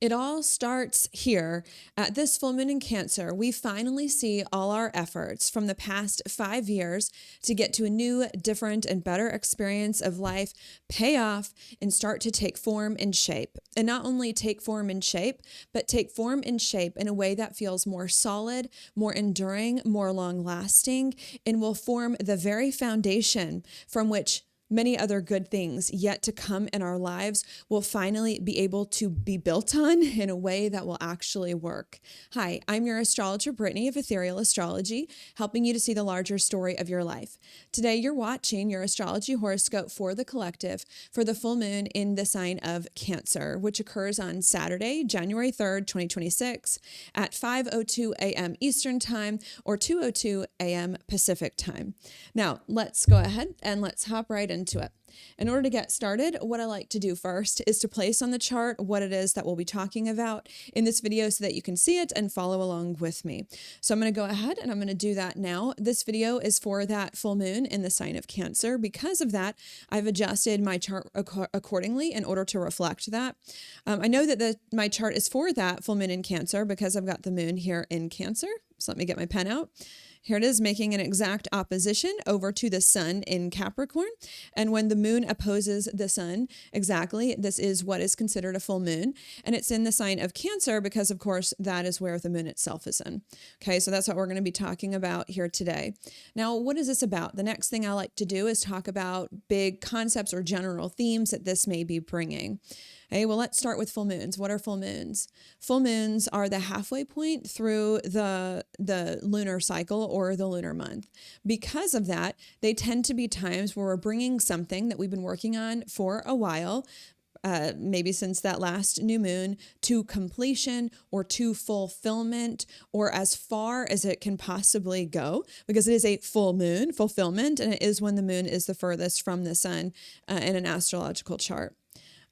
It all starts here at this full moon in Cancer. We finally see all our efforts from the past 5 years to get to a new, different, and better experience of life pay off and start to take form and shape. And not only take form and shape, but take form and shape in a way that feels more solid, more enduring, more long lasting, and will form the very foundation from which many other good things yet to come in our lives will finally be able to be built on in a way that will actually work. Hi, I'm your astrologer, Brittany of Ethereal Astrology, helping you to see the larger story of your life. Today, you're watching your astrology horoscope for the collective for the full moon in the sign of Cancer, which occurs on Saturday, January 3rd, 2026 at 5:02 a.m. Eastern Time or 2:02 a.m. Pacific Time. Now, let's go ahead and let's hop right into it. In order to get started, what I like to do first is to place on the chart what it is that we'll be talking about in this video so that you can see it and follow along with me. So I'm going to go ahead and I'm going to do that now. This video is for that full moon in the sign of Cancer. Because of that, I've adjusted my chart accordingly in order to reflect that. I know that my chart is for that full moon in Cancer because I've got the moon here in Cancer. So let me get my pen out. Here it is, making an exact opposition over to the sun in Capricorn. And when the moon opposes the sun, exactly, this is what is considered a full moon. And it's in the sign of Cancer because, of course, that is where the moon itself is in. Okay, so that's what we're going to be talking about here today. Now, what is this about? The next thing I like to do is talk about big concepts or general themes that this may be bringing. Okay, well, let's start with full moons. What are full moons? Full moons are the halfway point through the lunar cycle or the lunar month. Because of that, they tend to be times where we're bringing something that we've been working on for a while, maybe since that last new moon, to completion or to fulfillment or as far as it can possibly go, because it is a full moon fulfillment, and it is when the moon is the furthest from the sun in an astrological chart.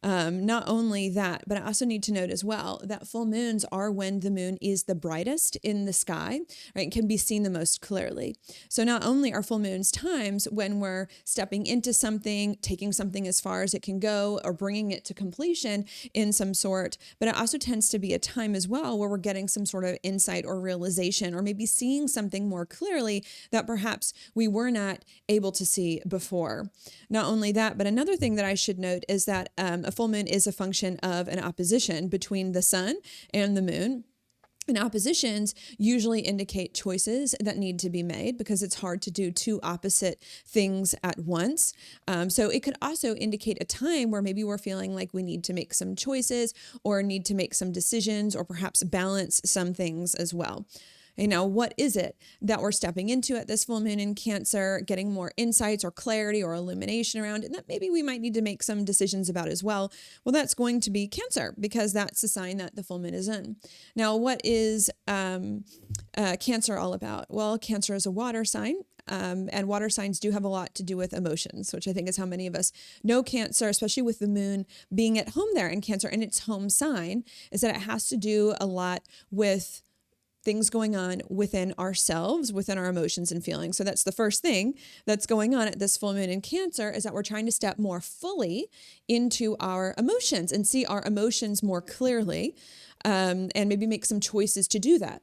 Not only that, but I also need to note as well that full moons are when the moon is the brightest in the sky, right? And can be seen the most clearly. So not only are full moons times when we're stepping into something, taking something as far as it can go, or bringing it to completion in some sort, but it also tends to be a time as well where we're getting some sort of insight or realization, or maybe seeing something more clearly that perhaps we were not able to see before. Not only that, but another thing that I should note is that a full moon is a function of an opposition between the sun and the moon. And oppositions usually indicate choices that need to be made because it's hard to do two opposite things at once. So it could also indicate a time where maybe we're feeling like we need to make some choices or need to make some decisions or perhaps balance some things as well. You know, what is it that we're stepping into at this full moon in Cancer, getting more insights or clarity or illumination around, and that maybe we might need to make some decisions about as well? Well, that's going to be Cancer because that's the sign that the full moon is in. Now, what is Cancer all about? Well, Cancer is a water sign. And water signs do have a lot to do with emotions, which I think is how many of us know Cancer, especially with the moon being at home there in Cancer and its home sign, is that it has to do a lot with things going on within ourselves, within our emotions and feelings. So that's the first thing that's going on at this full moon in Cancer, is that we're trying to step more fully into our emotions and see our emotions more clearly, and maybe make some choices to do that.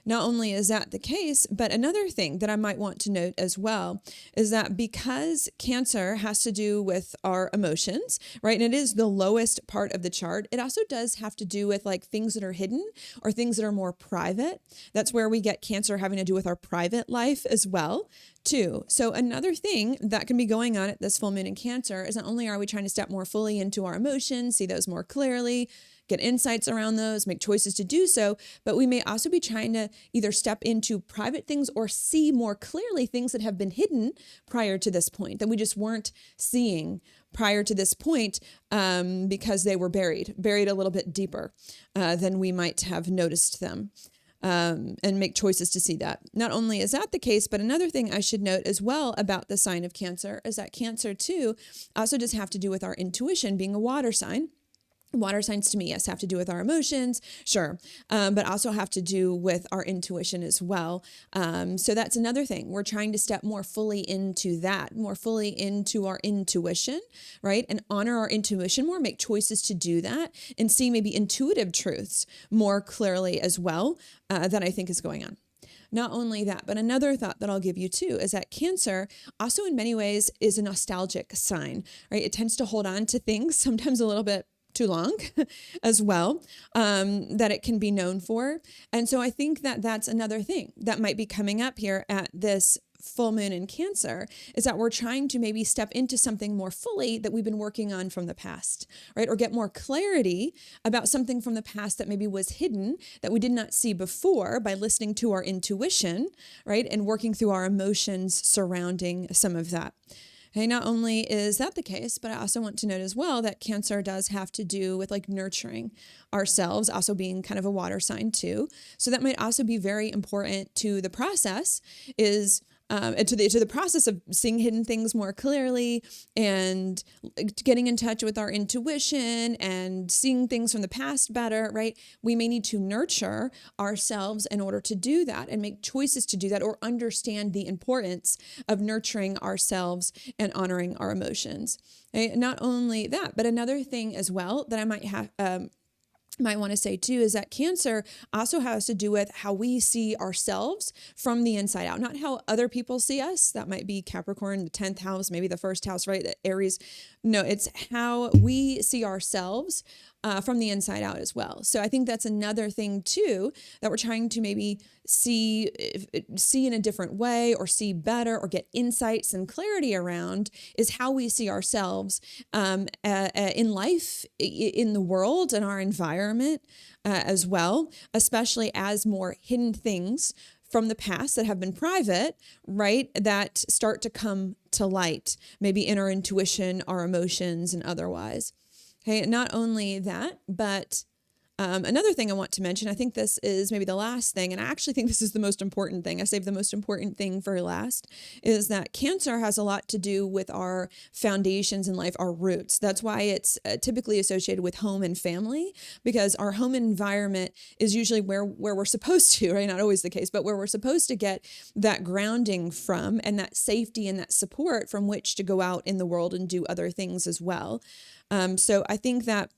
Not only is that the case, but another thing that I might want to note as well is that because Cancer has to do with our emotions, right? And it is the lowest part of the chart. It also does have to do with like things that are hidden or things that are more private. That's where we get Cancer having to do with our private life as well, too. So another thing that can be going on at this full moon in Cancer is not only are we trying to step more fully into our emotions, see those more clearly, get insights around those, make choices to do so, but we may also be trying to either step into private things or see more clearly things that have been hidden prior to this point that we just weren't seeing prior to this point because they were buried a little bit deeper than we might have noticed them. And make choices to see that. Not only is that the case, but another thing I should note as well about the sign of Cancer is that Cancer too also does have to do with our intuition being a water sign. Water signs to me, yes, have to do with our emotions, sure, but also have to do with our intuition as well. So that's another thing. We're trying to step more fully into that, more fully into our intuition, right? And honor our intuition more, make choices to do that, and see maybe intuitive truths more clearly as well, that I think is going on. Not only that, but another thought that I'll give you too is that Cancer also in many ways is a nostalgic sign, right? It tends to hold on to things sometimes a little bit too long as well, that it can be known for. And so I think that that's another thing that might be coming up here at this full moon in Cancer, is that we're trying to maybe step into something more fully that we've been working on from the past, right? Or get more clarity about something from the past that maybe was hidden that we did not see before by listening to our intuition, right? And working through our emotions surrounding some of that. Okay, not only is that the case, but I also want to note as well that Cancer does have to do with like nurturing ourselves, also being kind of a water sign too. So that might also be very important to the process is to the process of seeing hidden things more clearly and getting in touch with our intuition and seeing things from the past better, right? We may need to nurture ourselves in order to do that and make choices to do that, or understand the importance of nurturing ourselves and honoring our emotions. Okay? Not only that, but another thing as well that I might want to say too is that Cancer also has to do with how we see ourselves from the inside out, not how other people see us. That might be Capricorn, the 10th house, maybe the first house, right? The Aries. No, it's how we see ourselves from the inside out as well. So I think that's another thing too, that we're trying to maybe see in a different way, or see better, or get insights and clarity around, is how we see ourselves in life, in the world, in our environment as well, especially as more hidden things from the past that have been private, right, that start to come to light, maybe in our intuition, our emotions, and otherwise. Okay, not only that, but another thing I want to mention, I think this is maybe the last thing, and I actually think this is the most important thing. I saved the most important thing for last, is that Cancer has a lot to do with our foundations in life, our roots. That's why it's typically associated with home and family, because our home environment is usually where we're supposed to, right? Not always the case, but where we're supposed to get that grounding from, and that safety and that support from which to go out in the world and do other things as well. So I think that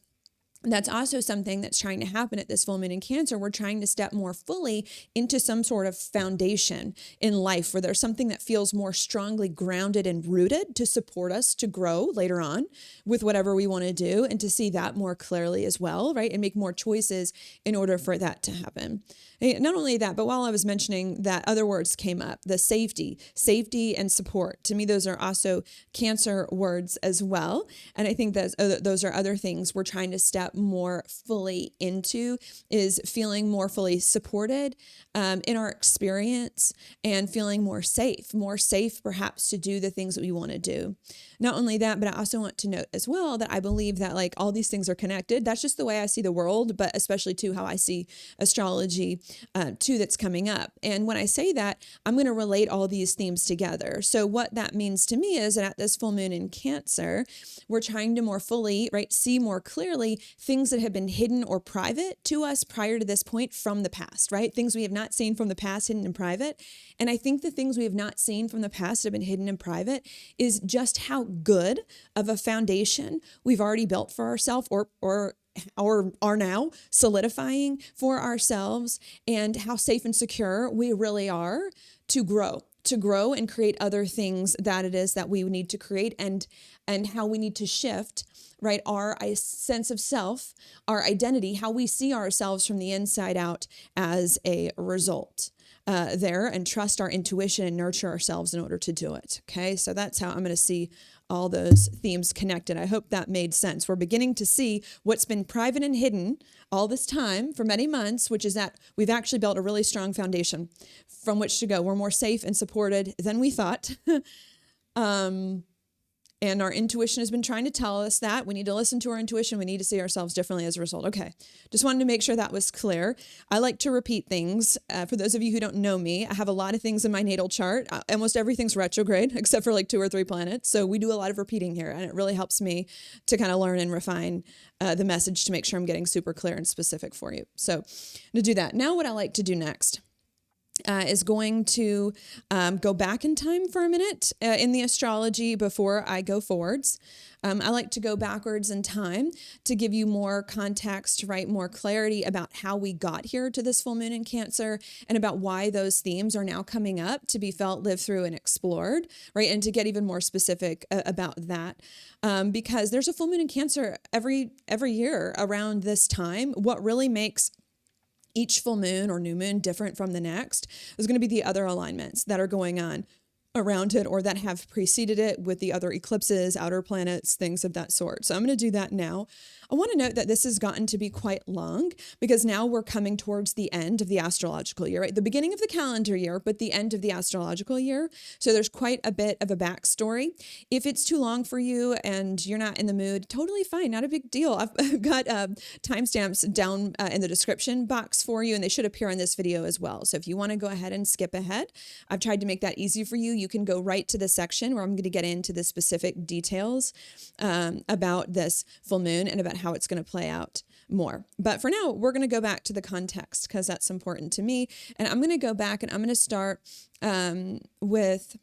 that's also something that's trying to happen at this full moon in Cancer. We're trying to step more fully into some sort of foundation in life, where there's something that feels more strongly grounded and rooted to support us to grow later on with whatever we want to do, and to see that more clearly as well, right? And make more choices in order for that to happen. And not only that, but while I was mentioning that, other words came up, the safety and support. To me, those are also Cancer words as well. And I think that those are other things we're trying to step more fully into, is feeling more fully supported in our experience, and feeling more safe perhaps to do the things that we want to do. Not only that, but I also want to note as well that I believe that like all these things are connected. That's just the way I see the world, but especially too how I see astrology too, that's coming up. And when I say that, I'm going to relate all these themes together. So what that means to me is that at this full moon in Cancer, we're trying to more fully, right, see more clearly things that have been hidden or private to us prior to this point from the past, right? Things we have not seen from the past, hidden and private. And I think the things we have not seen from the past that have been hidden and private is just how good of a foundation we've already built for ourselves, or are now solidifying for ourselves, and how safe and secure we really are to grow and create other things that it is that we need to create, and how we need to shift, right, our sense of self, our identity, how we see ourselves from the inside out as a result there, and trust our intuition and nurture ourselves in order to do it. Okay, so that's how I'm going to see all those themes connected. I hope that made sense. We're beginning to see what's been private and hidden all this time for many months, which is that we've actually built a really strong foundation from which to go. We're more safe and supported than we thought. And our intuition has been trying to tell us that we need to listen to our intuition. We need to see ourselves differently as a result. Okay. Just wanted to make sure that was clear. I like to repeat things. For those of you who don't know me, I have a lot of things in my natal chart. Almost everything's retrograde except for like 2 or 3 planets. So we do a lot of repeating here, and it really helps me to kind of learn and refine the message to make sure I'm getting super clear and specific for you. So to do that. Now what I like to do next is going to go back in time for a minute in the astrology before I go forwards. I like to go backwards in time to give you more context, right? More clarity about how we got here to this full moon in Cancer, and about why those themes are now coming up to be felt, lived through, and explored, right? And to get even more specific about that. Because there's a full moon in Cancer every year around this time. What really makes each full moon or new moon different from the next is going to be the other alignments that are going on around it or that have preceded it with the other eclipses, outer planets, things of that sort. So I'm going to do that now. I want to note that this has gotten to be quite long because now we're coming towards the end of the astrological year, right? The beginning of the calendar year, but the end of the astrological year. So there's quite a bit of a backstory. If it's too long for you and you're not in the mood, totally fine. Not a big deal. I've got timestamps down in the description box for you, and they should appear in this video as well. So if you want to go ahead and skip ahead, I've tried to make that easy for you. You can go right to the section where I'm going to get into the specific details about this full moon and about how it's going to play out more. But for now, we're going to go back to the context because that's important to me. And I'm going to go back and I'm going to start with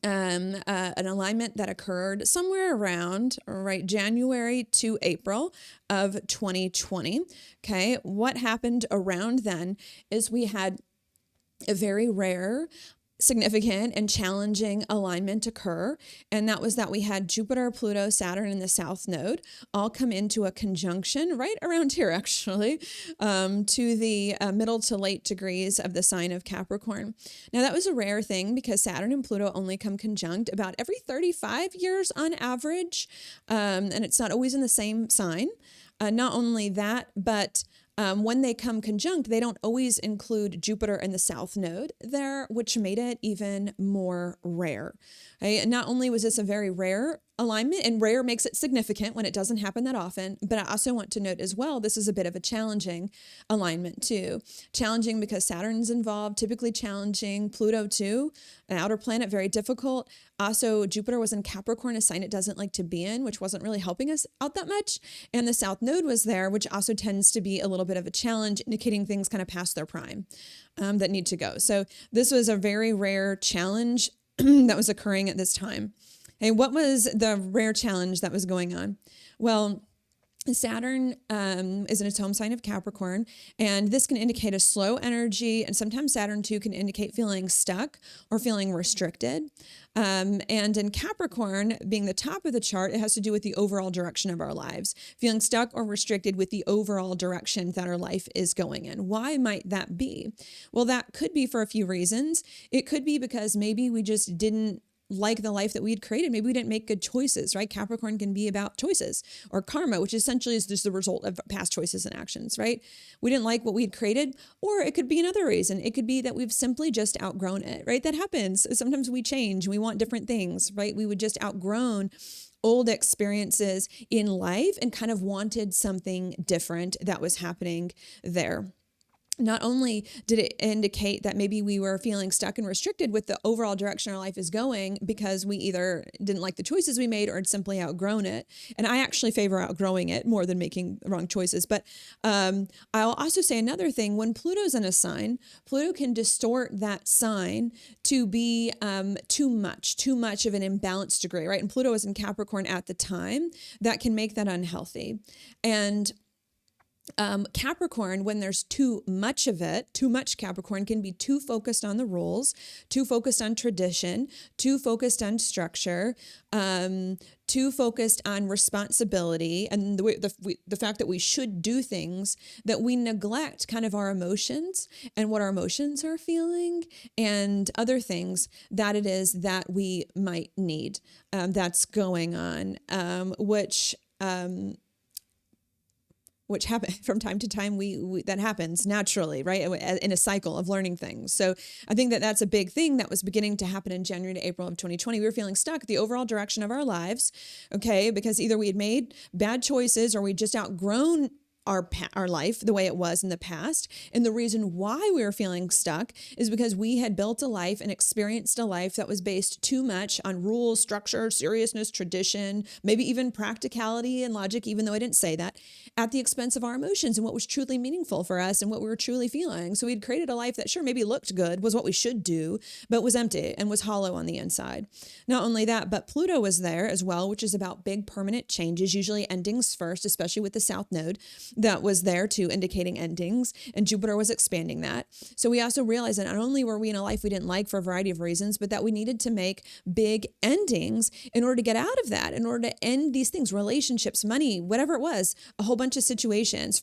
an alignment that occurred somewhere around, right, January to April of 2020. Okay. What happened around then is we had a very rare, significant and challenging alignment occur. And that was that we had Jupiter, Pluto, Saturn, and the South Node all come into a conjunction right around here, actually, to the middle to late degrees of the sign of Capricorn. Now, that was a rare thing because Saturn and Pluto only come conjunct about every 35 years on average. And it's not always in the same sign. Not only that, but when they come conjunct, they don't always include Jupiter and the South Node there, which made it even more rare. Okay? And not only was this a very rare alignment, and rare makes it significant when it doesn't happen that often, but I also want to note as well, this is a bit of a challenging alignment too. Challenging because Saturn's involved, typically challenging. Pluto too, an outer planet, very difficult. Also, Jupiter was in Capricorn, a sign it doesn't like to be in, which wasn't really helping us out that much. And the South Node was there, which also tends to be a little bit of a challenge, indicating things kind of past their prime that need to go. So this was a very rare challenge that was occurring at this time. Hey, what was the rare challenge that was going on? Well, Saturn is in its home sign of Capricorn, and this can indicate a slow energy, and sometimes Saturn too can indicate feeling stuck or feeling restricted. And in Capricorn, being the top of the chart, it has to do with the overall direction of our lives, feeling stuck or restricted with the overall direction that our life is going in. Why might that be? Well, that could be for a few reasons. It could be because maybe we just didn't like the life that we had created. Maybe we didn't make good choices, right? Capricorn can be about choices or karma, which essentially is just the result of past choices and actions, right? We didn't like what we had created, or it could be another reason. It could be that we've simply just outgrown it, right? That happens. Sometimes we change, we want different things, right? We would just outgrown old experiences in life and kind of wanted something different that was happening there. Not only did it indicate that maybe we were feeling stuck and restricted with the overall direction our life is going because we either didn't like the choices we made or had simply outgrown it. And I actually favor outgrowing it more than making the wrong choices. But I'll also say another thing. When Pluto's in a sign, Pluto can distort that sign to be too much of an imbalanced degree, right? And Pluto was in Capricorn at the time. That can make that unhealthy. And Capricorn, when there's too much of it, too much Capricorn can be too focused on the rules, too focused on tradition, too focused on structure, too focused on responsibility and the fact that we should do things, that we neglect kind of our emotions and what our emotions are feeling and other things that it is that we might need that's going on, which which happen from time to time. We that happens naturally, right? In a cycle of learning things. So I think that that's a big thing that was beginning to happen in January to April of 2020. We were feeling stuck at the overall direction of our lives, okay? Because either we had made bad choices or we just outgrown our life the way it was in the past. And the reason why we were feeling stuck is because we had built a life and experienced a life that was based too much on rules, structure, seriousness, tradition, maybe even practicality and logic, even though I didn't say that, at the expense of our emotions and what was truly meaningful for us and what we were truly feeling. So we'd created a life that sure maybe looked good, was what we should do, but was empty and was hollow on the inside. Not only that, but Pluto was there as well, which is about big permanent changes, usually endings first, especially with the South Node. That was there too, indicating endings, and Jupiter was expanding that. So we also realized that not only were we in a life we didn't like for a variety of reasons, but that we needed to make big endings in order to get out of that, in order to end these things, relationships, money, whatever it was, a whole bunch of situations,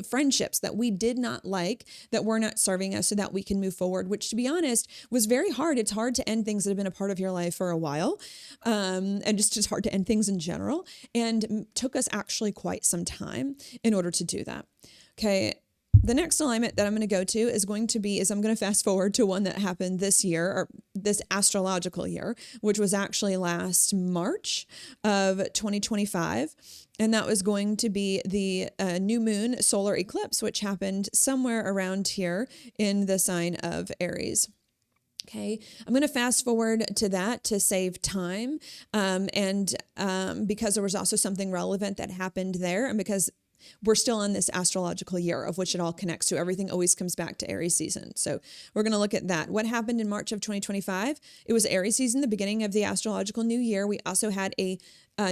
friendships that we did not like, that were not serving us so that we can move forward, which to be honest was very hard. It's hard to end things that have been a part of your life for a while, and just hard to end things in general, and took us actually quite some time in order to do that. Okay. The next alignment that I'm going to go to is I'm going to fast forward to one that happened this year, or this astrological year, which was actually last March of 2025. And that was going to be the new moon solar eclipse, which happened somewhere around here in the sign of Aries. Okay, I'm going to fast forward to that to save time. And because there was also something relevant that happened there, and because we're still in this astrological year of which it all connects to. Everything always comes back to Aries season. So we're going to look at that. What happened in March of 2025? It was Aries season, the beginning of the astrological new year. We also had a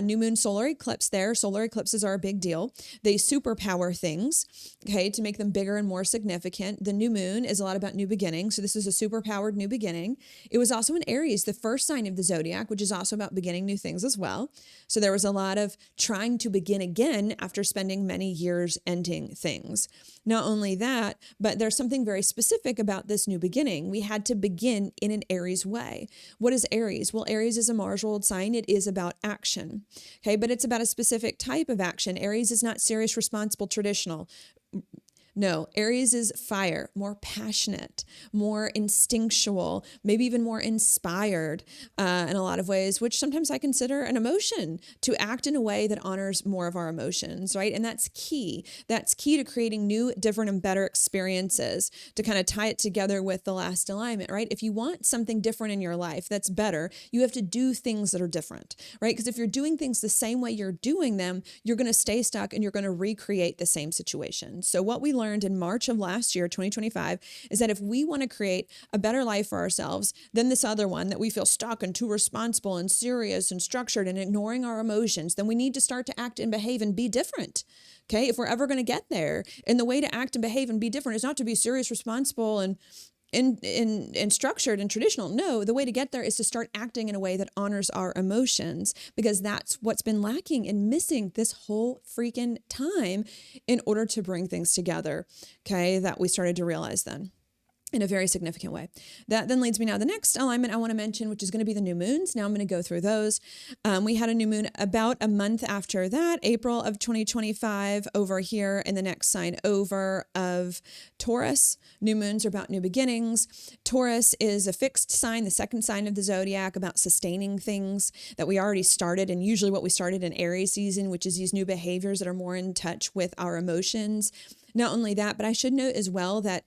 new moon solar eclipse there. Solar eclipses are a big deal. They superpower things, okay, to make them bigger and more significant. The new moon is a lot about new beginnings. So this is a superpowered new beginning. It was also in Aries, the first sign of the zodiac, which is also about beginning new things as well. So there was a lot of trying to begin again after spending many years ending things. Not only that, but there's something very specific about this new beginning. We had to begin in an Aries way. What is Aries? Well, Aries is a Mars ruled sign. It is about action. Okay, but it's about a specific type of action. Aries is not serious, responsible, traditional. No, Aries is fire, more passionate, more instinctual, maybe even more inspired in a lot of ways, which sometimes I consider an emotion, to act in a way that honors more of our emotions, right? And that's key. That's key to creating new, different, and better experiences, to kind of tie it together with the last alignment, right? If you want something different in your life that's better, you have to do things that are different, right? Because if you're doing things the same way you're doing them, you're going to stay stuck and you're going to recreate the same situation. So what we learned in March of last year, 2025, is that if we want to create a better life for ourselves than this other one that we feel stuck and too responsible and serious and structured and ignoring our emotions, then we need to start to act and behave and be different. Okay, if we're ever going to get there, and the way to act and behave and be different is not to be serious, responsible, and structured and traditional. No, the way to get there is to start acting in a way that honors our emotions, because that's what's been lacking and missing this whole freaking time in order to bring things together. Okay, that we started to realize then, in a very significant way. That then leads me now to the next alignment I want to mention, which is going to be the new moons. Now I'm going to go through those. We had a new moon about a month after that, April of 2025, over here in the next sign over of Taurus. New moons are about new beginnings. Taurus is a fixed sign, the second sign of the zodiac, about sustaining things that we already started, and usually what we started in Aries season, which is these new behaviors that are more in touch with our emotions. Not only that, but I should note as well that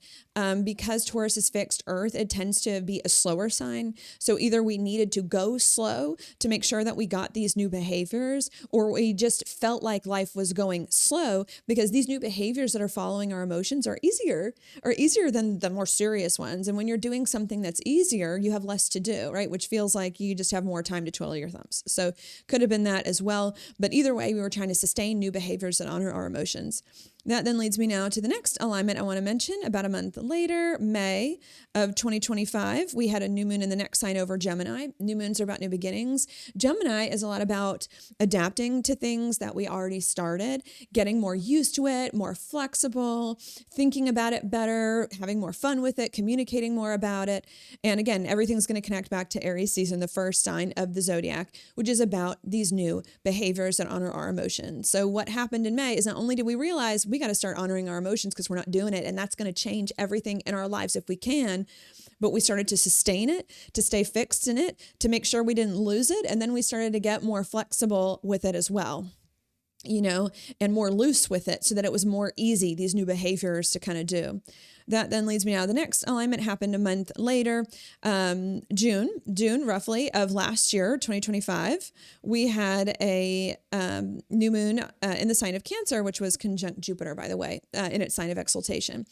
because Taurus is fixed Earth, it tends to be a slower sign. So either we needed to go slow to make sure that we got these new behaviors, or we just felt like life was going slow because these new behaviors that are following our emotions are easier than the more serious ones. And when you're doing something that's easier, you have less to do, right? Which feels like you just have more time to twiddle your thumbs. So could have been that as well. But either way, we were trying to sustain new behaviors that honor our emotions. That then leads me now to the next alignment I want to mention. About a month later, May of 2025, we had a new moon in the next sign over Gemini. New moons are about new beginnings. Gemini is a lot about adapting to things that we already started, getting more used to it, more flexible, thinking about it better, having more fun with it, communicating more about it. And again, everything's going to connect back to Aries season, the first sign of the zodiac, which is about these new behaviors that honor our emotions. So what happened in May is not only did we realize we got to start honoring our emotions because we're not doing it. And that's going to change everything in our lives if we can. But we started to sustain it, to stay fixed in it, to make sure we didn't lose it. And then we started to get more flexible with it as well, and more loose with it so that it was more easy, these new behaviors to kind of do. That then leads me now, the next alignment happened a month later, June roughly of last year, 2025. We had a new moon in the sign of Cancer, which was conjunct Jupiter, by the way, in its sign of exaltation.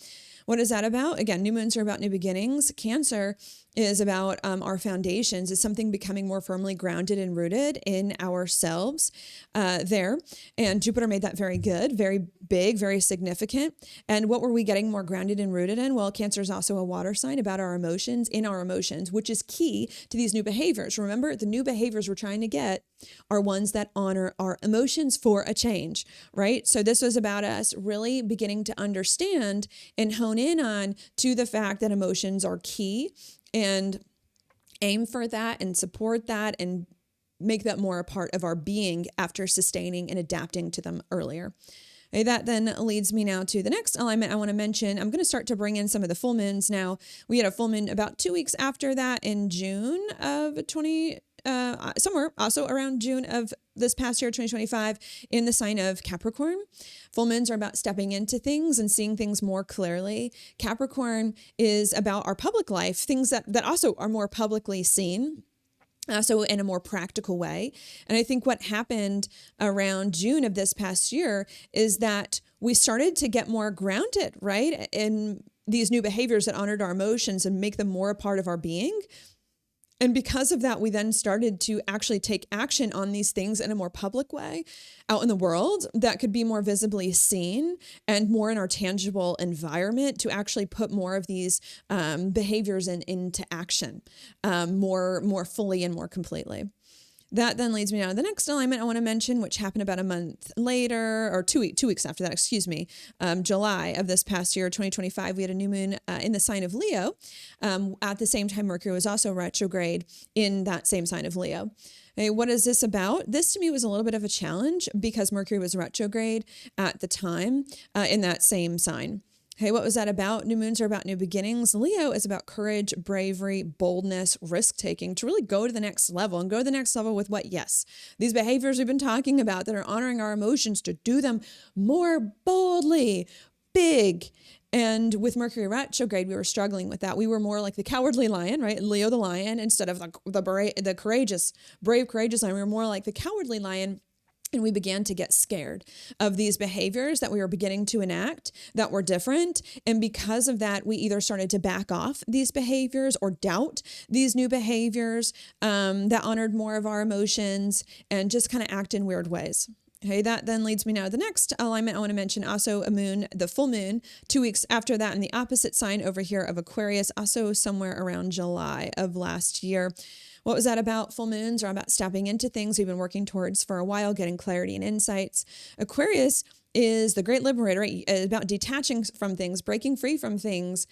What is that about? Again, new moons are about new beginnings. Cancer is about our foundations, is something becoming more firmly grounded and rooted in ourselves there. And Jupiter made that very good, very big, very significant. And what were we getting more grounded and rooted in? Well, Cancer is also a water sign about our emotions, in our emotions, which is key to these new behaviors. Remember, the new behaviors we're trying to get are ones that honor our emotions for a change, right? So this was about us really beginning to understand and hone in on to the fact that emotions are key, and aim for that and support that and make that more a part of our being after sustaining and adapting to them earlier. Okay, that then leads me now to the next alignment I want to mention. I'm going to start to bring in some of the full moons now. We had a full moon about 2 weeks after that in June of somewhere also around June of this past year, 2025, in the sign of Capricorn. Full moons are about stepping into things and seeing things more clearly. Capricorn is about our public life, things that also are more publicly seen. So in a more practical way. And I think what happened around June of this past year is that we started to get more grounded, right, in these new behaviors that honored our emotions and make them more a part of our being. And because of that, we then started to actually take action on these things in a more public way out in the world that could be more visibly seen and more in our tangible environment to actually put more of these behaviors into action more fully and more completely. That then leads me now to the next alignment I want to mention, which happened about a month later, or 2 weeks after that, July of this past year, 2025. We had a new moon in the sign of Leo. At the same time, Mercury was also retrograde in that same sign of Leo. Okay, what is this about? This to me was a little bit of a challenge because Mercury was retrograde at the time in that same sign. Hey, what was that about? New moons are about new beginnings. Leo is about courage, bravery, boldness, risk-taking to really go to the next level and go to the next level with what? Yes, these behaviors we've been talking about that are honoring our emotions, to do them more boldly, big. And with Mercury retrograde, we were struggling with that. We were more like the cowardly lion, right? Leo the lion, instead of the courageous, brave, courageous lion. We were more like the cowardly lion. And we began to get scared of these behaviors that we were beginning to enact that were different. And because of that, we either started to back off these behaviors or doubt these new behaviors that honored more of our emotions and just kind of act in weird ways. Okay, that then leads me now to the next alignment I want to mention, also a moon, the full moon, 2 weeks after that in the opposite sign over here of Aquarius, also somewhere around July of last year. What was that about? Full moons are about stepping into things we've been working towards for a while, getting clarity and insights. Aquarius is the great liberator, right? About detaching from things, breaking free from things,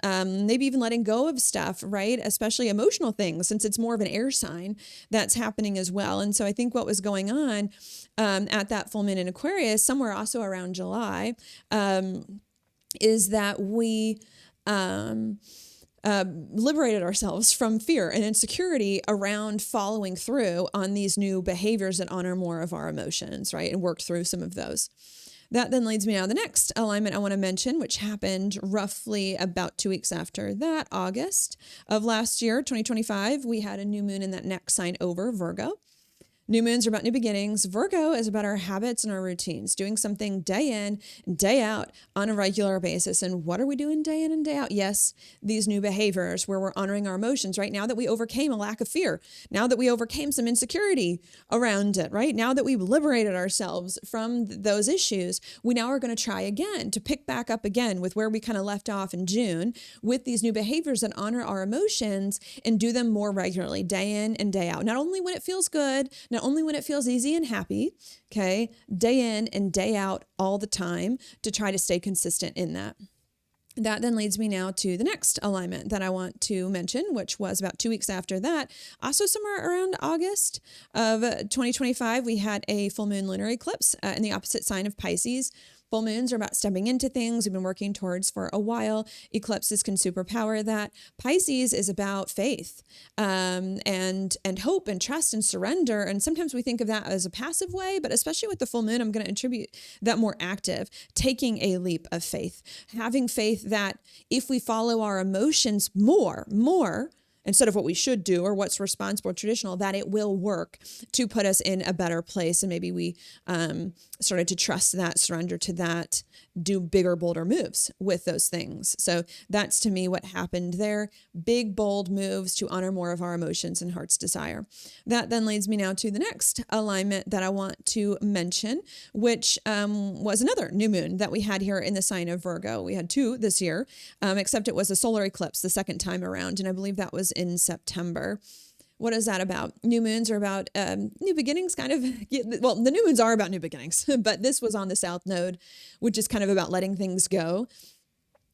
maybe even letting go of stuff, right? Especially emotional things, since it's more of an air sign that's happening as well. And so I think what was going on at that full moon in Aquarius, somewhere also around July, is that we liberated ourselves from fear and insecurity around following through on these new behaviors that honor more of our emotions, right? And worked through some of those. That then leads me now to the next alignment I want to mention, which happened roughly about 2 weeks after that, August of last year, 2025. We had a new moon in that next sign over, Virgo. New moons are about new beginnings. Virgo is about our habits and our routines, doing something day in, day out on a regular basis. And what are we doing day in and day out? Yes, these new behaviors where we're honoring our emotions, right? Now that we overcame a lack of fear, now that we overcame some insecurity around it, right? Now that we've liberated ourselves from those issues, we now are going to try again to pick back up again with where we kind of left off in June with these new behaviors that honor our emotions and do them more regularly, day in and day out. Not only when it feels good, not only when it feels easy and happy, okay, day in and day out all the time to try to stay consistent in that. That then leads me now to the next alignment that I want to mention, which was about 2 weeks after that. Also somewhere around August of 2025, we had a full moon lunar eclipse in the opposite sign of Pisces. Full moons are about stepping into things we've been working towards for a while. Eclipses can superpower that. Pisces is about faith, and hope and trust and surrender. And sometimes we think of that as a passive way, but especially with the full moon, I'm going to attribute that more active, taking a leap of faith, having faith that if we follow our emotions more, instead of what we should do or what's responsible, traditional, that it will work to put us in a better place. And maybe we started to trust that, surrender to that, do bigger, bolder moves with those things. So that's to me what happened there. Big, bold moves to honor more of our emotions and heart's desire. That then leads me now to the next alignment that I want to mention, which was another new moon that we had here in the sign of Virgo. We had two this year, except it was a solar eclipse the second time around. And I believe that was in September. What is that about? New moons are about new beginnings, kind of. Well, the new moons are about new beginnings, but this was on the South Node, which is kind of about letting things go.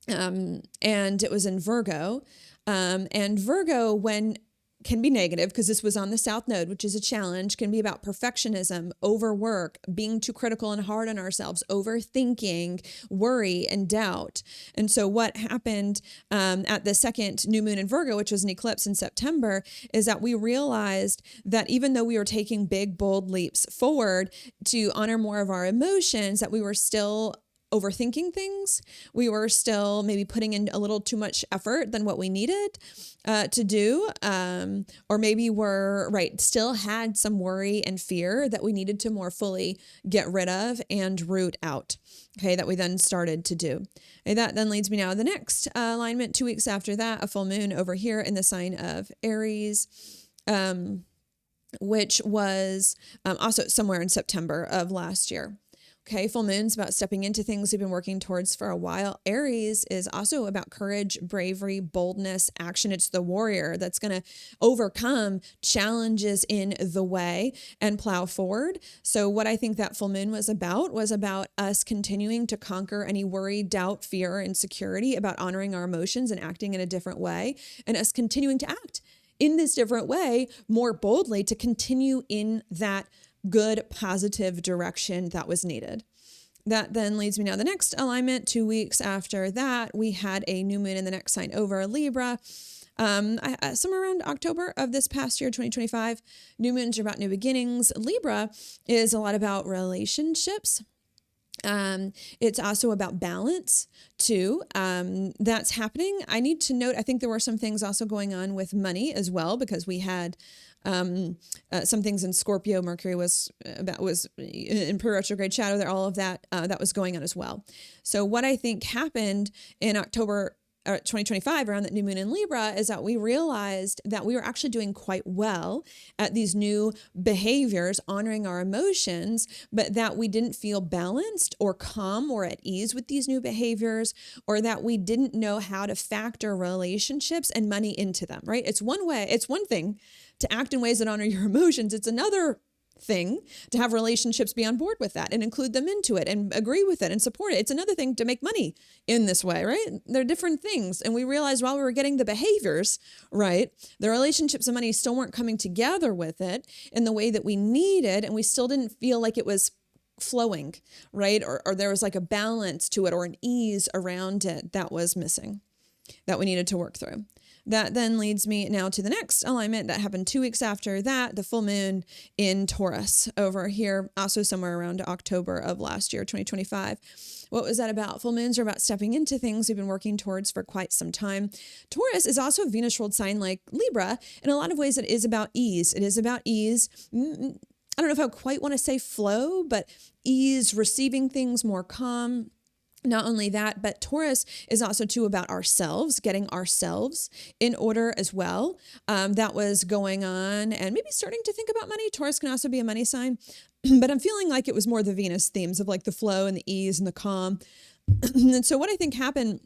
And it was in Virgo. And Virgo, when can be negative, because this was on the South Node, which is a challenge, can be about perfectionism, overwork, being too critical and hard on ourselves, overthinking, worry, and doubt. And so what happened at the second new moon in Virgo, which was an eclipse in September, is that we realized that even though we were taking big, bold leaps forward to honor more of our emotions, that we were still overthinking things. We were still maybe putting in a little too much effort than what we needed to do. Or maybe still had some worry and fear that we needed to more fully get rid of and root out. Okay, that we then started to do. And that then leads me now to the next alignment. 2 weeks after that, a full moon over here in the sign of Aries, which was also somewhere in September of last year. Okay, full moon's about stepping into things we've been working towards for a while. Aries is also about courage, bravery, boldness, action. It's the warrior that's going to overcome challenges in the way and plow forward. So what I think that full moon was about us continuing to conquer any worry, doubt, fear, insecurity, about honoring our emotions and acting in a different way, and us continuing to act in this different way more boldly to continue in that good, positive direction that was needed. That then leads me now to the next alignment. 2 weeks after that, we had a new moon in the next sign over Libra. Somewhere around October of this past year, 2025, new moons are about new beginnings. Libra is a lot about relationships. It's also about balance too. That's happening. I need to note, I think there were some things also going on with money as well, because we had some things in Scorpio. Mercury was in retrograde shadow there, all of that, that was going on as well. So what I think happened in October 2025 around that new moon in Libra is that we realized that we were actually doing quite well at these new behaviors, honoring our emotions, but that we didn't feel balanced or calm or at ease with these new behaviors, or that we didn't know how to factor relationships and money into them, right? It's one thing to act in ways that honor your emotions. It's another thing to have relationships be on board with that and include them into it and agree with it and support it. It's another thing to make money in this way, right? They're different things. And we realized while we were getting the behaviors right, the relationships and money still weren't coming together with it in the way that we needed. And we still didn't feel like it was flowing, right? Or there was like a balance to it or an ease around it that was missing, that we needed to work through. That then leads me now to the next alignment that happened 2 weeks after that, the full moon in Taurus over here, also somewhere around October of last year, 2025. What was that about? Full moons are about stepping into things we've been working towards for quite some time. Taurus is also a Venus ruled sign like Libra. In a lot of ways, it is about ease. It is about ease. I don't know if I quite want to say flow, but ease, receiving things more calm. Not only that, but Taurus is also too about ourselves, getting ourselves in order as well. That was going on and maybe starting to think about money. Taurus can also be a money sign, but I'm feeling like it was more the Venus themes of like the flow and the ease and the calm. And so what I think happened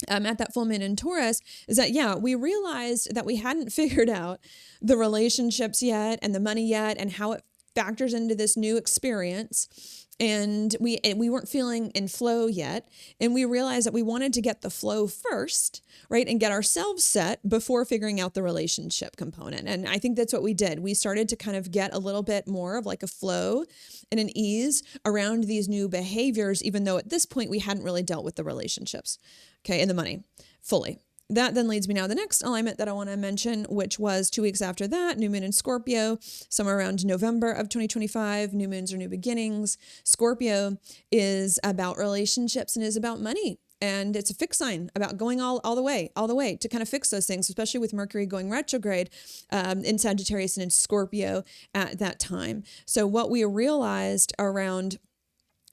at that full moon in Taurus is that, we realized that we hadn't figured out the relationships yet and the money yet and how it factors into this new experience. And we weren't feeling in flow yet. And we realized that we wanted to get the flow first, right? And get ourselves set before figuring out the relationship component. And I think that's what we did. We started to kind of get a little bit more of like a flow and an ease around these new behaviors, even though at this point we hadn't really dealt with the relationships, okay, and the money fully. That then leads me now to the next alignment that I want to mention, which was 2 weeks after that, new moon in Scorpio, somewhere around November of 2025. New moons are new beginnings. Scorpio is about relationships and is about money. And it's a fixed sign about going all the way to kind of fix those things, especially with Mercury going retrograde in Sagittarius and in Scorpio at that time. So what we realized around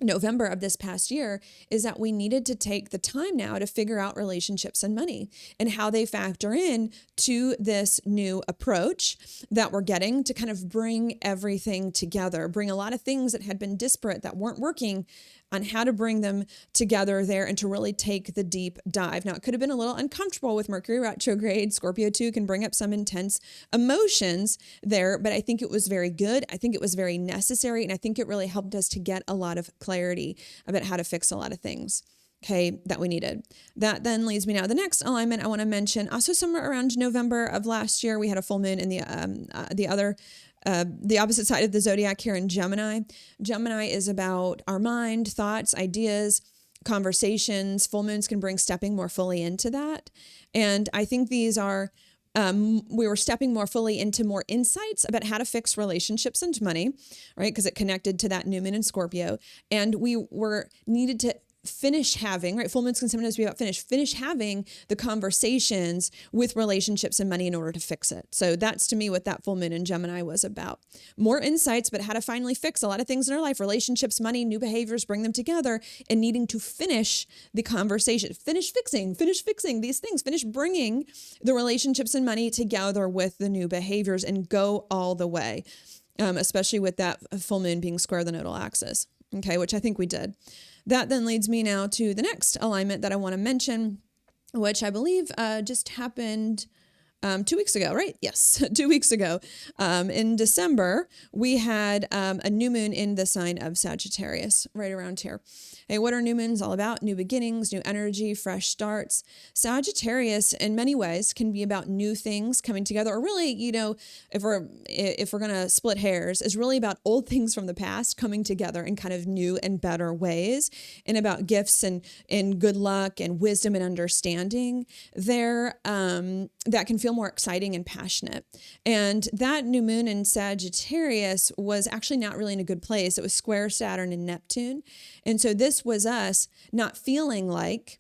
November of this past year is that we needed to take the time now to figure out relationships and money and how they factor in to this new approach that we're getting to kind of bring everything together, bring a lot of things that had been disparate that weren't working on how to bring them together there and to really take the deep dive. Now, it could have been a little uncomfortable with Mercury retrograde. Scorpio too can bring up some intense emotions there, but I think it was very good. I think it was very necessary. And I think it really helped us to get a lot of clarity about how to fix a lot of things, okay, that we needed. That then leads me now to the next alignment I want to mention. Also, somewhere around November of last year, we had a full moon in the opposite side of the zodiac here in Gemini. Gemini is about our mind, thoughts, ideas, conversations. Full moons can bring stepping more fully into that. And I think these are, we were stepping more fully into more insights about how to fix relationships and money, right? Because it connected to that new moon in Scorpio. And we were needed to finish having, right? Full moons can sometimes be about finish having the conversations with relationships and money in order to fix it. So that's to me what that full moon in Gemini was about. More insights, but how to finally fix a lot of things in our life, relationships, money, new behaviors, bring them together, and needing to finish the conversation, finish fixing these things, finish bringing the relationships and money together with the new behaviors and go all the way, especially with that full moon being square the nodal axis, okay, which I think we did. That then leads me now to the next alignment that I want to mention, which I believe just happened 2 weeks ago, right? Yes, 2 weeks ago. In December, we had a new moon in the sign of Sagittarius, right around here. Hey, what are new moons all about? New beginnings, new energy, fresh starts. Sagittarius, in many ways, can be about new things coming together, or really, you know, if we're gonna split hairs, is really about old things from the past coming together in kind of new and better ways, and about gifts and good luck and wisdom and understanding there that can feel more exciting and passionate. And that new moon in Sagittarius was actually not really in a good place. It was square Saturn and Neptune. And so this was us not feeling like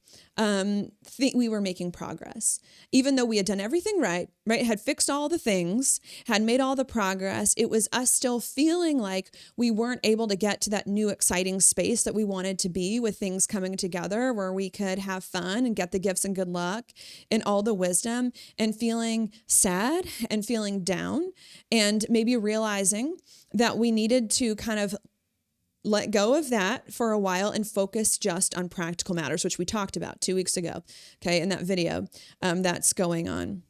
we were making progress. Even though we had done everything right, had fixed all the things, had made all the progress, it was us still feeling like we weren't able to get to that new exciting space that we wanted to be, with things coming together where we could have fun and get the gifts and good luck and all the wisdom, and feeling sad and feeling down, and maybe realizing that we needed to kind of let go of that for a while and focus just on practical matters, which we talked about 2 weeks ago, okay, in that video that's going on.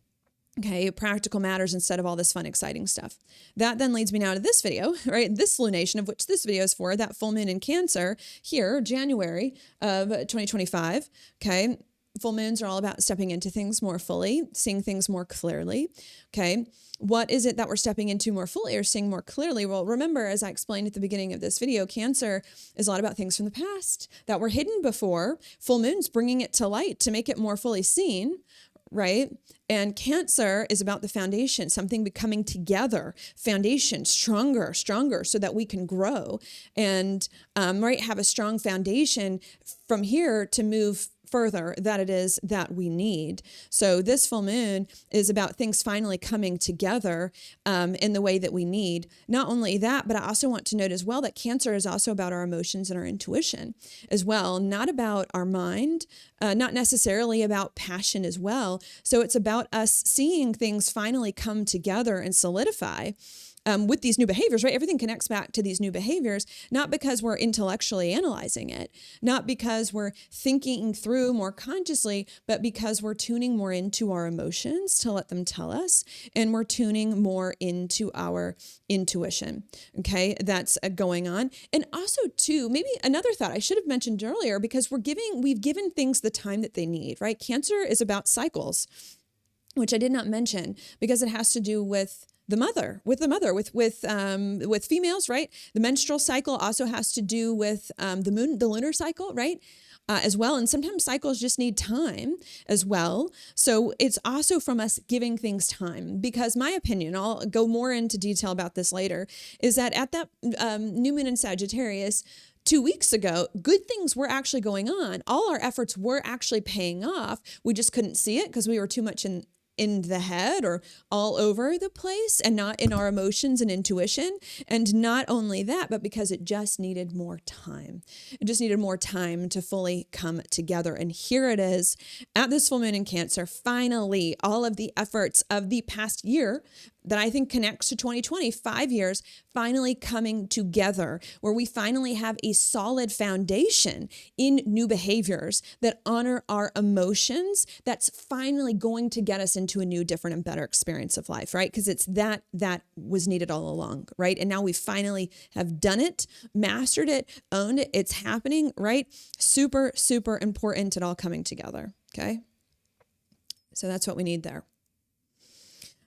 Okay, practical matters instead of all this fun, exciting stuff. That then leads me now to this video, right? This lunation, of which this video is for, that full moon in Cancer here, January of 2025, okay? Full moons are all about stepping into things more fully, seeing things more clearly, okay? What is it that we're stepping into more fully or seeing more clearly? Well, remember, as I explained at the beginning of this video, Cancer is a lot about things from the past that were hidden before. Full moon's bringing it to light to make it more fully seen, right? And Cancer is about the foundation, something becoming together, foundation, stronger, so that we can grow and, have a strong foundation from here to move further that it is that we need. So this full moon is about things finally coming together in the way that we need. Not only that, but I also want to note as well that Cancer is also about our emotions and our intuition as well, not about our mind, not necessarily about passion as well. So it's about us seeing things finally come together and solidify with these new behaviors, right? Everything connects back to these new behaviors, not because we're intellectually analyzing it, not because we're thinking through more consciously, but because we're tuning more into our emotions to let them tell us, and we're tuning more into our intuition. Okay, that's going on. And also too, maybe another thought I should have mentioned earlier, because we've given things the time that they need, right? Cancer is about cycles, which I did not mention because it has to do with with females, right? The menstrual cycle also has to do with the lunar cycle, right? As well. And sometimes cycles just need time as well. So it's also from us giving things time, because my opinion, I'll go more into detail about this later, is that at that new moon in Sagittarius, 2 weeks ago, good things were actually going on. All our efforts were actually paying off. We just couldn't see it because we were too much in the head or all over the place and not in our emotions and intuition. And not only that, but because it just needed more time. It just needed more time to fully come together. And here it is at this full moon in Cancer. Finally, all of the efforts of the past year that I think connects to 2020, 5 years, finally coming together, where we finally have a solid foundation in new behaviors that honor our emotions. That's finally going to get us into a new, different, and better experience of life, right? Because it's that was needed all along, right? And now we finally have done it, mastered it, owned it. It's happening, right? Super, super important, it all coming together, okay? So that's what we need there.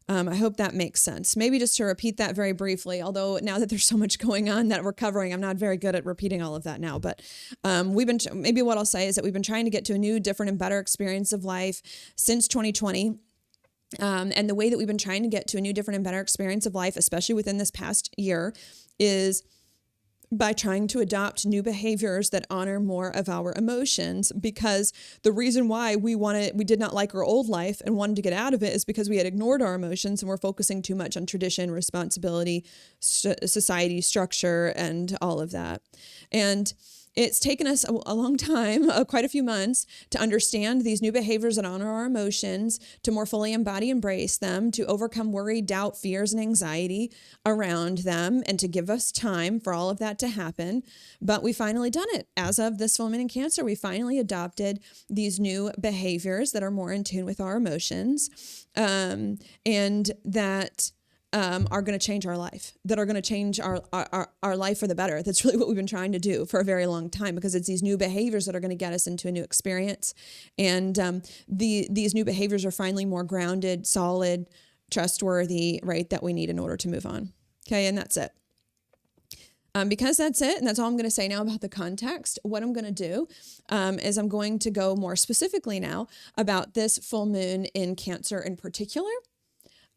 I hope that makes sense. Maybe just to repeat that very briefly, although now that there's so much going on that we're covering, I'm not very good at repeating all of that now. But maybe what I'll say is that we've been trying to get to a new, different, and better experience of life since 2020. And the way that we've been trying to get to a new, different, and better experience of life, especially within this past year, is by trying to adopt new behaviors that honor more of our emotions. Because the reason why we did not like our old life and wanted to get out of it is because we had ignored our emotions and we're focusing too much on tradition, responsibility, society, structure, and all of that. And it's taken us a long time, quite a few months, to understand these new behaviors that honor our emotions, to more fully embody, embrace them, to overcome worry, doubt, fears, and anxiety around them, and to give us time for all of that to happen. But we finally done it. As of this full moon in Cancer, we finally adopted these new behaviors that are more in tune with our emotions, and that are going to change our life, that are going to change our life for the better. That's really what we've been trying to do for a very long time, because it's these new behaviors that are going to get us into a new experience. And these new behaviors are finally more grounded, solid, trustworthy, right, that we need in order to move on. Okay, and that's it. Because that's it, and that's all I'm going to say now about the context. What I'm going to do is I'm going to go more specifically now about this full moon in Cancer in particular.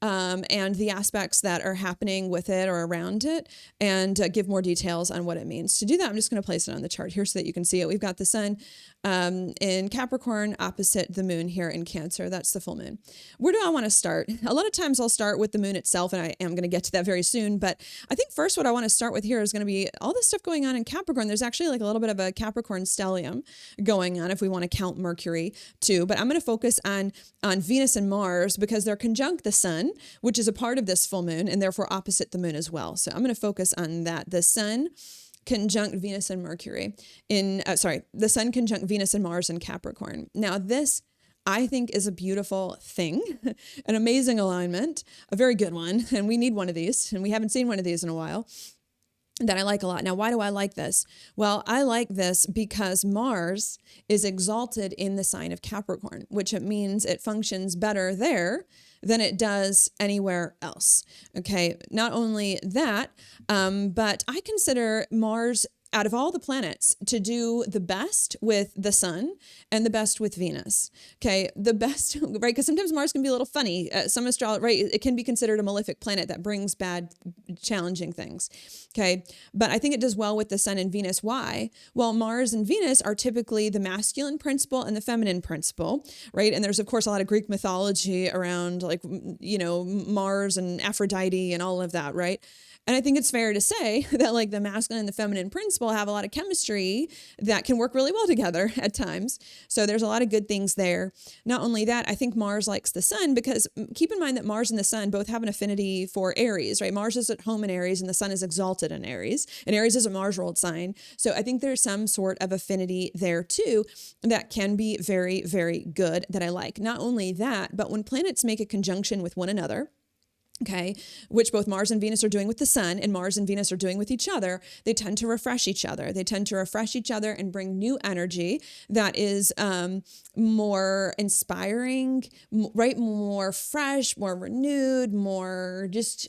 And the aspects that are happening with it or around it, and give more details on what it means. To do that, I'm just going to place it on the chart here so that you can see it. We've got the sun in Capricorn opposite the moon here in Cancer. That's the full moon. Where do I want to start? A lot of times I'll start with the moon itself, and I am going to get to that very soon. But I think first what I want to start with here is going to be all this stuff going on in Capricorn. There's actually like a little bit of a Capricorn stellium going on if we want to count Mercury too. But I'm going to focus on Venus and Mars because they're conjunct the sun, which is a part of this full moon, and therefore opposite the moon as well. So I'm going to focus on that. The sun conjunct Venus and Mercury the sun conjunct Venus and Mars in Capricorn. Now this, I think, is a beautiful thing, an amazing alignment, a very good one. And we need one of these, and we haven't seen one of these in a while, that I like a lot. Now, why do I like this? Well, I like this because Mars is exalted in the sign of Capricorn, which it means it functions better there than it does anywhere else. Okay, not only that, but I consider Mars, out of all the planets, to do the best with the sun and the best with Venus. Okay, the best, right? Because sometimes Mars can be a little funny. Some astrology, right? It can be considered a malefic planet that brings bad, challenging things. Okay, but I think it does well with the sun and Venus. Why? Well, Mars and Venus are typically the masculine principle and the feminine principle, right? And there's of course a lot of Greek mythology around, like, Mars and Aphrodite and all of that, right? And I think it's fair to say that like the masculine and the feminine principle have a lot of chemistry that can work really well together at times. So there's a lot of good things there. Not only that, I think Mars likes the sun because keep in mind that Mars and the sun both have an affinity for Aries, right? Mars is at home in Aries and the sun is exalted in Aries. And Aries is a Mars ruled sign. So I think there's some sort of affinity there too that can be very, very good that I like. Not only that, but when planets make a conjunction with one another, okay, which both Mars and Venus are doing with the sun and Mars and Venus are doing with each other, they tend to refresh each other. They tend to refresh each other and bring new energy that is more inspiring, right? More fresh, more renewed, more just,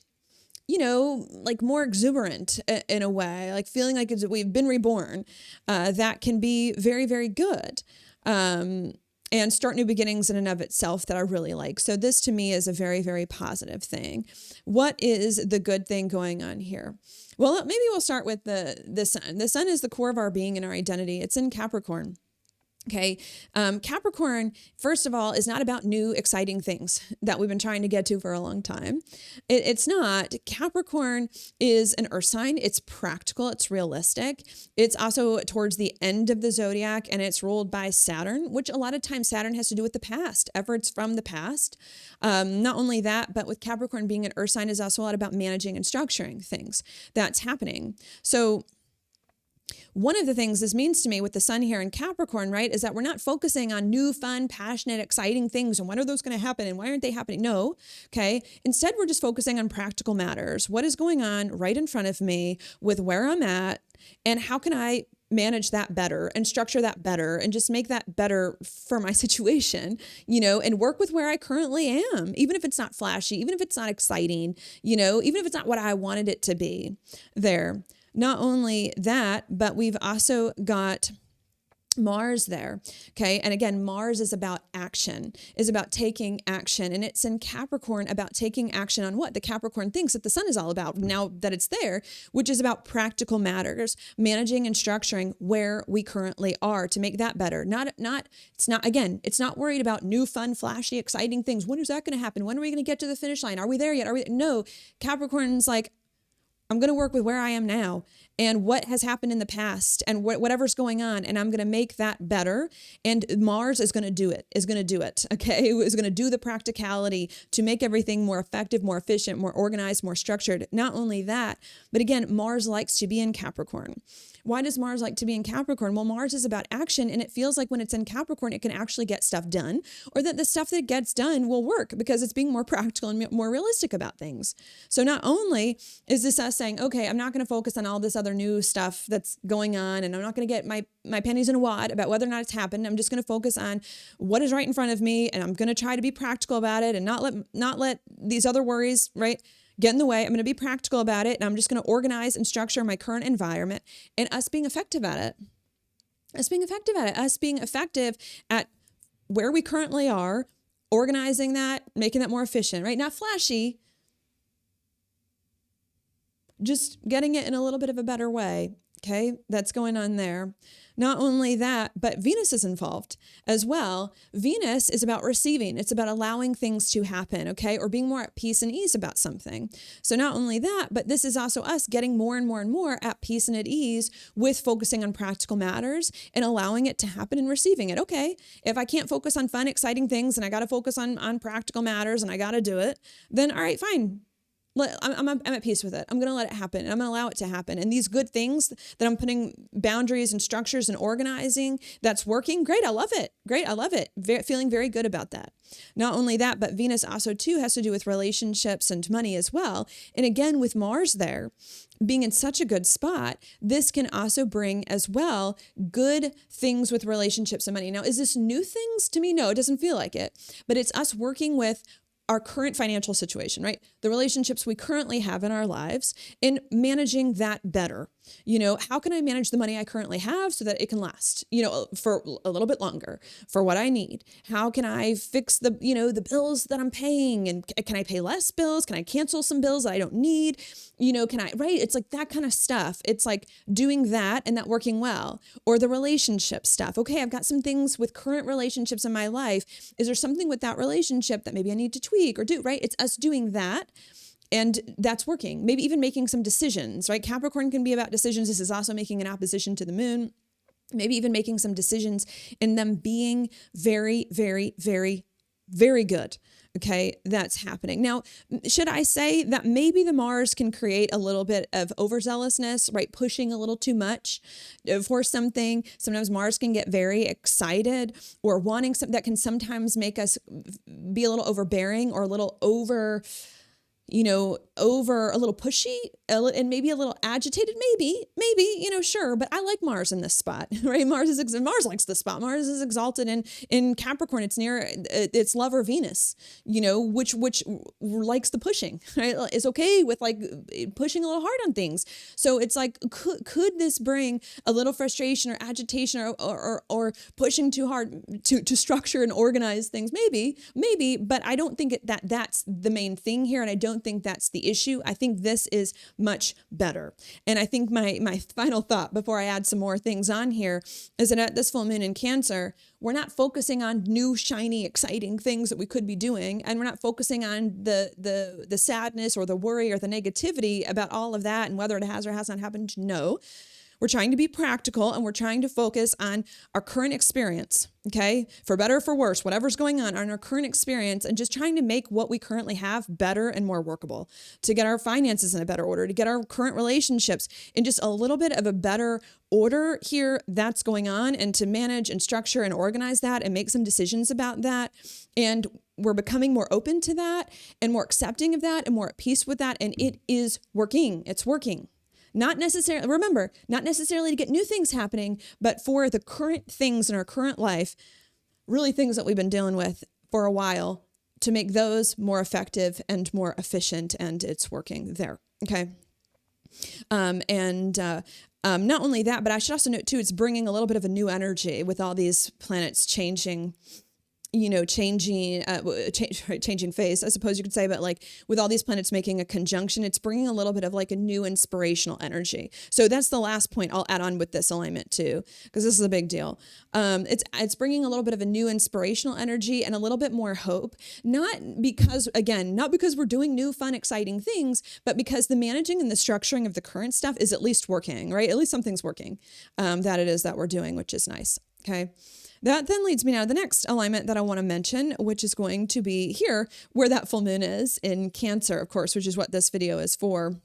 like more exuberant in a way, like feeling like we've been reborn. That can be very, very good. And start new beginnings in and of itself that I really like. So this to me is a very, very positive thing. What is the good thing going on here? Well, maybe we'll start with the sun. The sun is the core of our being and our identity. It's in Capricorn. Okay. Capricorn, first of all, is not about new, exciting things that we've been trying to get to for a long time. It's not. Capricorn is an earth sign. It's practical. It's realistic. It's also towards the end of the zodiac and it's ruled by Saturn, which a lot of times Saturn has to do with the past, efforts from the past. Not only that, but with Capricorn being an earth sign is also a lot about managing and structuring things that's happening. So one of the things this means to me with the sun here in Capricorn, right, is that we're not focusing on new, fun, passionate, exciting things and when are those going to happen and why aren't they happening? No, okay. Instead, we're just focusing on practical matters. What is going on right in front of me with where I'm at and how can I manage that better and structure that better and just make that better for my situation, and work with where I currently am, even if it's not flashy, even if it's not exciting, even if it's not what I wanted it to be there. Not only that, but we've also got Mars there. Okay. And again, Mars is about action, is about taking action. And it's in Capricorn about taking action on what the Capricorn thinks that the sun is all about now that it's there, which is about practical matters, managing and structuring where we currently are to make that better. It's not worried about new, fun, flashy, exciting things. When is that going to happen? When are we going to get to the finish line? Are we there yet? No, Capricorn's like, I'm going to work with where I am now and what has happened in the past and whatever's going on. And I'm going to make that better. And Mars is going to do it, okay? Is going to do the practicality to make everything more effective, more efficient, more organized, more structured. Not only that, but again, Mars likes to be in Capricorn. Why does Mars like to be in Capricorn? Well, Mars is about action and it feels like when it's in Capricorn, it can actually get stuff done or that the stuff that gets done will work because it's being more practical and more realistic about things. So not only is this us saying, okay, I'm not going to focus on all this other new stuff that's going on and I'm not going to get my pennies in a wad about whether or not it's happened. I'm just going to focus on what is right in front of me and I'm going to try to be practical about it and not let these other worries, right, get in the way. I'm going to be practical about it and I'm just going to organize and structure my current environment and us being effective at it. Us being effective at where we currently are, organizing that, making that more efficient, right? Not flashy, just getting it in a little bit of a better way. Okay, that's going on there. Not only that, but Venus is involved as well. Venus is about receiving. It's about allowing things to happen, okay, or being more at peace and ease about something. So not only that, but this is also us getting more and more and more at peace and at ease with focusing on practical matters and allowing it to happen and receiving it. Okay, if I can't focus on fun, exciting things and I got to focus on practical matters and I got to do it, then all right, fine. I'm at peace with it. I'm going to let it happen. And I'm going to allow it to happen. And these good things that I'm putting boundaries and structures and organizing, that's working. Great. I love it. Feeling very good about that. Not only that, but Venus also too has to do with relationships and money as well. And again, with Mars there being in such a good spot, this can also bring as well good things with relationships and money. Now, is this new things to me? No, it doesn't feel like it, but it's us working with our current financial situation, right? The relationships we currently have in our lives and managing that better. How can I manage the money I currently have so that it can last, for a little bit longer for what I need? How can I fix the bills that I'm paying? And can I pay less bills? Can I cancel some bills that I don't need? Right? It's like that kind of stuff. It's like doing that and that working well, or the relationship stuff. Okay, I've got some things with current relationships in my life. Is there something with that relationship that maybe I need to tweak or do, right? It's us doing that And that's working. Maybe even making some decisions, right? Capricorn can be about decisions. This is also making an opposition to the moon. Maybe even making some decisions and them being very, very, very, very good. Okay, that's happening. Now, should I say that maybe the Mars can create a little bit of overzealousness, right? Pushing a little too much for something. Sometimes Mars can get very excited or wanting something that can sometimes make us be a little overbearing or a little over a little pushy and maybe a little agitated, maybe, sure. But I like Mars in this spot, right? Mars likes this spot. Mars is exalted in Capricorn. It's near its lover Venus, which likes the pushing, right? Is okay with like pushing a little hard on things. So it's like, could this bring a little frustration or agitation or pushing too hard to structure and organize things? Maybe, but I don't think that's the main thing here. And I don't think that's the issue. I think this is much better. And I think my final thought before I add some more things on here is that at this full moon in Cancer, we're not focusing on new, shiny, exciting things that we could be doing. And we're not focusing on the sadness or the worry or the negativity about all of that and whether it has or has not happened. No. We're trying to be practical and we're trying to focus on our current experience, okay? For better or for worse, whatever's going on our current experience, and just trying to make what we currently have better and more workable, to get our finances in a better order, to get our current relationships in just a little bit of a better order here that's going on, and to manage and structure and organize that and make some decisions about that. And we're becoming more open to that and more accepting of that and more at peace with that. And it is working. It's working. Not necessarily to get new things happening, but for the current things in our current life, really things that we've been dealing with for a while, to make those more effective and more efficient. And it's working there. Okay. Not only that, but I should also note too, it's bringing a little bit of a new energy with all these planets changing phase, I suppose you could say, but like with all these planets making a conjunction, it's bringing a little bit of like a new inspirational energy. So that's the last point I'll add on with this alignment too, because this is a big deal. It's bringing a little bit of a new inspirational energy and a little bit more hope, not because we're doing new, fun, exciting things, but because the managing and the structuring of the current stuff is at least working, right? At least something's working, that it is that we're doing, which is nice. Okay. That then leads me now to the next alignment that I want to mention, which is going to be here where that full moon is in Cancer, of course, which is what this video is for,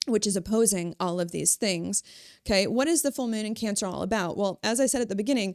which is opposing all of these things. Okay. What is the full moon in Cancer all about? Well, as I said at the beginning,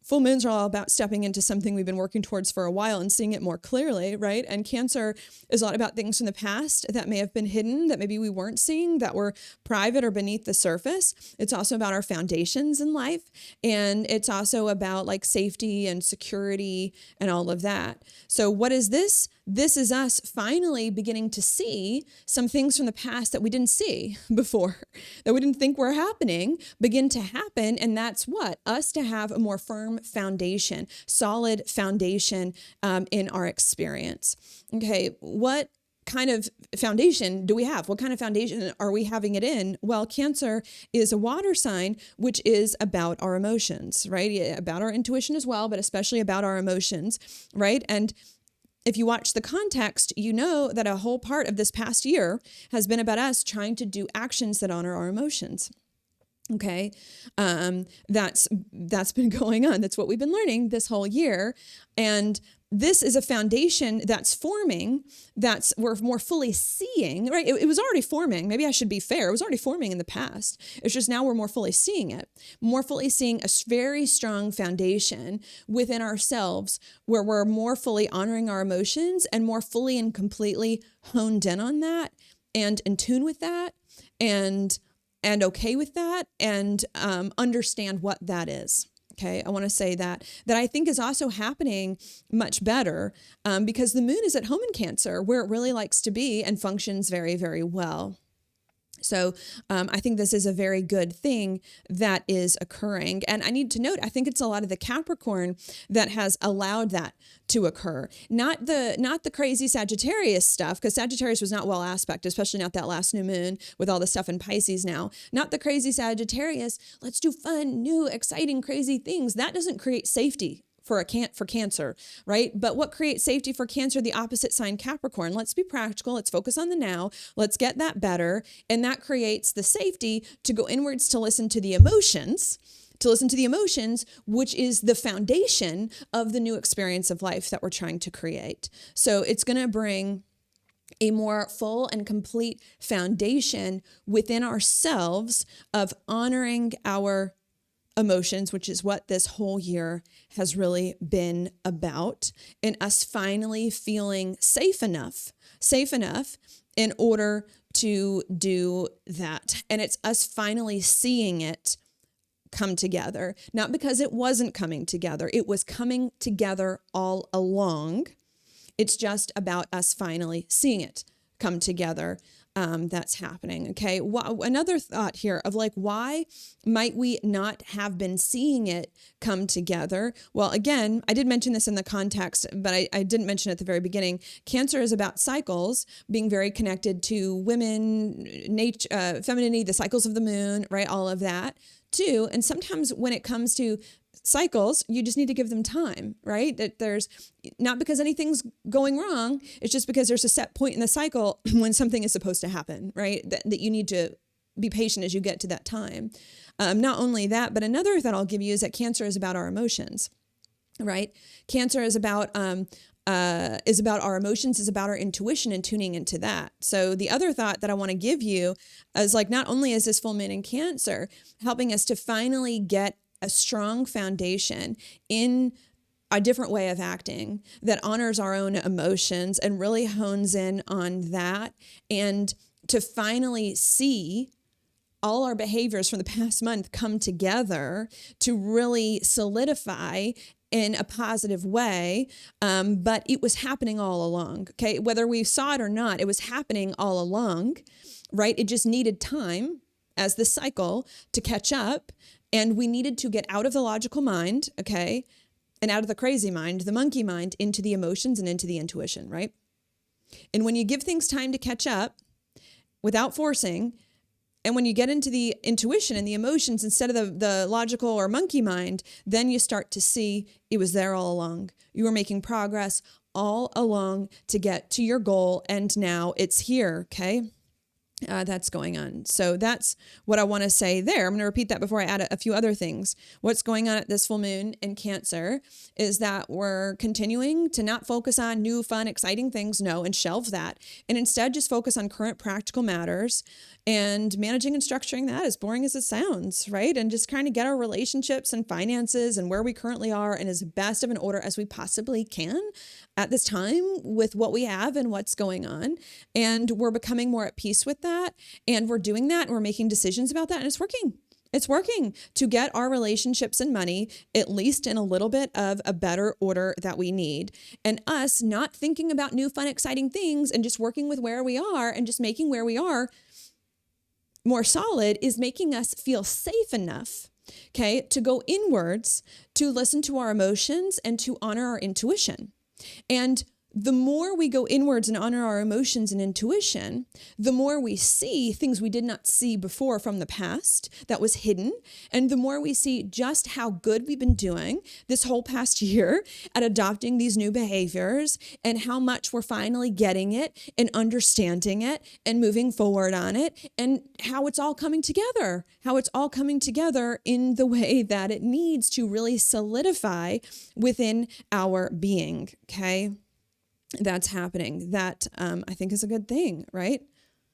full moons are all about stepping into something we've been working towards for a while and seeing it more clearly, right? And Cancer is a lot about things from the past that may have been hidden, that maybe we weren't seeing, that were private or beneath the surface. It's also about our foundations in life. And it's also about like safety and security and all of that. So what is this? This is us finally beginning to see some things from the past that we didn't see before, that we didn't think were happening, begin to happen. And that's what? Us to have a more firm foundation, solid foundation in our experience. Okay, what kind of foundation do we have? What kind of foundation are we having it in? Well, Cancer is a water sign, which is about our emotions, right? About our intuition as well, but especially about our emotions, right? And if you watch the context, you know that a whole part of this past year has been about us trying to do actions that honor our emotions. Okay. That's been going on. That's what we've been learning this whole year. And this is a foundation that's forming, we're more fully seeing, right? It was already forming. Maybe I should be fair. It was already forming in the past. It's just now we're more fully seeing it, more fully seeing a very strong foundation within ourselves where we're more fully honoring our emotions and more fully and completely honed in on that and in tune with that and okay with that and understand what that is. Okay, I want to say that I think is also happening much better because the moon is at home in Cancer where it really likes to be and functions very, very well. So I think this is a very good thing that is occurring. And I need to note, I think it's a lot of the Capricorn that has allowed that to occur. Not the crazy Sagittarius stuff, because Sagittarius was not well aspected, especially not that last new moon with all the stuff in Pisces now. Not the crazy Sagittarius. Let's do fun, new, exciting, crazy things. That doesn't create safety for Cancer, right? But what creates safety for Cancer? The opposite sign, Capricorn. Let's be practical. Let's focus on the now. Let's get that better. And that creates the safety to go inwards, to listen to the emotions, which is the foundation of the new experience of life that we're trying to create. So it's going to bring a more full and complete foundation within ourselves of honoring our emotions, which is what this whole year has really been about, and us finally feeling safe enough in order to do that. And it's us finally seeing it come together, not because it wasn't coming together. It was coming together all along. It's just about us finally seeing it come together. That's happening. Okay. Another thought here of like, why might we not have been seeing it come together? Well, again, I did mention this in the context, but I didn't mention it at the very beginning. Cancer is about cycles, being very connected to women, nature, femininity, the cycles of the moon, right? All of that too. And sometimes when it comes to cycles, you just need to give them time, right? That there's not because anything's going wrong. It's just because there's a set point in the cycle when something is supposed to happen, right? That you need to be patient as you get to that time. Not only that, but another thought I'll give you is that Cancer is about our emotions, right? Cancer is about our emotions, is about our intuition and tuning into that. So the other thought that I want to give you is like, not only is this full moon in Cancer helping us to finally get a strong foundation in a different way of acting that honors our own emotions and really hones in on that, and to finally see all our behaviors from the past month come together to really solidify in a positive way. But it was happening all along. Okay. Whether we saw it or not, it was happening all along, right? It just needed time as the cycle to catch up. And we needed to get out of the logical mind, okay, and out of the crazy mind, the monkey mind, into the emotions and into the intuition, right? And when you give things time to catch up without forcing, and when you get into the intuition and the emotions instead of the logical or monkey mind, then you start to see it was there all along. You were making progress all along to get to your goal, and now it's here, okay? That's going on. So that's what I want to say there. I'm going to repeat that before I add a few other things. What's going on at this full moon in Cancer is that we're continuing to not focus on new, fun, exciting things, and shelve that. And instead just focus on current practical matters and managing and structuring that, as boring as it sounds, right? And just trying to get our relationships and finances and where we currently are in as best of an order as we possibly can at this time with what we have and what's going on. And we're becoming more at peace with that. And we're doing that. And we're making decisions about that. And it's working. It's working to get our relationships and money at least in a little bit of a better order that we need. And us not thinking about new, fun, exciting things and just working with where we are and just making where we are more solid is making us feel safe enough, okay, to go inwards, to listen to our emotions and to honor our intuition. And the more we go inwards and honor our emotions and intuition, the more we see things we did not see before from the past that was hidden. And the more we see just how good we've been doing this whole past year at adopting these new behaviors and how much we're finally getting it and understanding it and moving forward on it, and how it's all coming together, in the way that it needs to really solidify within our being. Okay. That's happening. That I think is a good thing, right?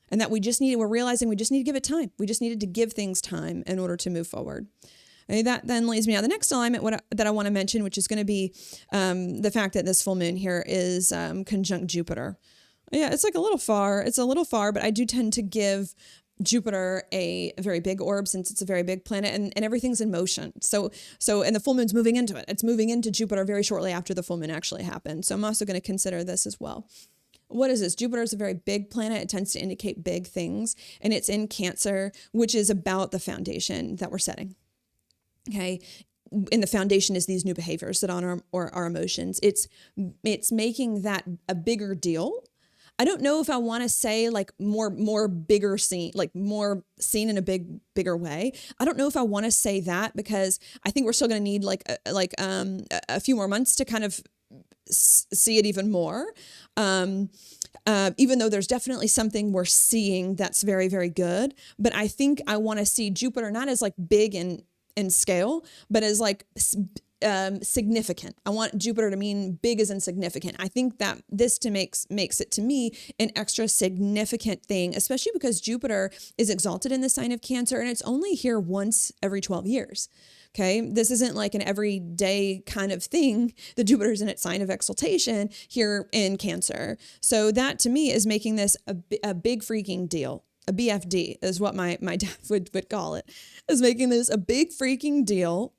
And that we're realizing we just need to give it time. We just needed to give things time in order to move forward. Okay, that then leads me on the next alignment that I want to mention, which is going to be the fact that this full moon here is conjunct Jupiter. Yeah, it's a little far, but I do tend to give Jupiter a very big orb since it's a very big planet and everything's in motion. So, and the full moon's moving into it. It's moving into Jupiter very shortly after the full moon actually happened. So I'm also going to consider this as well. What is this? Jupiter is a very big planet. It tends to indicate big things, and it's in Cancer, which is about the foundation that we're setting. Okay. And the foundation is these new behaviors that honor our emotions. It's making that a bigger deal I don't know if I want to say like more bigger scene, like more seen in a bigger way. I don't know if I want to say that, because I think we're still going to need a few more months to kind of see it even more. Even though there's definitely something we're seeing that's very, very good. But I think I want to see Jupiter not as like big in scale, but as like significant. I want Jupiter to mean big as in significant. I think that this makes it to me an extra significant thing, especially because Jupiter is exalted in the sign of Cancer, and it's only here once every 12 years. Okay. This isn't like an everyday kind of thing. The Jupiter's in its sign of exaltation here in Cancer. So that to me is making this a big freaking deal. A BFD is what my dad would call it, is making this a big freaking deal.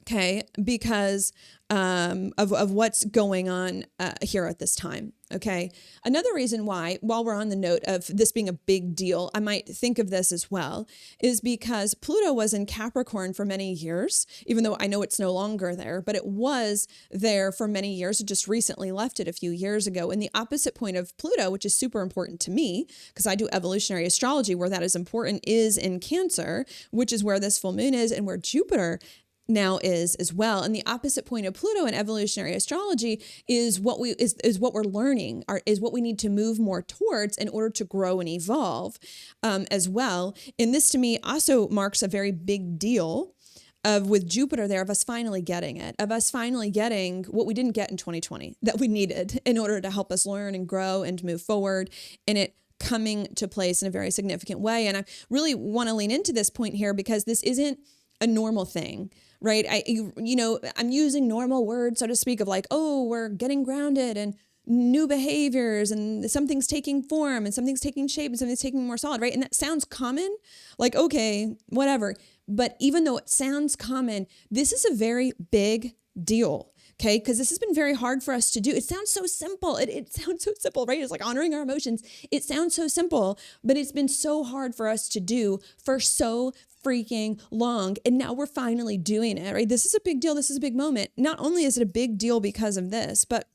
Okay, because of what's going on here at this time. Okay, another reason why, while we're on the note of this being a big deal, I might think of this as well, is because Pluto was in Capricorn for many years, even though I know it's no longer there, but it was there for many years. It just recently left it a few years ago. And the opposite point of Pluto, which is super important to me, because I do evolutionary astrology, where that is important, is in Cancer, which is where this full moon is and where Jupiter now is as well. And the opposite point of Pluto in evolutionary astrology is what we're learning, is what we need to move more towards in order to grow and evolve as well. And this to me also marks a very big deal with Jupiter there, of us finally getting it, of us finally getting what we didn't get in 2020 that we needed in order to help us learn and grow and move forward, and it coming to place in a very significant way. And I really want to lean into this point here, because this isn't a normal thing. Right. I'm using normal words, so to speak, of like, oh, we're getting grounded and new behaviors and something's taking form and something's taking shape and something's taking more solid. Right. And that sounds common, like, OK, whatever. But even though it sounds common, this is a very big deal. Okay, because this has been very hard for us to do. It sounds so simple. It sounds so simple, right? It's like honoring our emotions. It sounds so simple, but it's been so hard for us to do for so freaking long. And now we're finally doing it, right? This is a big deal. This is a big moment. Not only is it a big deal because of this, but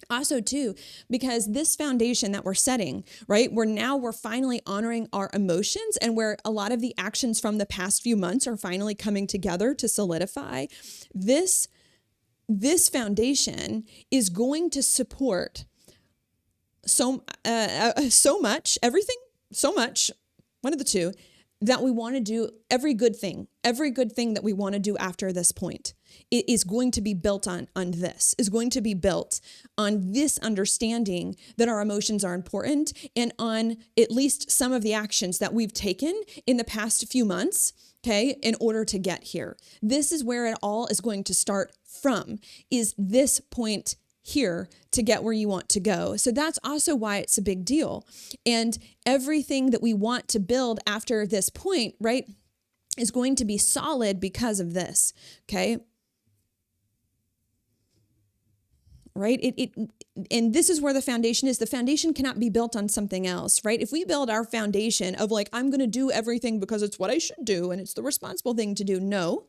also too, because this foundation that we're setting, right? We're finally honoring our emotions, and where a lot of the actions from the past few months are finally coming together to solidify this foundation is going to support so much, one of the two, that we want to do. Every good thing that we want to do after this point, it is going to be built on this, is going to be built on this understanding that our emotions are important, and on at least some of the actions that we've taken in the past few months, okay, in order to get here. This is where it all is going to start from, is this point here to get where you want to go. So that's also why it's a big deal. And everything that we want to build after this point, right, is going to be solid because of this, okay? Right? And this is where the foundation is. The foundation cannot be built on something else, right? If we build our foundation of like, I'm going to do everything because it's what I should do and it's the responsible thing to do. No,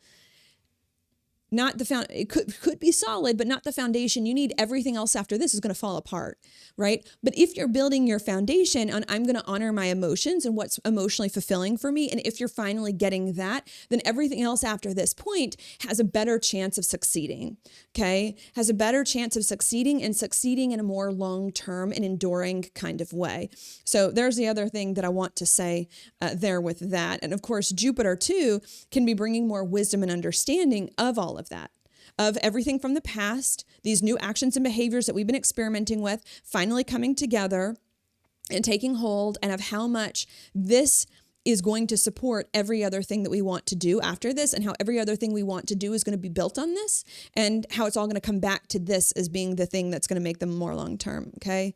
not the it could be solid, but not the foundation. You need everything else after this is going to fall apart, right? But if you're building your foundation on, I'm going to honor my emotions and what's emotionally fulfilling for me, and if you're finally getting that, then everything else after this point has a better chance of succeeding, okay? Has a better chance of succeeding, and succeeding in a more long-term and enduring kind of way. So there's the other thing that I want to say there with that. And of course, Jupiter too can be bringing more wisdom and understanding of all of that, of everything from the past, these new actions and behaviors that we've been experimenting with, finally coming together and taking hold, and of how much this is going to support every other thing that we want to do after this, and how every other thing we want to do is going to be built on this, and how it's all going to come back to this as being the thing that's going to make them more long-term, okay?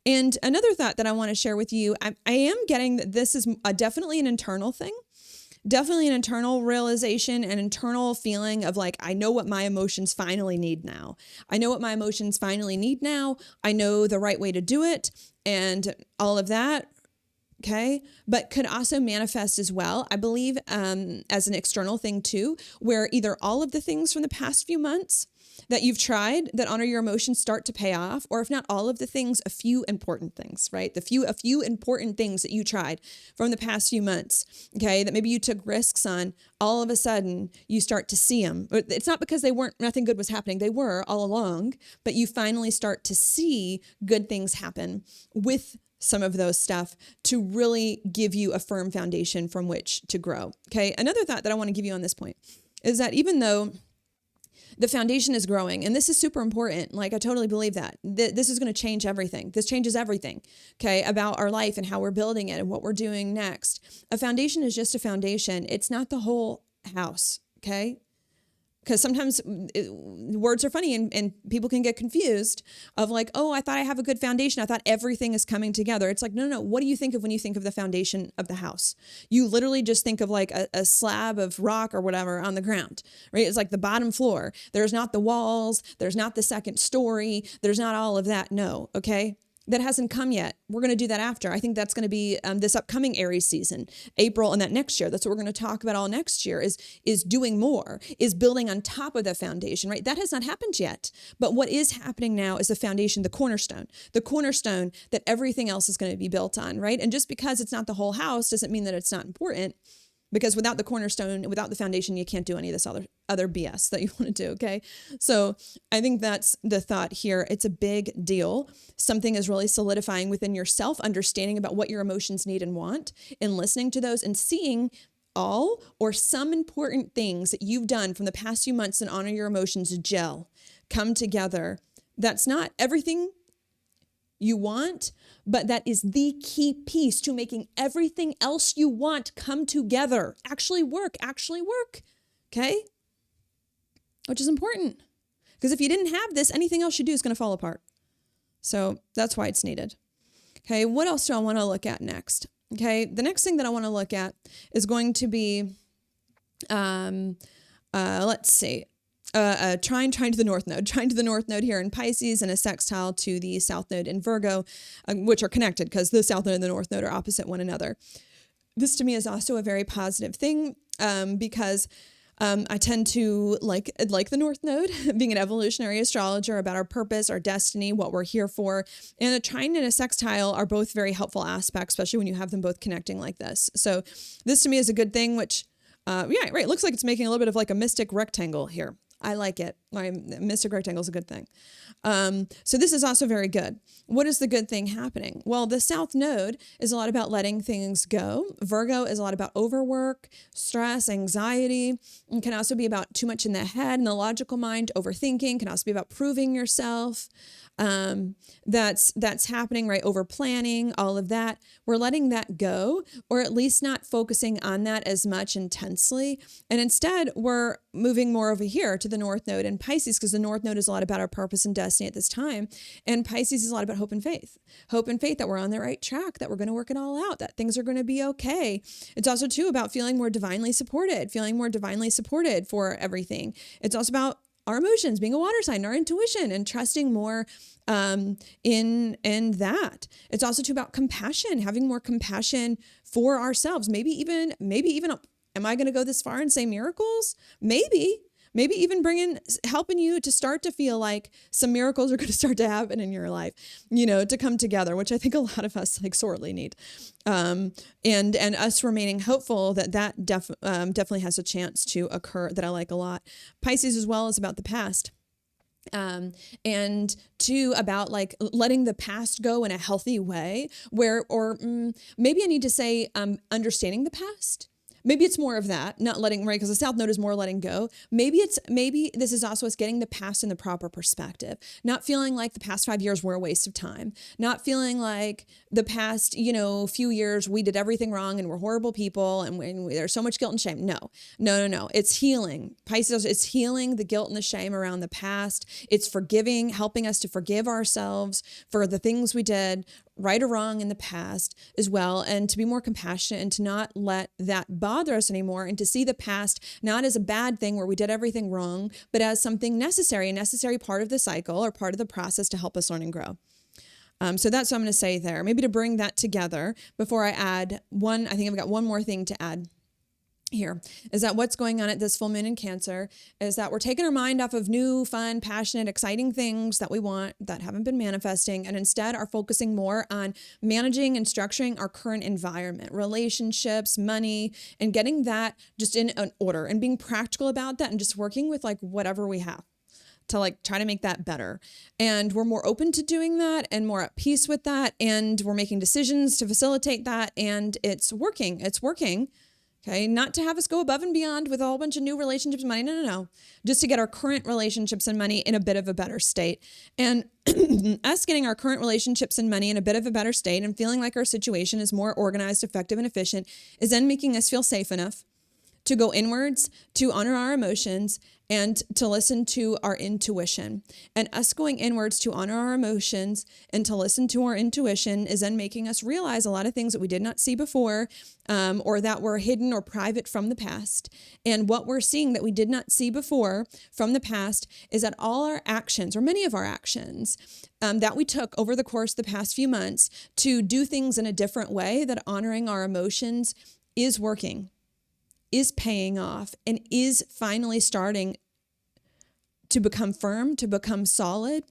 And another thought that I want to share with you, I am getting that this is definitely an internal thing. Definitely an internal realization, an internal feeling of like, I know what my emotions finally need now. I know what my emotions finally need now. I know the right way to do it and all of that. Okay, but could also manifest as well, I believe, as an external thing too, where either all of the things from the past few months that you've tried that honor your emotions start to pay off, or if not all of the things, a few important things, right? A few important things that you tried from the past few months, okay, that maybe you took risks on, all of a sudden you start to see them. It's not because nothing good was happening. They were all along, but you finally start to see good things happen with some of those stuff to really give you a firm foundation from which to grow. Okay. Another thought that I want to give you on this point is that even though the foundation is growing, and this is super important, like I totally believe that this is going to change everything. This changes everything, okay, about our life and how we're building it and what we're doing next. A foundation is just a foundation. It's not the whole house, okay? Because sometimes words are funny and people can get confused of like, oh, I thought I have a good foundation. I thought everything is coming together. It's like, no. What do you think of when you think of the foundation of the house? You literally just think of like a slab of rock or whatever on the ground, right? It's like the bottom floor. There's not the walls. There's not the second story. There's not all of that. No, okay? That hasn't come yet. We're going to do that after. I think that's going to be this upcoming Aries season, April, and that next year. That's what we're going to talk about all next year is doing more, is building on top of the foundation, right? That has not happened yet. But what is happening now is the foundation, the cornerstone that everything else is going to be built on, right? And just because it's not the whole house doesn't mean that it's not important. Because without the cornerstone, without the foundation, you can't do any of this other BS that you want to do, okay? So I think that's the thought here. It's a big deal. Something is really solidifying within yourself, understanding about what your emotions need and want, and listening to those and seeing all or some important things that you've done from the past few months and honor your emotions gel, come together. That's not everything you want, but that is the key piece to making everything else you want come together, actually work, okay? Which is important, because if you didn't have this, anything else you do is going to fall apart. So that's why it's needed. Okay, what else do I want to look at next? Okay, the next thing that I want to look at is going to be, let's see, trine to the north node here in Pisces, and a sextile to the south node in Virgo, which are connected because the south node and the north node are opposite one another. This to me is also a very positive thing because I tend to like the north node, being an evolutionary astrologer, about our purpose, our destiny, what we're here for. And a trine and a sextile are both very helpful aspects, especially when you have them both connecting like this. So this to me is a good thing, which, looks like it's making a little bit of like a mystic rectangle here. I like it. Mystic rectangle is a good thing. So this is also very good. What is the good thing happening? Well, the south node is a lot about letting things go. Virgo is a lot about overwork, stress, anxiety. It can also be about too much in the head and the logical mind. Overthinking can also be about proving yourself. That's happening, right? Over planning, all of that. We're letting that go, or at least not focusing on that as much intensely. And instead we're moving more over here to the north node in Pisces, because the north node is a lot about our purpose and destiny at this time. And Pisces is a lot about hope and faith that we're on the right track, that we're going to work it all out, that things are going to be okay. It's also too about feeling more divinely supported for everything. It's also about our emotions, being a water sign, our intuition, and trusting more in that. It's also too about compassion, having more compassion for ourselves. Maybe even, am I going to go this far and say miracles? Maybe even helping you to start to feel like some miracles are going to start to happen in your life, to come together, which I think a lot of us sorely need. And us remaining hopeful that definitely has a chance to occur, that I like a lot. Pisces as well is about the past. And two, about letting the past go in a healthy way, maybe I need to say, understanding the past. Maybe it's more of that, not letting, right? Because the south node is more letting go. Maybe this is also us getting the past in the proper perspective, not feeling like the past 5 years were a waste of time, not feeling like the past, few years we did everything wrong and we're horrible people and there's so much guilt and shame. No. It's healing. Pisces, it's healing the guilt and the shame around the past. It's forgiving, helping us to forgive ourselves for the things we did, right or wrong, in the past as well, and to be more compassionate and to not let that bother us anymore, and to see the past not as a bad thing where we did everything wrong, but as something necessary, a necessary part of the cycle or part of the process to help us learn and grow. So that's what I'm going to say there. Maybe to bring that together before I add one, I think I've got one more thing to add here, is that what's going on at this full moon in Cancer is that we're taking our mind off of new, fun, passionate, exciting things that we want that haven't been manifesting, and instead are focusing more on managing and structuring our current environment, relationships, money, and getting that just in an order and being practical about that and just working with like whatever we have to like try to make that better. And we're more open to doing that and more at peace with that. And we're making decisions to facilitate that. And it's working. It's working. Okay. Not to have us go above and beyond with a whole bunch of new relationships, money. No. Just to get our current relationships and money in a bit of a better state. And us getting our current relationships and money in a bit of a better state and feeling like our situation is more organized, effective, and efficient is then making us feel safe enough to go inwards, to honor our emotions, and to listen to our intuition. And us going inwards to honor our emotions and to listen to our intuition is then making us realize a lot of things that we did not see before, or that were hidden or private from the past. And what we're seeing that we did not see before from the past is that all our actions, or many of our actions, that we took over the course of the past few months to do things in a different way, that honoring our emotions is working, is paying off, and is finally starting to become firm, to become solid,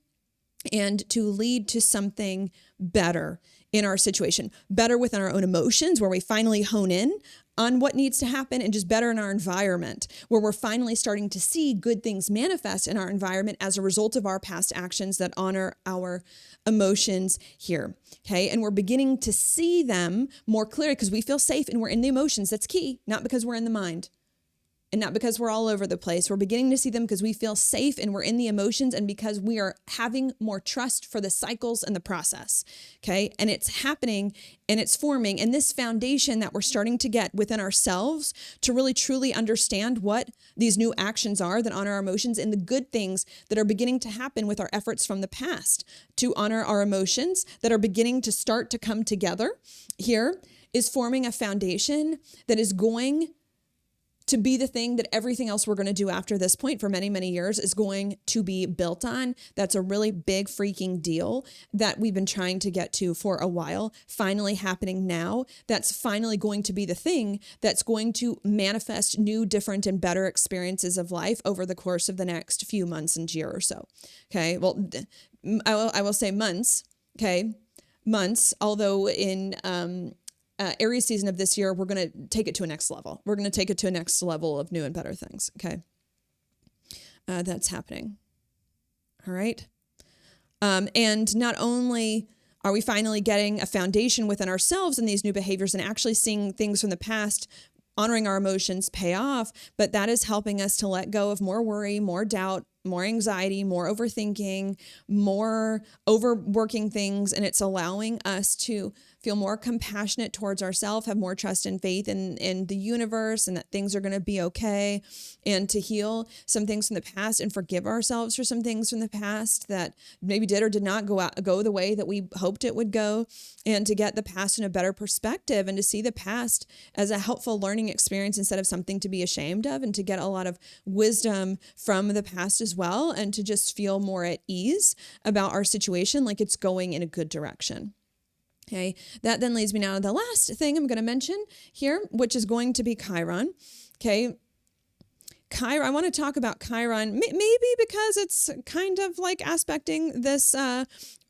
and to lead to something better in our situation, better within our own emotions, where we finally hone in on what needs to happen, and just better in our environment, where we're finally starting to see good things manifest in our environment as a result of our past actions that honor our emotions here. Okay. And we're beginning to see them more clearly because we feel safe and we're in the emotions. That's key, not because we're in the mind. And not because we're all over the place. We're beginning to see them because we feel safe and we're in the emotions, and because we are having more trust for the cycles and the process. Okay. And it's happening and it's forming. And this foundation that we're starting to get within ourselves to really truly understand what these new actions are that honor our emotions, and the good things that are beginning to happen with our efforts from the past to honor our emotions that are beginning to start to come together here, is forming a foundation that is going to be the thing that everything else we're going to do after this point for many, many years is going to be built on. That's a really big freaking deal that we've been trying to get to for a while, finally happening now. That's finally going to be the thing that's going to manifest new, different, and better experiences of life over the course of the next few months and year or so. Okay. Well, I will say months. Okay. Months, although in, Aries season of this year, we're going to take it to a next level. We're going to take it to a next level of new and better things. Okay. That's happening. All right. And not only are we finally getting a foundation within ourselves in these new behaviors and actually seeing things from the past, honoring our emotions, pay off, but that is helping us to let go of more worry, more doubt, more anxiety, more overthinking, more overworking things. And it's allowing us to feel more compassionate towards ourselves, have more trust and faith in the universe, and that things are going to be okay, and to heal some things from the past and forgive ourselves for some things from the past that maybe did or did not go the way that we hoped it would go, and to get the past in a better perspective, and to see the past as a helpful learning experience instead of something to be ashamed of, and to get a lot of wisdom from the past as well, and to just feel more at ease about our situation, like it's going in a good direction. Okay, that then leads me now to the last thing I'm going to mention here, which is going to be Chiron. Okay, Chiron, I want to talk about Chiron, maybe because it's kind of like aspecting this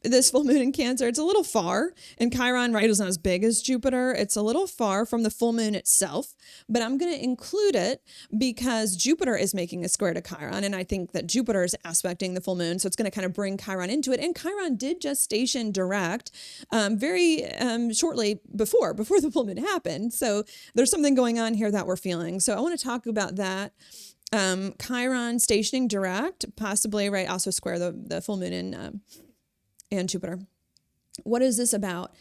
this full moon in Cancer. It's a little far, and Chiron, right, is not as big as Jupiter. It's a little far from the full moon itself, but I'm going to include it because Jupiter is making a square to Chiron, and I think that Jupiter is aspecting the full moon, so it's going to kind of bring Chiron into it. And Chiron did just station direct very shortly before the full moon happened, so there's something going on here that we're feeling. So I want to talk about that. Chiron stationing direct, possibly, right, also square the full moon in and Jupiter. What is this about?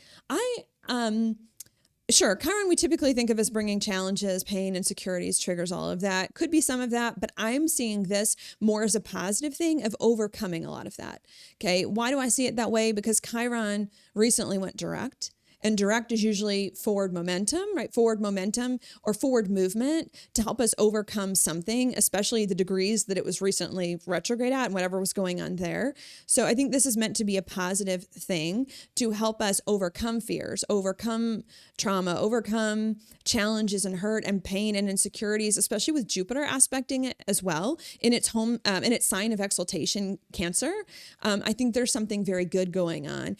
Sure, Chiron we typically think of as bringing challenges, pain, insecurities, triggers, all of that. Could be some of that, but I'm seeing this more as a positive thing of overcoming a lot of that. Okay, why do I see it that way? Because Chiron recently went direct. And direct is usually forward momentum, right? Forward momentum or forward movement to help us overcome something, especially the degrees that it was recently retrograde at and whatever was going on there. So I think this is meant to be a positive thing to help us overcome fears, overcome trauma, overcome challenges and hurt and pain and insecurities, especially with Jupiter aspecting it as well in its home, in its sign of exaltation, Cancer. I think there's something very good going on.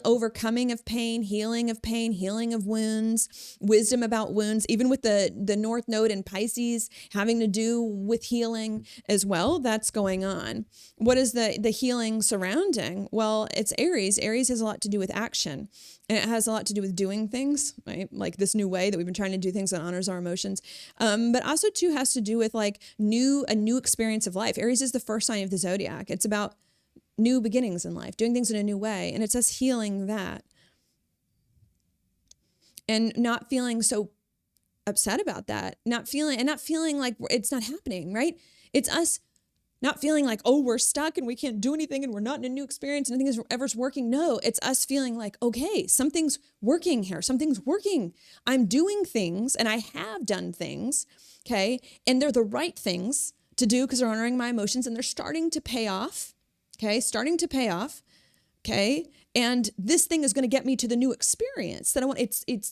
Overcoming of pain, healing of wounds, wisdom about wounds, even with the North Node in Pisces having to do with healing as well. That's going on. What is the healing surrounding? Well, it's Aries. Aries has a lot to do with action. And it has a lot to do with doing things, right? Like this new way that we've been trying to do things that honors our emotions. But also too has to do with like a new experience of life. Aries is the first sign of the zodiac. It's about new beginnings in life, doing things in a new way. And it's us healing that and not feeling so upset about that, not feeling like it's not happening, right? It's us not feeling like, oh, we're stuck and we can't do anything and we're not in a new experience and nothing is ever's working. No, it's us feeling like, okay, something's working here. Something's working. I'm doing things and I have done things, okay? And they're the right things to do because they're honoring my emotions and they're starting to pay off. Okay, starting to pay off. Okay, and this thing is going to get me to the new experience that I want.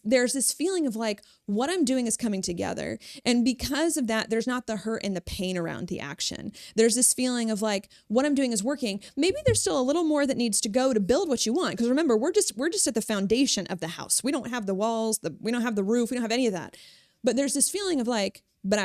There's this feeling of like what I'm doing is coming together, and because of that, there's not the hurt and the pain around the action. There's this feeling of like what I'm doing is working. Maybe there's still a little more that needs to go to build what you want. Because remember, we're just at the foundation of the house. We don't have the walls. We don't have the roof. We don't have any of that. But there's this feeling of like, but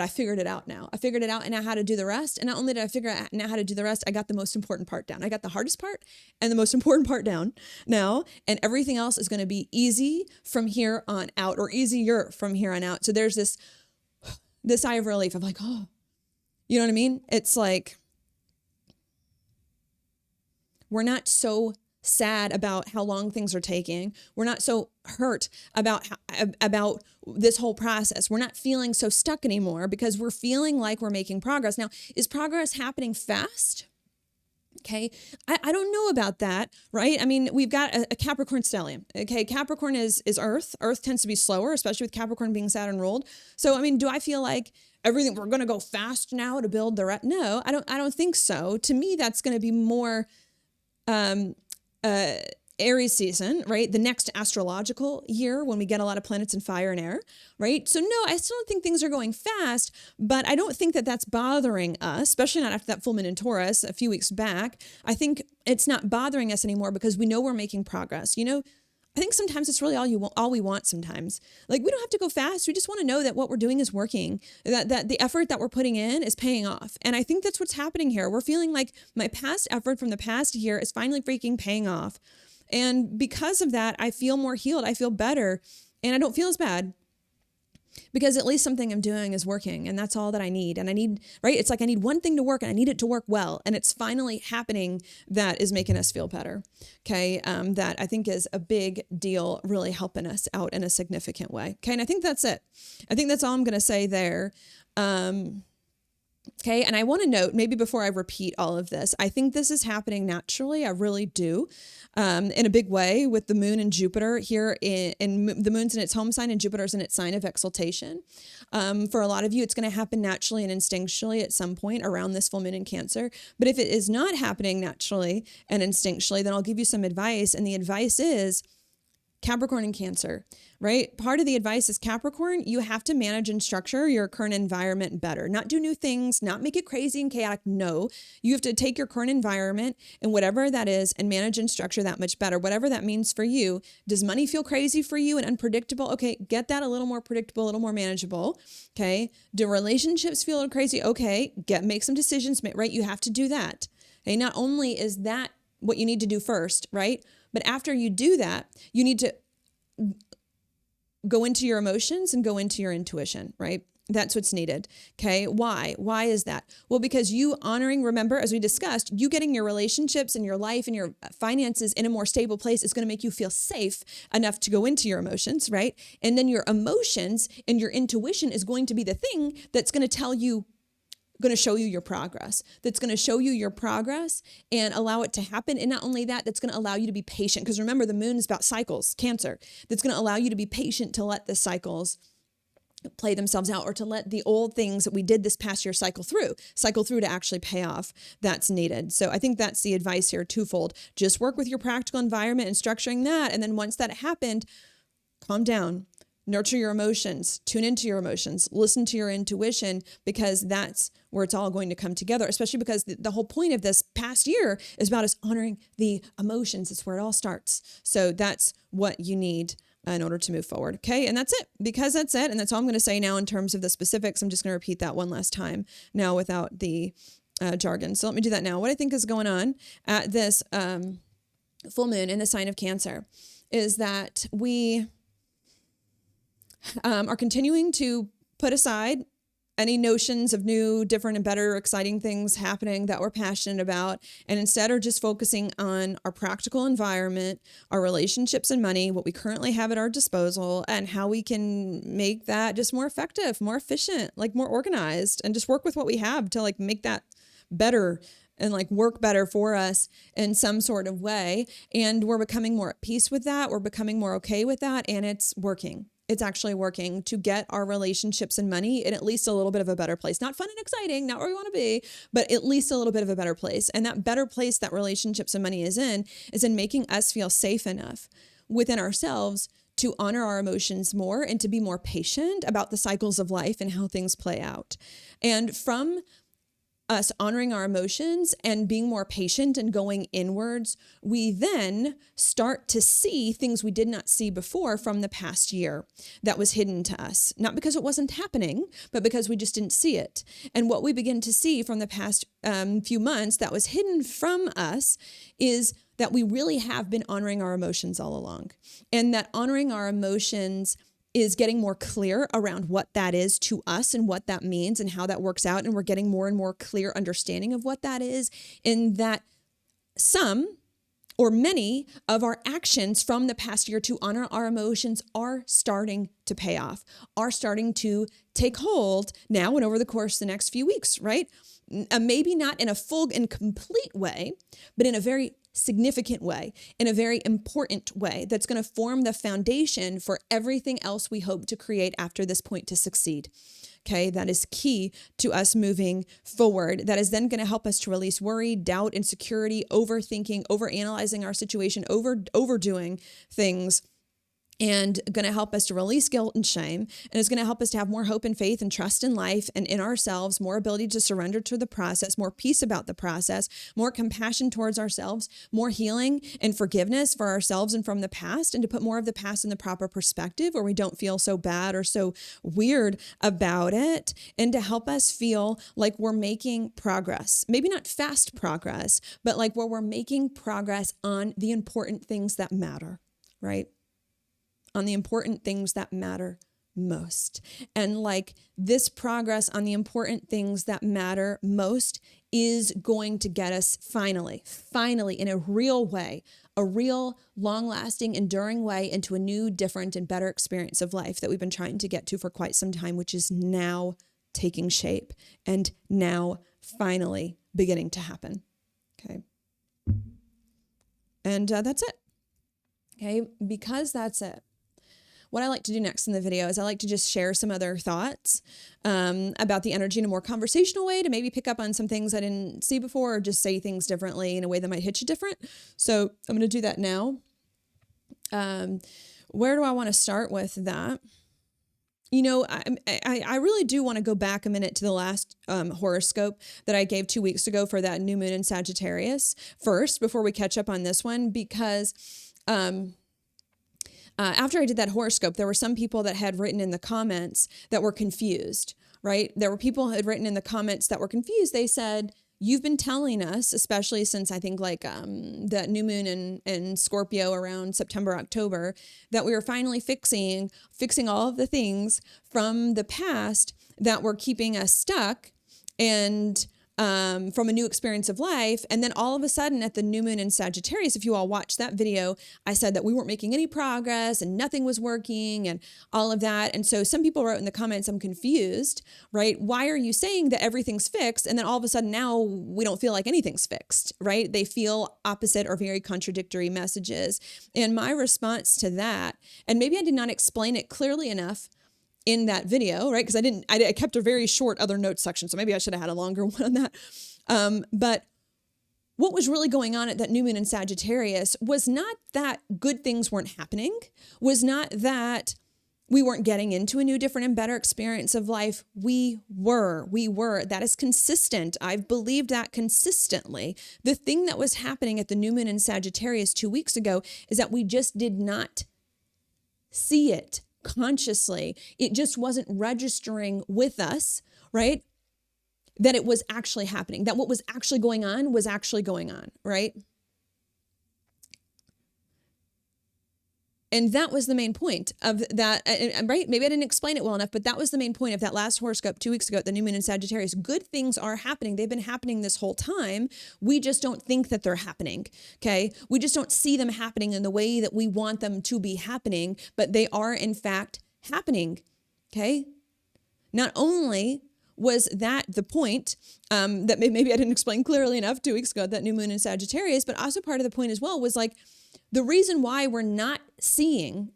I figured it out now. I figured it out and now how to do the rest. And not only did I figure out now how to do the rest, I got the most important part down. I got the hardest part and the most important part down now. And everything else is going to be easy from here on out or easier from here on out. So there's this sigh of relief of like, oh, you know what I mean? It's like, we're not so sad about how long things are taking. We're not so hurt about this whole process. We're not feeling so stuck anymore because we're feeling like we're making progress. Now, is progress happening fast? Okay. I don't know about that, right? I mean, we've got a Capricorn stellium. Okay. Capricorn is Earth. Earth tends to be slower, especially with Capricorn being Saturn ruled. So, I mean, do I feel like everything, we're going to go fast now to build the rest? No, I don't think so. To me, that's going to be more, Aries season, right? The next astrological year when we get a lot of planets in fire and air, right? So no, I still don't think things are going fast, but I don't think that that's bothering us, especially not after that full moon in Taurus a few weeks back. I think it's not bothering us anymore because we know we're making progress. You know, I think sometimes it's really all we want sometimes. Like we don't have to go fast. We just want to know that what we're doing is working, that the effort that we're putting in is paying off. And I think that's what's happening here. We're feeling like my past effort from the past year is finally freaking paying off. And because of that, I feel more healed. I feel better and I don't feel as bad because at least something I'm doing is working and that's all that I need. And I need, right? It's like I need one thing to work and I need it to work well. And it's finally happening that is making us feel better. Okay. That I think is a big deal, really helping us out in a significant way. Okay. And I think that's it. I think that's all I'm going to say there. Okay. And I want to note, maybe before I repeat all of this, I think this is happening naturally. I really do. In a big way with the moon and Jupiter here in the moon's in its home sign and Jupiter's in its sign of exaltation. For a lot of you, it's going to happen naturally and instinctually at some point around this full moon in Cancer. But if it is not happening naturally and instinctually, then I'll give you some advice. And the advice is Capricorn and Cancer, right? Part of the advice is Capricorn, you have to manage and structure your current environment better, not do new things, not make it crazy and chaotic. No, you have to take your current environment and whatever that is and manage and structure that much better, whatever that means for you. Does money feel crazy for you and unpredictable? Okay, get that a little more predictable, a little more manageable. Okay. Do relationships feel crazy? Okay, make some decisions, right? You have to do that. Okay. Not only is that what you need to do first, right? But after you do that, you need to go into your emotions and go into your intuition, right? That's what's needed. Okay. Why? Why is that? Well, because you honoring, remember, as we discussed, you getting your relationships and your life and your finances in a more stable place is going to make you feel safe enough to go into your emotions, right? And then your emotions and your intuition is going to be the thing that's going to tell you going to show you your progress, that's going to show you your progress and allow it to happen. And not only that, that's going to allow you to be patient. Because remember, the moon is about cycles, Cancer. That's going to allow you to be patient to let the cycles play themselves out, or to let the old things that we did this past year cycle through to actually pay off that's needed. So I think that's the advice here, twofold. Just work with your practical environment and structuring that. And then once that happened, calm down. Nurture your emotions, tune into your emotions, listen to your intuition, because that's where it's all going to come together, especially because the whole point of this past year is about us honoring the emotions. It's where it all starts. So that's what you need in order to move forward. Okay. And that's it, because that's it. And that's all I'm going to say now in terms of the specifics. I'm just going to repeat that one last time now without the jargon. So let me do that now. What I think is going on at this full moon in the sign of Cancer is that we are continuing to put aside any notions of new, different, and better, exciting things happening that we're passionate about, and instead are just focusing on our practical environment, our relationships and money, what we currently have at our disposal, and how we can make that just more effective, more efficient, like more organized, and just work with what we have to like make that better and like work better for us in some sort of way. And we're becoming more at peace with that. We're becoming more okay with that. And it's working. It's actually working to get our relationships and money in at least a little bit of a better place. Not fun and exciting, not where we want to be, but at least a little bit of a better place. And that better place that relationships and money is in making us feel safe enough within ourselves to honor our emotions more and to be more patient about the cycles of life and how things play out. And from us honoring our emotions and being more patient and going inwards, we then start to see things we did not see before from the past year that was hidden to us. Not because it wasn't happening, but because we just didn't see it. And what we begin to see from the past few months that was hidden from us is that we really have been honoring our emotions all along. And that honoring our emotions is getting more clear around what that is to us and what that means and how that works out. And we're getting more and more clear understanding of what that is, in that some or many of our actions from the past year to honor our emotions are starting to pay off, are starting to take hold now and over the course of the next few weeks, right? Maybe not in a full and complete way, but in a very significant way, in a very important way that's going to form the foundation for everything else we hope to create after this point to succeed. Okay, that is key to us moving forward. That is then going to help us to release worry, doubt, insecurity, overthinking, overanalyzing our situation, overdoing things, and going to help us to release guilt and shame. And it's going to help us to have more hope and faith and trust in life and in ourselves, more ability to surrender to the process, more peace about the process, more compassion towards ourselves, more healing and forgiveness for ourselves and from the past, and to put more of the past in the proper perspective where we don't feel so bad or so weird about it, and to help us feel like we're making progress. Maybe not fast progress, but like where we're making progress on the important things that matter, right? On the important things that matter most. And like this progress on the important things that matter most is going to get us finally in a real way, a real long-lasting, enduring way into a new, different, and better experience of life that we've been trying to get to for quite some time, which is now taking shape and now finally beginning to happen. Okay. And that's it. Okay. Because that's it. What I like to do next in the video is I like to just share some other thoughts about the energy in a more conversational way, to maybe pick up on some things I didn't see before, or just say things differently in a way that might hit you different. So I'm going to do that now. Where do I want to start with that? You know, I really do want to go back a minute to the last horoscope that I gave 2 weeks ago for that new moon in Sagittarius first, before we catch up on this one, because after I did that horoscope, there were some people that had written in the comments that were confused, right? There were people who had written in the comments that were confused. They said, you've been telling us, especially since I think like the new moon in Scorpio around September, October, that we were finally fixing all of the things from the past that were keeping us stuck, and from a new experience of life. And then all of a sudden at the new moon in Sagittarius, if you all watched that video, I said that we weren't making any progress and nothing was working and all of that. And so some people wrote in the comments, I'm confused, right? Why are you saying that everything's fixed? And then all of a sudden now we don't feel like anything's fixed, right? They feel opposite or very contradictory messages. And my response to that, and maybe I did not explain it clearly enough in that video, right? Because I kept a very short other notes section. So maybe I should have had a longer one on that. But what was really going on at that new moon in Sagittarius was not that good things weren't happening, was not that we weren't getting into a new, different, and better experience of life. We were. That is consistent. I've believed that consistently. The thing that was happening at the new moon in Sagittarius 2 weeks ago is that we just did not see it consciously. It just wasn't registering with us, right? That it was actually happening, that what was actually going on was actually going on, right? And that was the main point of that, right? Maybe I didn't explain it well enough, but that was the main point of that last horoscope 2 weeks ago at the new moon in Sagittarius. Good things are happening. They've been happening this whole time. We just don't think that they're happening, okay? We just don't see them happening in the way that we want them to be happening, but they are in fact happening, okay? Not only was that the point that maybe I didn't explain clearly enough 2 weeks ago at that new moon in Sagittarius, but also part of the point as well was like, the reason why we're not seeing,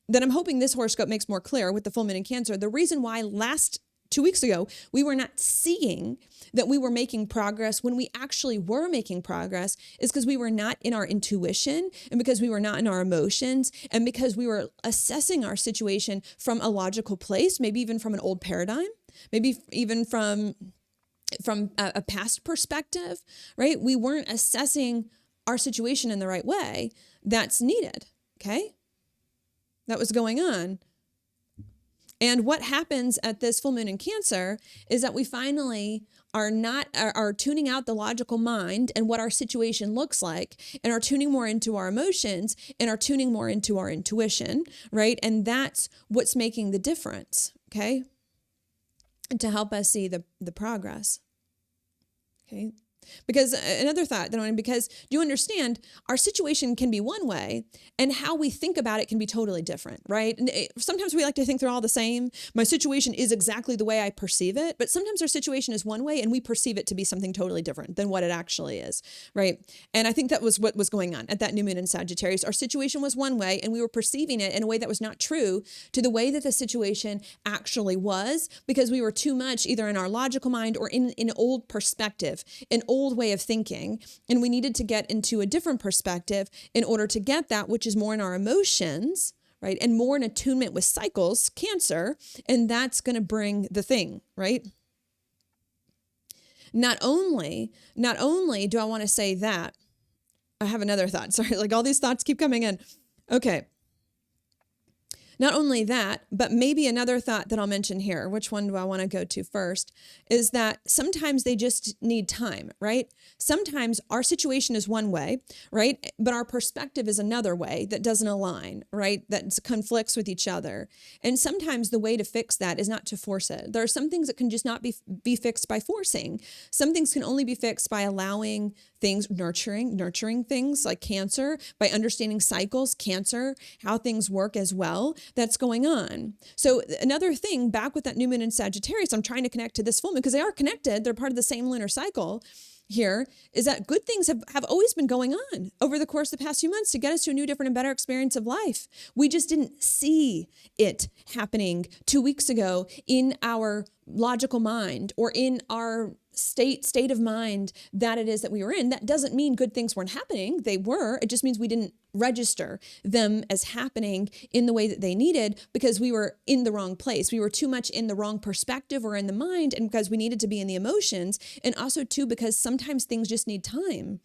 that I'm hoping this horoscope makes more clear with the full moon in Cancer, the reason why 2 weeks ago, we were not seeing that we were making progress when we actually were making progress is because we were not in our intuition and because we were not in our emotions and because we were assessing our situation from a logical place, maybe even from an old paradigm, maybe even from a past perspective, right? We weren't assessing our situation in the right way. That's needed, okay? That was going on. And what happens at this full moon in Cancer is that we finally are tuning out the logical mind and what our situation looks like and are tuning more into our emotions and are tuning more into our intuition, right? And that's what's making the difference, okay? And to help us see the progress, okay? Because another thought that I want, because do you understand our situation can be one way and how we think about it can be totally different, right? And sometimes we like to think they're all the same. My situation is exactly the way I perceive it, but sometimes our situation is one way and we perceive it to be something totally different than what it actually is, right? And I think that was what was going on at that new moon in Sagittarius. Our situation was one way and we were perceiving it in a way that was not true to the way that the situation actually was because we were too much either in our logical mind or in an old perspective, an old way of thinking, and we needed to get into a different perspective in order to get that, which is more in our emotions, right? And more in attunement with cycles, Cancer, and that's going to bring the thing, right? Not only do I want to say that, I have another thought. Sorry, like all these thoughts keep coming in. Okay. Not only that, but maybe another thought that I'll mention here, which one do I want to go to first, is that sometimes they just need time, right? Sometimes our situation is one way, right? But our perspective is another way that doesn't align, right? That conflicts with each other. And sometimes the way to fix that is not to force it. There are some things that can just not be fixed by forcing. Some things can only be fixed by allowing things, nurturing things like Cancer, by understanding cycles, Cancer, how things work as well. That's going on. So another thing back with that new moon in Sagittarius, I'm trying to connect to this full moon because they are connected. They're part of the same lunar cycle here, is that good things have always been going on over the course of the past few months to get us to a new, different, and better experience of life. We just didn't see it happening 2 weeks ago in our logical mind or in our state of mind that it is that we were in. That doesn't mean good things weren't happening. They were. It just means we didn't register them as happening in the way that they needed because we were in the wrong place. We were too much in the wrong perspective or in the mind, and because we needed to be in the emotions, and also too because sometimes things just need time.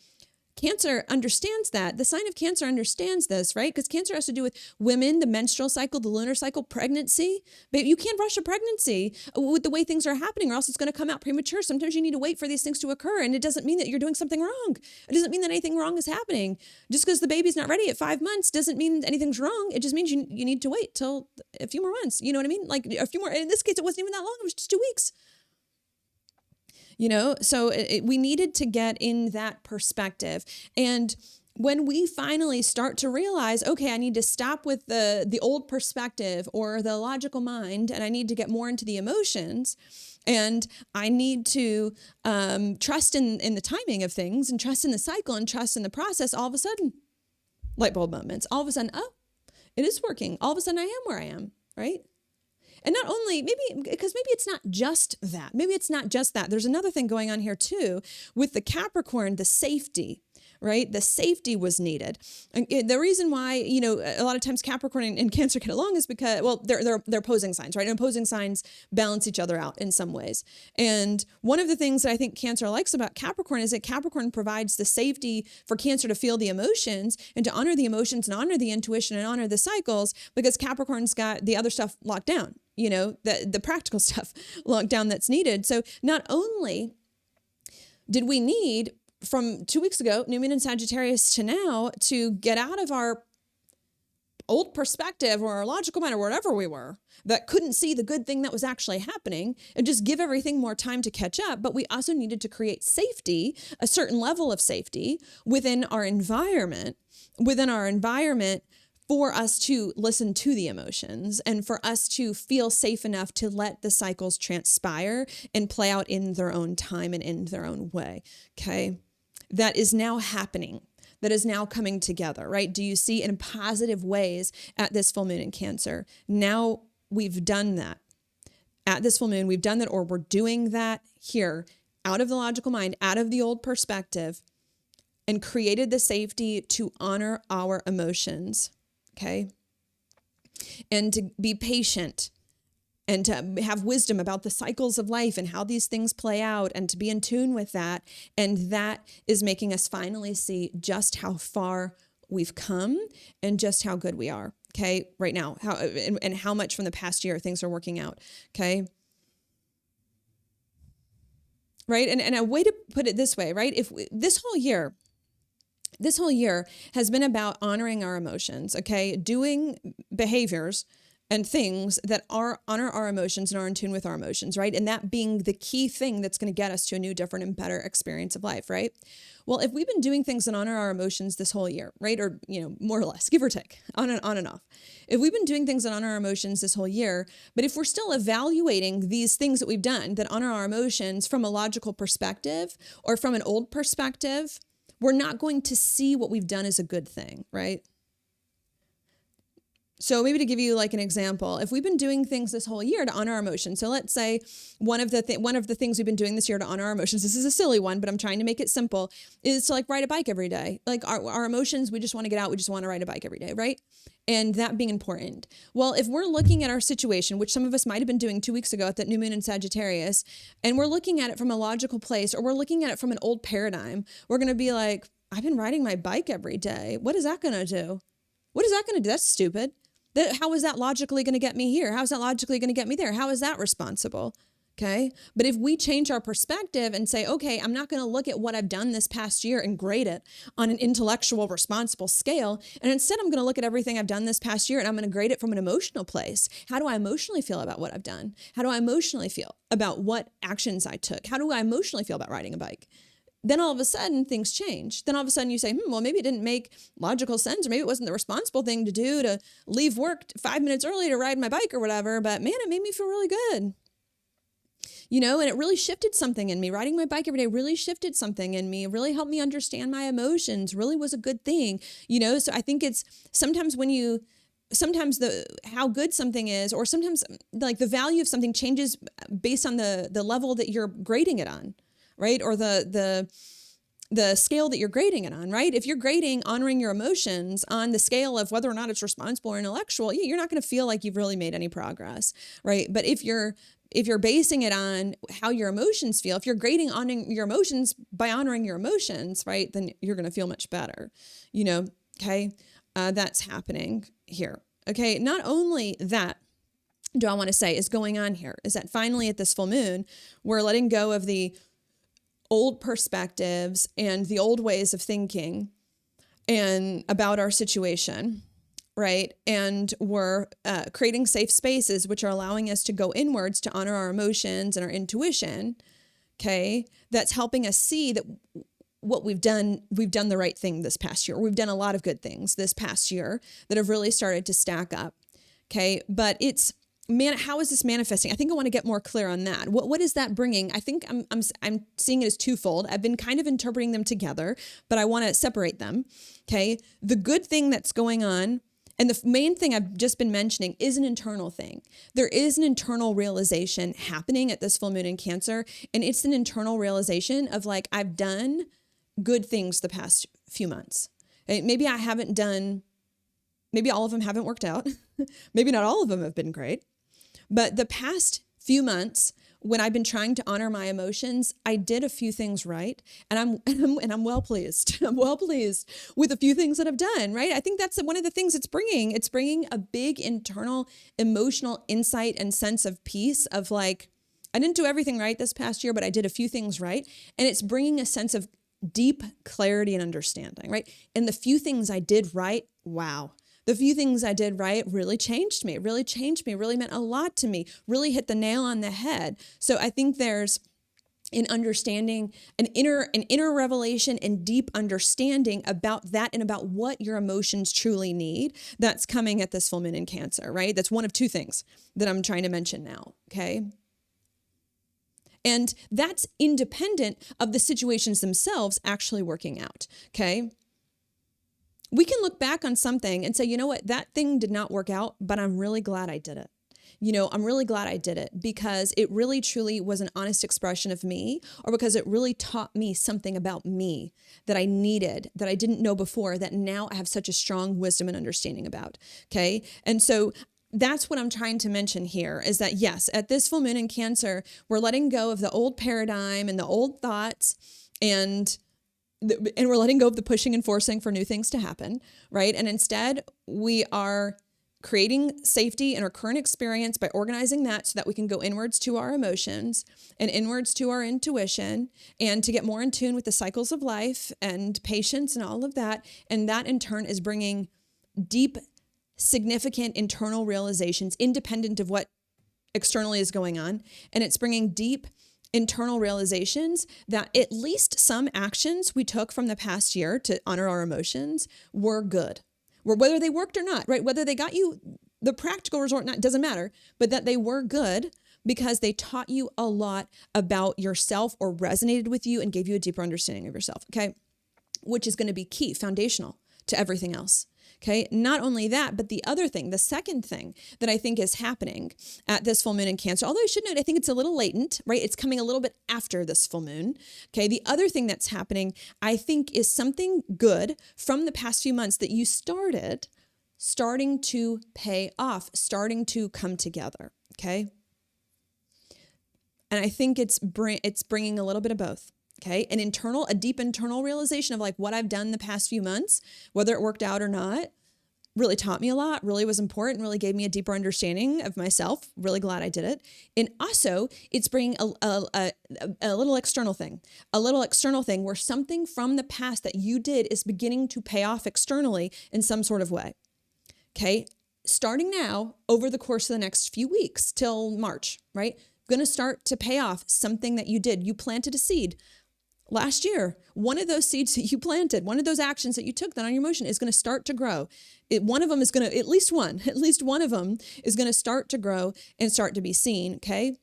Cancer understands that. The sign of Cancer understands this, right? Because Cancer has to do with women, the menstrual cycle, the lunar cycle, pregnancy. But you can't rush a pregnancy with the way things are happening or else it's going to come out premature. Sometimes you need to wait for these things to occur. And it doesn't mean that you're doing something wrong. It doesn't mean that anything wrong is happening. Just because the baby's not ready at 5 months doesn't mean anything's wrong. It just means you need to wait till a few more months. You know what I mean? Like a few more. In this case, it wasn't even that long. It was just 2 weeks. So we needed to get in that perspective. And when we finally start to realize, okay, I need to stop with the old perspective or the logical mind, and I need to get more into the emotions, and I need to trust in the timing of things, and trust in the cycle, and trust in the process, all of a sudden, light bulb moments. All of a sudden, oh, it is working. All of a sudden, I am where I am, right? And not only, maybe it's not just that. Maybe it's not just that. There's another thing going on here too with the Capricorn, the safety, right? The safety was needed. And the reason why, a lot of times Capricorn and Cancer get along is because, well, they're opposing signs, right? And opposing signs balance each other out in some ways. And one of the things that I think Cancer likes about Capricorn is that Capricorn provides the safety for Cancer to feel the emotions and to honor the emotions and honor the intuition and honor the cycles, because Capricorn's got the other stuff locked down, the practical stuff locked down that's needed. So not only did we need, from 2 weeks ago, New Moon in Sagittarius, to now, to get out of our old perspective or our logical mind or wherever we were that couldn't see the good thing that was actually happening and just give everything more time to catch up. But we also needed to create safety, a certain level of safety within our environment, for us to listen to the emotions and for us to feel safe enough to let the cycles transpire and play out in their own time and in their own way. Okay. That is now happening. That is now coming together, right? Do you see in positive ways at this full moon in Cancer? Now we've done that. At this full moon, we've done that, or we're doing that here, out of the logical mind, out of the old perspective, and created the safety to honor our emotions. Okay. And to be patient and to have wisdom about the cycles of life and how these things play out, and to be in tune with that. And that is making us finally see just how far we've come and just how good we are. Okay. Right now, and how much from the past year things are working out. Okay. Right. And a way to put it this way, right? This whole year has been about honoring our emotions, okay? Doing behaviors and things that honor our emotions and are in tune with our emotions, right? And that being the key thing that's going to get us to a new, different, and better experience of life, right? Well, if we've been doing things that honor our emotions this whole year, right? Or, more or less, give or take, on and off. If we've been doing things that honor our emotions this whole year, but if we're still evaluating these things that we've done that honor our emotions from a logical perspective or from an old perspective, we're not going to see what we've done as a good thing, right? So maybe to give you like an example, if we've been doing things this whole year to honor our emotions, so let's say one of the things we've been doing this year to honor our emotions, this is a silly one, but I'm trying to make it simple, is to ride a bike every day. Like our emotions, we just want to get out, we just want to ride a bike every day, right? And that being important. Well, if we're looking at our situation, which some of us might have been doing 2 weeks ago at that new moon in Sagittarius, and we're looking at it from a logical place, or we're looking at it from an old paradigm, we're going to be like, I've been riding my bike every day. What is that going to do? What is that going to do? That's stupid. How is that logically going to get me here? How is that logically going to get me there? How is that responsible? Okay. But if we change our perspective and say, okay, I'm not going to look at what I've done this past year and grade it on an intellectual, responsible scale. And instead, I'm going to look at everything I've done this past year and I'm going to grade it from an emotional place. How do I emotionally feel about what I've done? How do I emotionally feel about what actions I took? How do I emotionally feel about riding a bike? Then all of a sudden things change. Then all of a sudden you say, well, maybe it didn't make logical sense, or maybe it wasn't the responsible thing to do to leave work 5 minutes early to ride my bike or whatever, but man, it made me feel really good. And it really shifted something in me. Riding my bike every day really shifted something in me. It really helped me understand my emotions, really was a good thing. So I think it's sometimes how good something is, or sometimes like the value of something changes based on the level that you're grading it on. Right? Or the scale that you're grading it on, right? If you're grading honoring your emotions on the scale of whether or not it's responsible or intellectual, you're not going to feel like you've really made any progress, right? But if you're basing it on how your emotions feel, if you're grading honoring your emotions by honoring your emotions, right, then you're going to feel much better, okay? That's happening here, okay? Not only that, do I want to say is going on here is that finally at this full moon, we're letting go of the old perspectives and the old ways of thinking and about our situation, right? And we're creating safe spaces, which are allowing us to go inwards to honor our emotions and our intuition, okay, that's helping us see that what we've done the right thing this past year. We've done a lot of good things this past year that have really started to stack up. Okay. But how is this manifesting? I think I want to get more clear on that. What is that bringing? I think I'm seeing it as twofold. I've been kind of interpreting them together, but I want to separate them. Okay. The good thing that's going on, and the main thing I've just been mentioning, is an internal thing. There is an internal realization happening at this full moon in Cancer. And it's an internal realization of like, I've done good things the past few months. Maybe all of them haven't worked out. Maybe not all of them have been great. But the past few months, when I've been trying to honor my emotions, I did a few things right. And I'm well pleased. I'm well pleased with a few things that I've done, right? I think that's one of the things it's bringing. It's bringing a big internal emotional insight and sense of peace of like, I didn't do everything right this past year, but I did a few things right. And it's bringing a sense of deep clarity and understanding, right? And the few things I did right, wow. The few things I did right really changed me. It really changed me, really meant a lot to me, really hit the nail on the head. So I think there's an understanding, an inner revelation and deep understanding about that and about what your emotions truly need that's coming at this full moon in Cancer, right? That's one of two things that I'm trying to mention now, okay? And that's independent of the situations themselves actually working out, okay? We can look back on something and say, you know what, that thing did not work out, but I'm really glad I did it. I'm really glad I did it because it really truly was an honest expression of me, or because it really taught me something about me that I needed, that I didn't know before, that now I have such a strong wisdom and understanding about, okay? And so that's what I'm trying to mention here is that, yes, at this full moon in Cancer, we're letting go of the old paradigm and the old thoughts, and we're letting go of the pushing and forcing for new things to happen, right? And instead, we are creating safety in our current experience by organizing that so that we can go inwards to our emotions and inwards to our intuition, and to get more in tune with the cycles of life and patience and all of that. And that in turn is bringing deep, significant internal realizations independent of what externally is going on. And it's bringing deep internal realizations that at least some actions we took from the past year to honor our emotions were good. Whether they worked or not, right? Whether they got you the practical result or not, doesn't matter, but that they were good because they taught you a lot about yourself or resonated with you and gave you a deeper understanding of yourself, okay? Which is going to be key, foundational to everything else. Okay. Not only that, but the second thing that I think is happening at this full moon in Cancer, although I should note, I think it's a little latent, right? It's coming a little bit after this full moon. Okay. The other thing that's happening, I think, is something good from the past few months that you starting to pay off, starting to come together. Okay. And I think it's bringing a little bit of both. Okay. A deep internal realization of like what I've done the past few months, whether it worked out or not, really taught me a lot, really was important, really gave me a deeper understanding of myself. Really glad I did it. And also it's bringing a little external thing where something from the past that you did is beginning to pay off externally in some sort of way. Okay. Starting now over the course of the next few weeks till March, right? Going to start to pay off something that you did. You planted a seed last year. One of those seeds that you planted, one of those actions that you took that on your emotion is going to start to grow. One of them is going to, at least one of them is going to start to grow and start to be seen. Okay.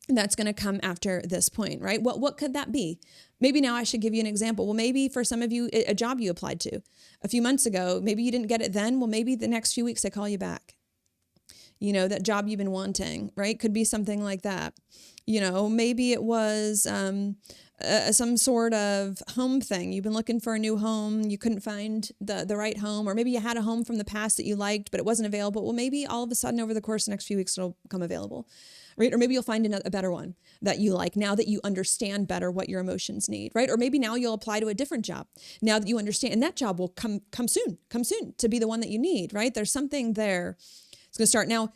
And that's going to come after this point, right? What could that be? Maybe now I should give you an example. Well, maybe for some of you, a job you applied to a few months ago, maybe you didn't get it then. Well, maybe the next few weeks they call you back. That job you've been wanting, right? Could be something like that. Maybe it was some sort of home thing. You've been looking for a new home. You couldn't find the right home, or maybe you had a home from the past that you liked, but it wasn't available. Well, maybe all of a sudden over the course of the next few weeks, it'll come available, right? Or maybe you'll find a better one that you like now that you understand better what your emotions need, right? Or maybe now you'll apply to a different job now that you understand, and that job will come soon to be the one that you need, right? There's something there. It's going to start now.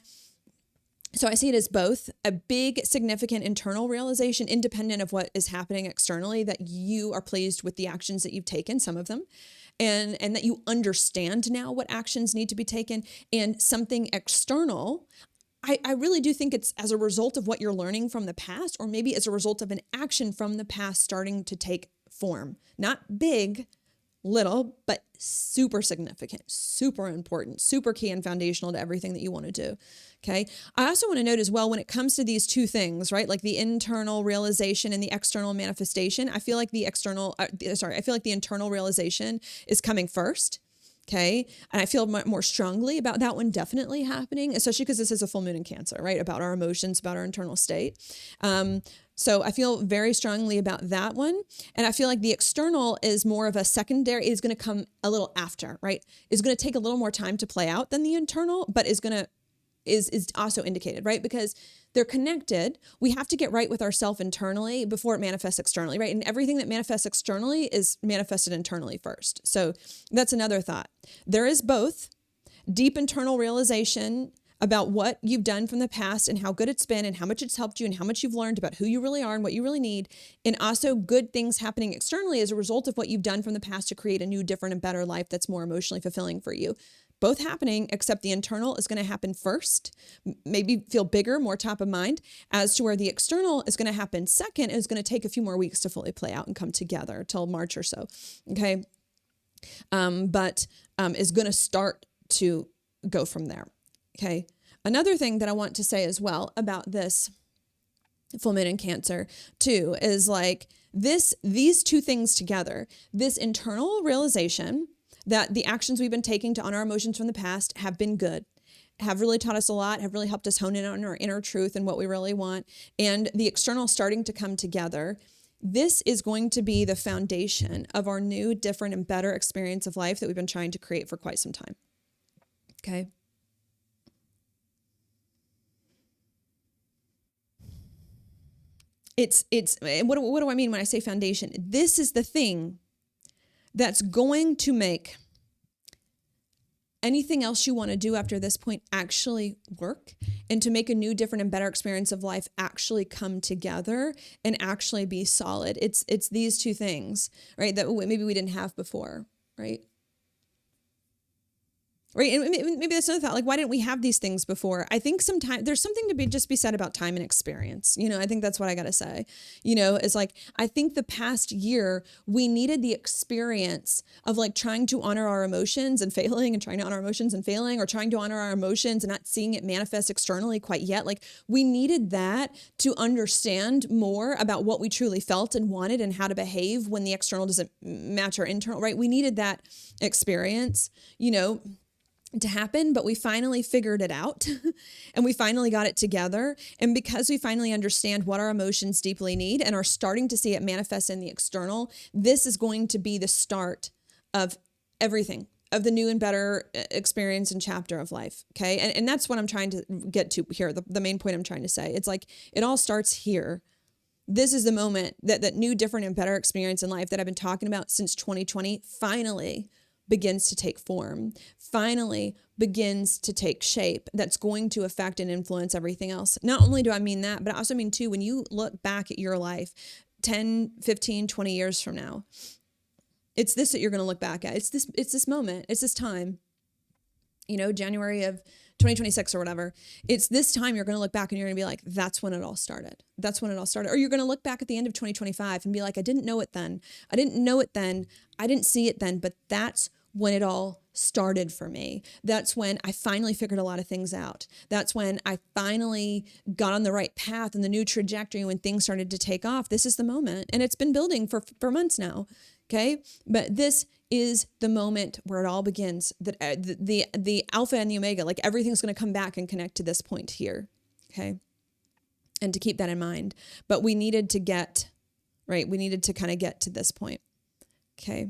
So I see it as both a big, significant internal realization, independent of what is happening externally, that you are pleased with the actions that you've taken, some of them, and that you understand now what actions need to be taken, and something external. I really do think it's as a result of what you're learning from the past, or maybe as a result of an action from the past starting to take form. Not big, little, but super significant, super important, super key and foundational to everything that you want to do. Okay. I also want to note as well, when it comes to these two things, right? Like the internal realization and the external manifestation, I feel like the internal realization is coming first. Okay. And I feel more strongly about that one definitely happening, especially because this is a full moon in Cancer, right? About our emotions, about our internal state. So I feel very strongly about that one. And I feel like the external is more of a secondary, is going to come a little after, right? Is going to take a little more time to play out than the internal, but is also indicated, right? Because they're connected. We have to get right with ourselves internally before it manifests externally, right? And everything that manifests externally is manifested internally first. So that's another thought. There is both deep internal realization about what you've done from the past and how good it's been and how much it's helped you and how much you've learned about who you really are and what you really need. And also good things happening externally as a result of what you've done from the past to create a new, different, and better life that's more emotionally fulfilling for you. Both happening, except the internal is going to happen first, maybe feel bigger, more top of mind, as to where the external is going to happen second. Is going to take a few more weeks to fully play out and come together till March or so. Okay. But is going to start to go from there. Okay. Another thing that I want to say as well about this full moon in Cancer too is like these two things together, this internal realization that the actions we've been taking to honor our emotions from the past have been good, have really taught us a lot, have really helped us hone in on our inner truth and what we really want, and the external starting to come together. This is going to be the foundation of our new, different, and better experience of life that we've been trying to create for quite some time. Okay. What do I mean when I say foundation? This is the thing that's going to make anything else you want to do after this point actually work, and to make a new, different, and better experience of life actually come together and actually be solid. It's these two things, right? That maybe we didn't have before, right? Right. And maybe that's another thought. Like, why didn't we have these things before? I think sometimes there's something to be said about time and experience. I think that's what I got to say. It's like, I think the past year we needed the experience of like trying to honor our emotions and failing, and trying to honor our emotions and failing, or trying to honor our emotions and not seeing it manifest externally quite yet. Like, we needed that to understand more about what we truly felt and wanted and how to behave when the external doesn't match our internal, right? We needed that experience, to happen, but we finally figured it out and we finally got it together. And because we finally understand what our emotions deeply need and are starting to see it manifest in the external, this is going to be the start of everything, of the new and better experience and chapter of life. Okay. And that's what I'm trying to get to here. The main point I'm trying to say, it's like, it all starts here. This is the moment that new, different, and better experience in life that I've been talking about since 2020 finally begins to take form, finally begins to take shape, that's going to affect and influence everything else. Not only do I mean that, but I also mean too, when you look back at your life 10, 15, 20 years from now, it's this that you're going to look back at. It's this moment. It's this time, January of 2026 or whatever. It's this time you're going to look back and you're going to be like, that's when it all started. That's when it all started. Or you're going to look back at the end of 2025 and be like, I didn't know it then. I didn't know it then. I didn't see it then, but that's when it all started for me. That's when I finally figured a lot of things out. That's when I finally got on the right path and the new trajectory when things started to take off. This is the moment. And it's been building for months now. Okay. But this is the moment where it all begins, that the alpha and the omega, like everything's going to come back and connect to this point here. Okay. And to keep that in mind, but we needed to kind of get to this point. Okay.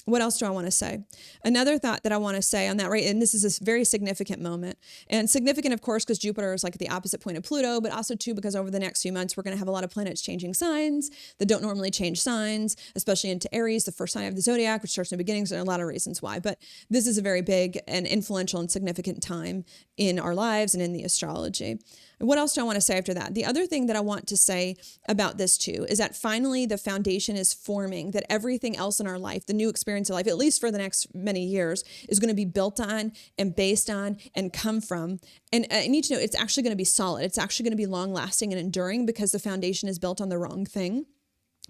What else do I want to say? Another thought that I want to say on that, right? And this is a very significant moment, and significant, of course, because Jupiter is like the opposite point of Pluto, but also too, because over the next few months, we're going to have a lot of planets changing signs that don't normally change signs, especially into Aries, the first sign of the zodiac, which starts new beginnings. There are a lot of reasons why, but this is a very big and influential and significant time in our lives and in the astrology. What else do I want to say after that? The other thing that I want to say about this too is that finally the foundation is forming, that everything else in our life, the new experience of life, at least for the next many years, is going to be built on and based on and come from. And I need to know it's actually going to be solid. It's actually going to be long lasting and enduring because the foundation is built on the wrong thing.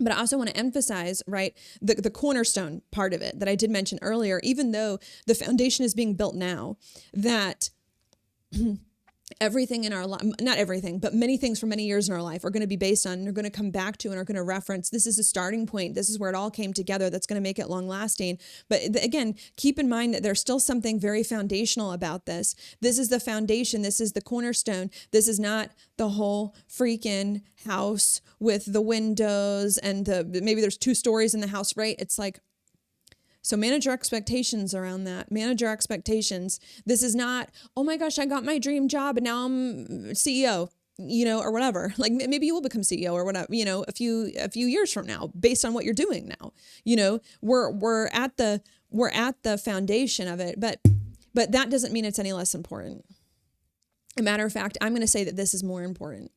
But I also want to emphasize, right, the cornerstone part of it that I did mention earlier, even though the foundation is being built now, that everything in our life, not everything, but many things for many years in our life are going to be based on and are going to come back to and are going to reference. This is a starting point. This is where it all came together. That's going to make it long lasting. But again, keep in mind that there's still something very foundational about this. This is the foundation. This is the cornerstone. This is not the whole freaking house with the windows and maybe there's 2 stories in the house, right? It's like, so manage your expectations around that. Manage your expectations. This is not, oh my gosh, I got my dream job and now I'm CEO, or whatever. Like maybe you will become CEO or whatever, a few years from now, based on what you're doing now. We're at the foundation of it, but that doesn't mean it's any less important. A matter of fact, I'm going to say that this is more important.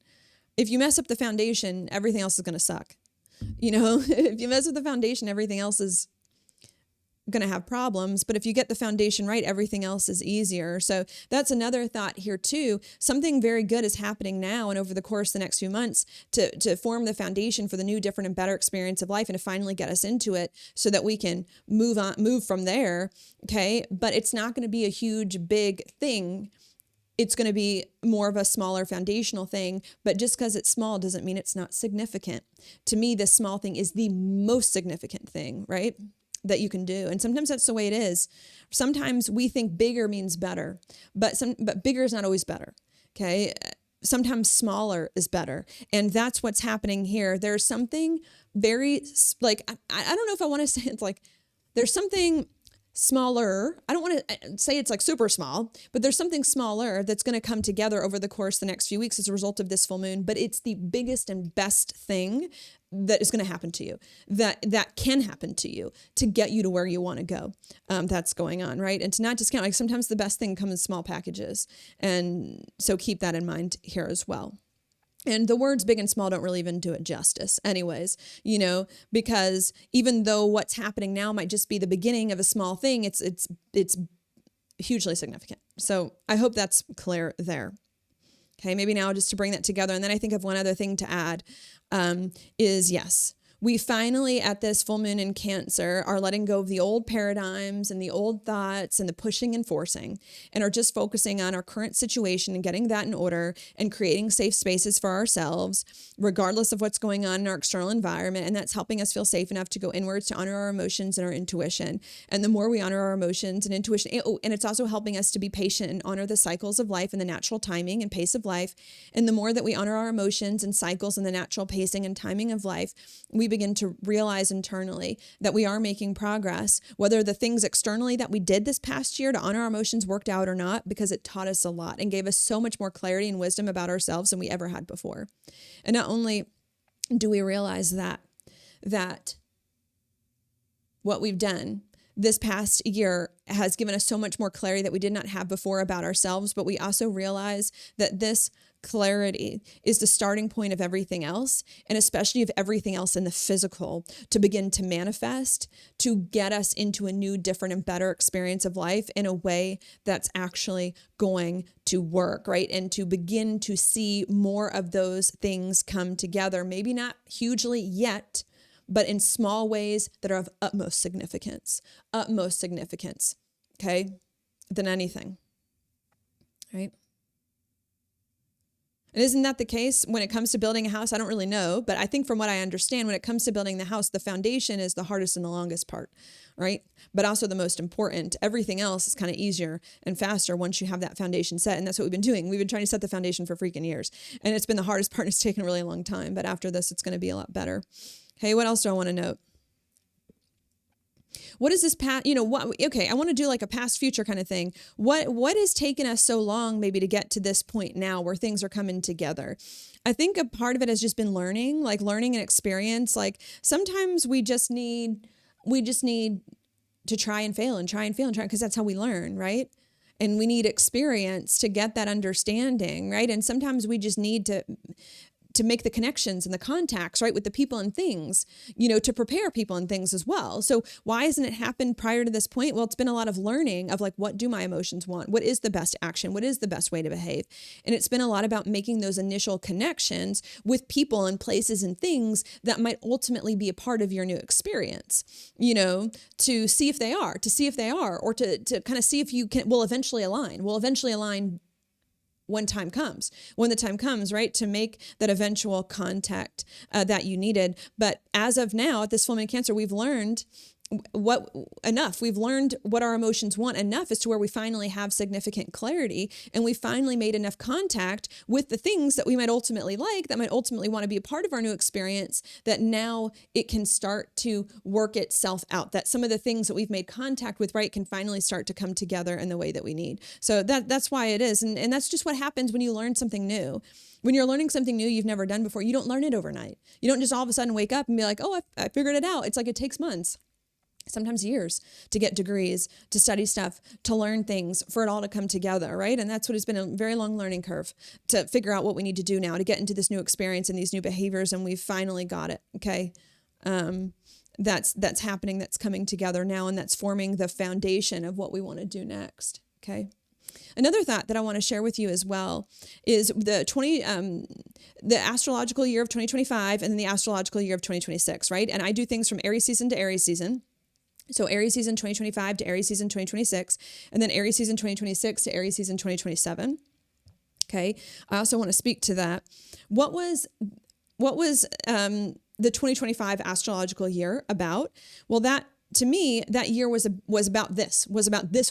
If you mess up the foundation, everything else is going to suck. If you mess up the foundation, everything else is going to have problems. But if you get the foundation right, everything else is easier. So that's another thought here too. Something very good is happening now and over the course of the next few months to form the foundation for the new, different, and better experience of life and to finally get us into it so that we can move from there. Okay. But it's not going to be a huge, big thing. It's going to be more of a smaller foundational thing, but just because it's small doesn't mean it's not significant. To me, this small thing is the most significant thing, right? That you can do. And sometimes that's the way it is. Sometimes we think bigger means better, but bigger is not always better. Okay. Sometimes smaller is better. And that's what's happening here. There's something very I don't know if I want to say it's like, there's something smaller. I don't want to say it's like super small, but there's something smaller that's going to come together over the course of the next few weeks as a result of this full moon. But it's the biggest and best thing that is going to happen to you, that can happen to you to get you to where you want to go. That's going on, right? And to not discount, like sometimes the best thing comes in small packages. And so keep that in mind here as well. And the words big and small don't really even do it justice anyways, because even though what's happening now might just be the beginning of a small thing, it's hugely significant. So I hope that's clear there. Okay, maybe now just to bring that together. And then I think of one other thing to add is yes, we finally at this full moon in Cancer are letting go of the old paradigms and the old thoughts and the pushing and forcing and are just focusing on our current situation and getting that in order and creating safe spaces for ourselves, regardless of what's going on in our external environment. And that's helping us feel safe enough to go inwards to honor our emotions and our intuition. And the more we honor our emotions and intuition, and it's also helping us to be patient and honor the cycles of life and the natural timing and pace of life. And the more that we honor our emotions and cycles and the natural pacing and timing of life, we begin to realize internally that we are making progress, whether the things externally that we did this past year to honor our emotions worked out or not, because it taught us a lot and gave us so much more clarity and wisdom about ourselves than we ever had before. And not only do we realize that what we've done this past year has given us so much more clarity that we did not have before about ourselves, but we also realize that this clarity is the starting point of everything else, and especially of everything else in the physical to begin to manifest, to get us into a new, different, and better experience of life in a way that's actually going to work, right? And to begin to see more of those things come together, maybe not hugely yet, but in small ways that are of utmost significance, okay, than anything, right? And isn't that the case when it comes to building a house? I don't really know, but I think from what I understand, when it comes to building the house, the foundation is the hardest and the longest part, right? But also the most important. Everything else is kind of easier and faster once you have that foundation set. And that's what we've been doing. We've been trying to set the foundation for freaking years. And it's been the hardest part. It's taken a really long time. But after this, it's going to be a lot better. Okay, what else do I want to note? What is this past, okay, I want to do like a past future kind of thing. What has taken us so long maybe to get to this point now where things are coming together? I think a part of it has just been learning and experience. Like sometimes we just need to try and fail because that's how we learn, right? and we need experience to get that understanding, right? And sometimes we just need to make the connections and the contacts, right, with the people and things, to prepare people and things as well. So why hasn't it happened prior to this point? Well, it's been a lot of learning of like, what do my emotions want? What is the best action? What is the best way to behave? And it's been a lot about making those initial connections with people and places and things that might ultimately be a part of your new experience, to see if they are, or to kind of see if you will eventually align when the time comes, right, to make that eventual contact that you needed. But as of now, at this full moon in Cancer, we've learned we've learned what our emotions want enough as to where we finally have significant clarity, and we finally made enough contact with the things that we might ultimately like, that might ultimately want to be a part of our new experience, that now it can start to work itself out, that some of the things that we've made contact with, right, can finally start to come together in the way that we need. So that's why it is. And that's just what happens when you learn something new. When you're learning something new you've never done before, you don't learn it overnight. You don't just all of a sudden wake up and be like, oh, I figured it out. It's like it takes months, sometimes years, to get degrees, to study stuff, to learn things, for it all to come together, right? And that's what has been a very long learning curve, to figure out what we need to do now to get into this new experience and these new behaviors. And we've finally got it. Okay. That's happening. That's coming together now. And that's forming the foundation of what we want to do next. Okay. Another thought that I want to share with you as well is the astrological year of 2025 and then the astrological year of 2026, right? And I do things from Aries season to Aries season. So Aries season 2025 to Aries season 2026, and then Aries season 2026 to Aries season 2027. Okay. I also want to speak to that. What was the 2025 astrological year about? Well, to me, that year was about this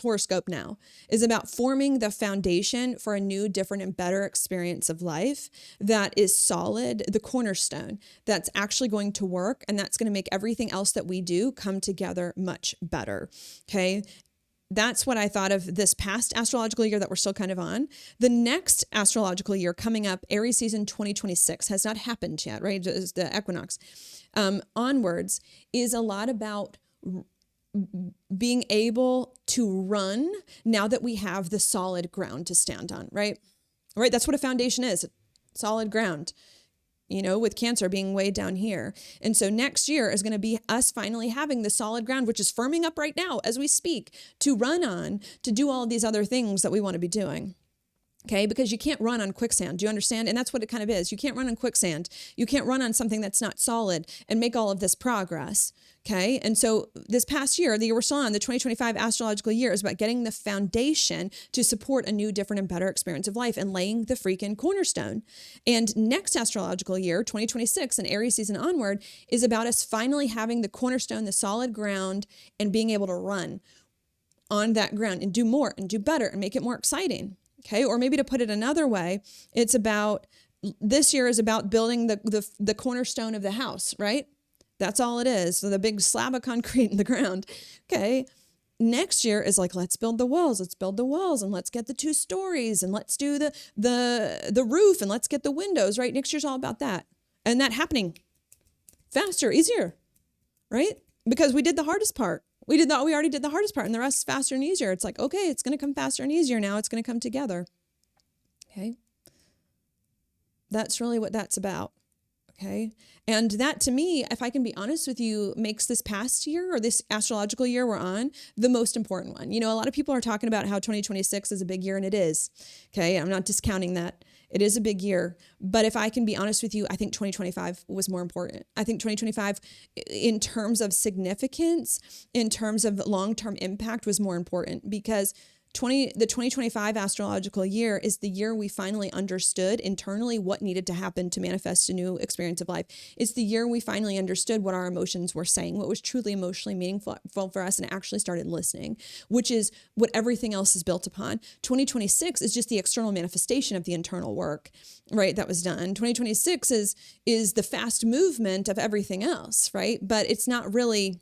horoscope now, is about forming the foundation for a new, different, and better experience of life that is solid, the cornerstone that's actually going to work, and that's going to make everything else that we do come together much better. Okay. That's what I thought of this past astrological year that we're still kind of on. The next astrological year coming up, Aries season 2026, has not happened yet, right? It's the equinox onwards, is a lot about being able to run now that we have the solid ground to stand on, right? Right. That's what a foundation is. Solid ground, with Cancer being way down here. And so next year is going to be us finally having the solid ground, which is firming up right now as we speak, to run on, to do all of these other things that we want to be doing. Okay, because you can't run on quicksand. Do you understand? And that's what it kind of is. You can't run on quicksand. You can't run on something that's not solid and make all of this progress. Okay, and so this past year, the year we're still on, the 2025 astrological year, is about getting the foundation to support a new, different, and better experience of life and laying the freaking cornerstone. And next astrological year, 2026, and Aries season onward, is about us finally having the cornerstone, the solid ground, and being able to run on that ground and do more and do better and make it more exciting. Okay. Or maybe to put it another way, this year is about building the cornerstone of the house, right? That's all it is. So the big slab of concrete in the ground. Okay. Next year is like, let's build the walls. And let's get the 2 stories, and let's do the roof, and let's get the windows, right? Next year's all about that. And that happening faster, easier, right? Because we did the hardest part. We already did the hardest part, and the rest is faster and easier. It's like, okay, it's going to come faster and easier now. It's going to come together. Okay. That's really what that's about. Okay. And that, to me, if I can be honest with you, makes this past year, or this astrological year we're on, the most important one. A lot of people are talking about how 2026 is a big year, and it is. Okay. I'm not discounting that. It is a big year. But if I can be honest with you, I think 2025 was more important. I think 2025, in terms of significance, in terms of long-term impact, was more important, because the 2025 astrological year is the year we finally understood internally what needed to happen to manifest a new experience of life. It's the year we finally understood what our emotions were saying, what was truly emotionally meaningful for us, and actually started listening, which is what everything else is built upon. 2026 is just the external manifestation of the internal work, right, that was done. 2026 is the fast movement of everything else, right? But it's not really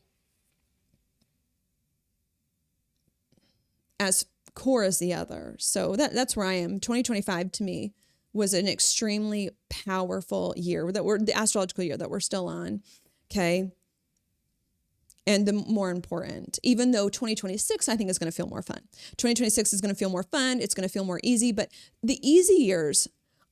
as core as the other. So that's where I am. 2025 to me was an extremely powerful year, the astrological year that we're still on. Okay. and the more important, even though 2026, I think, is going to feel more fun. 2026 is going to feel more fun. It's going to feel more easy, but the easy years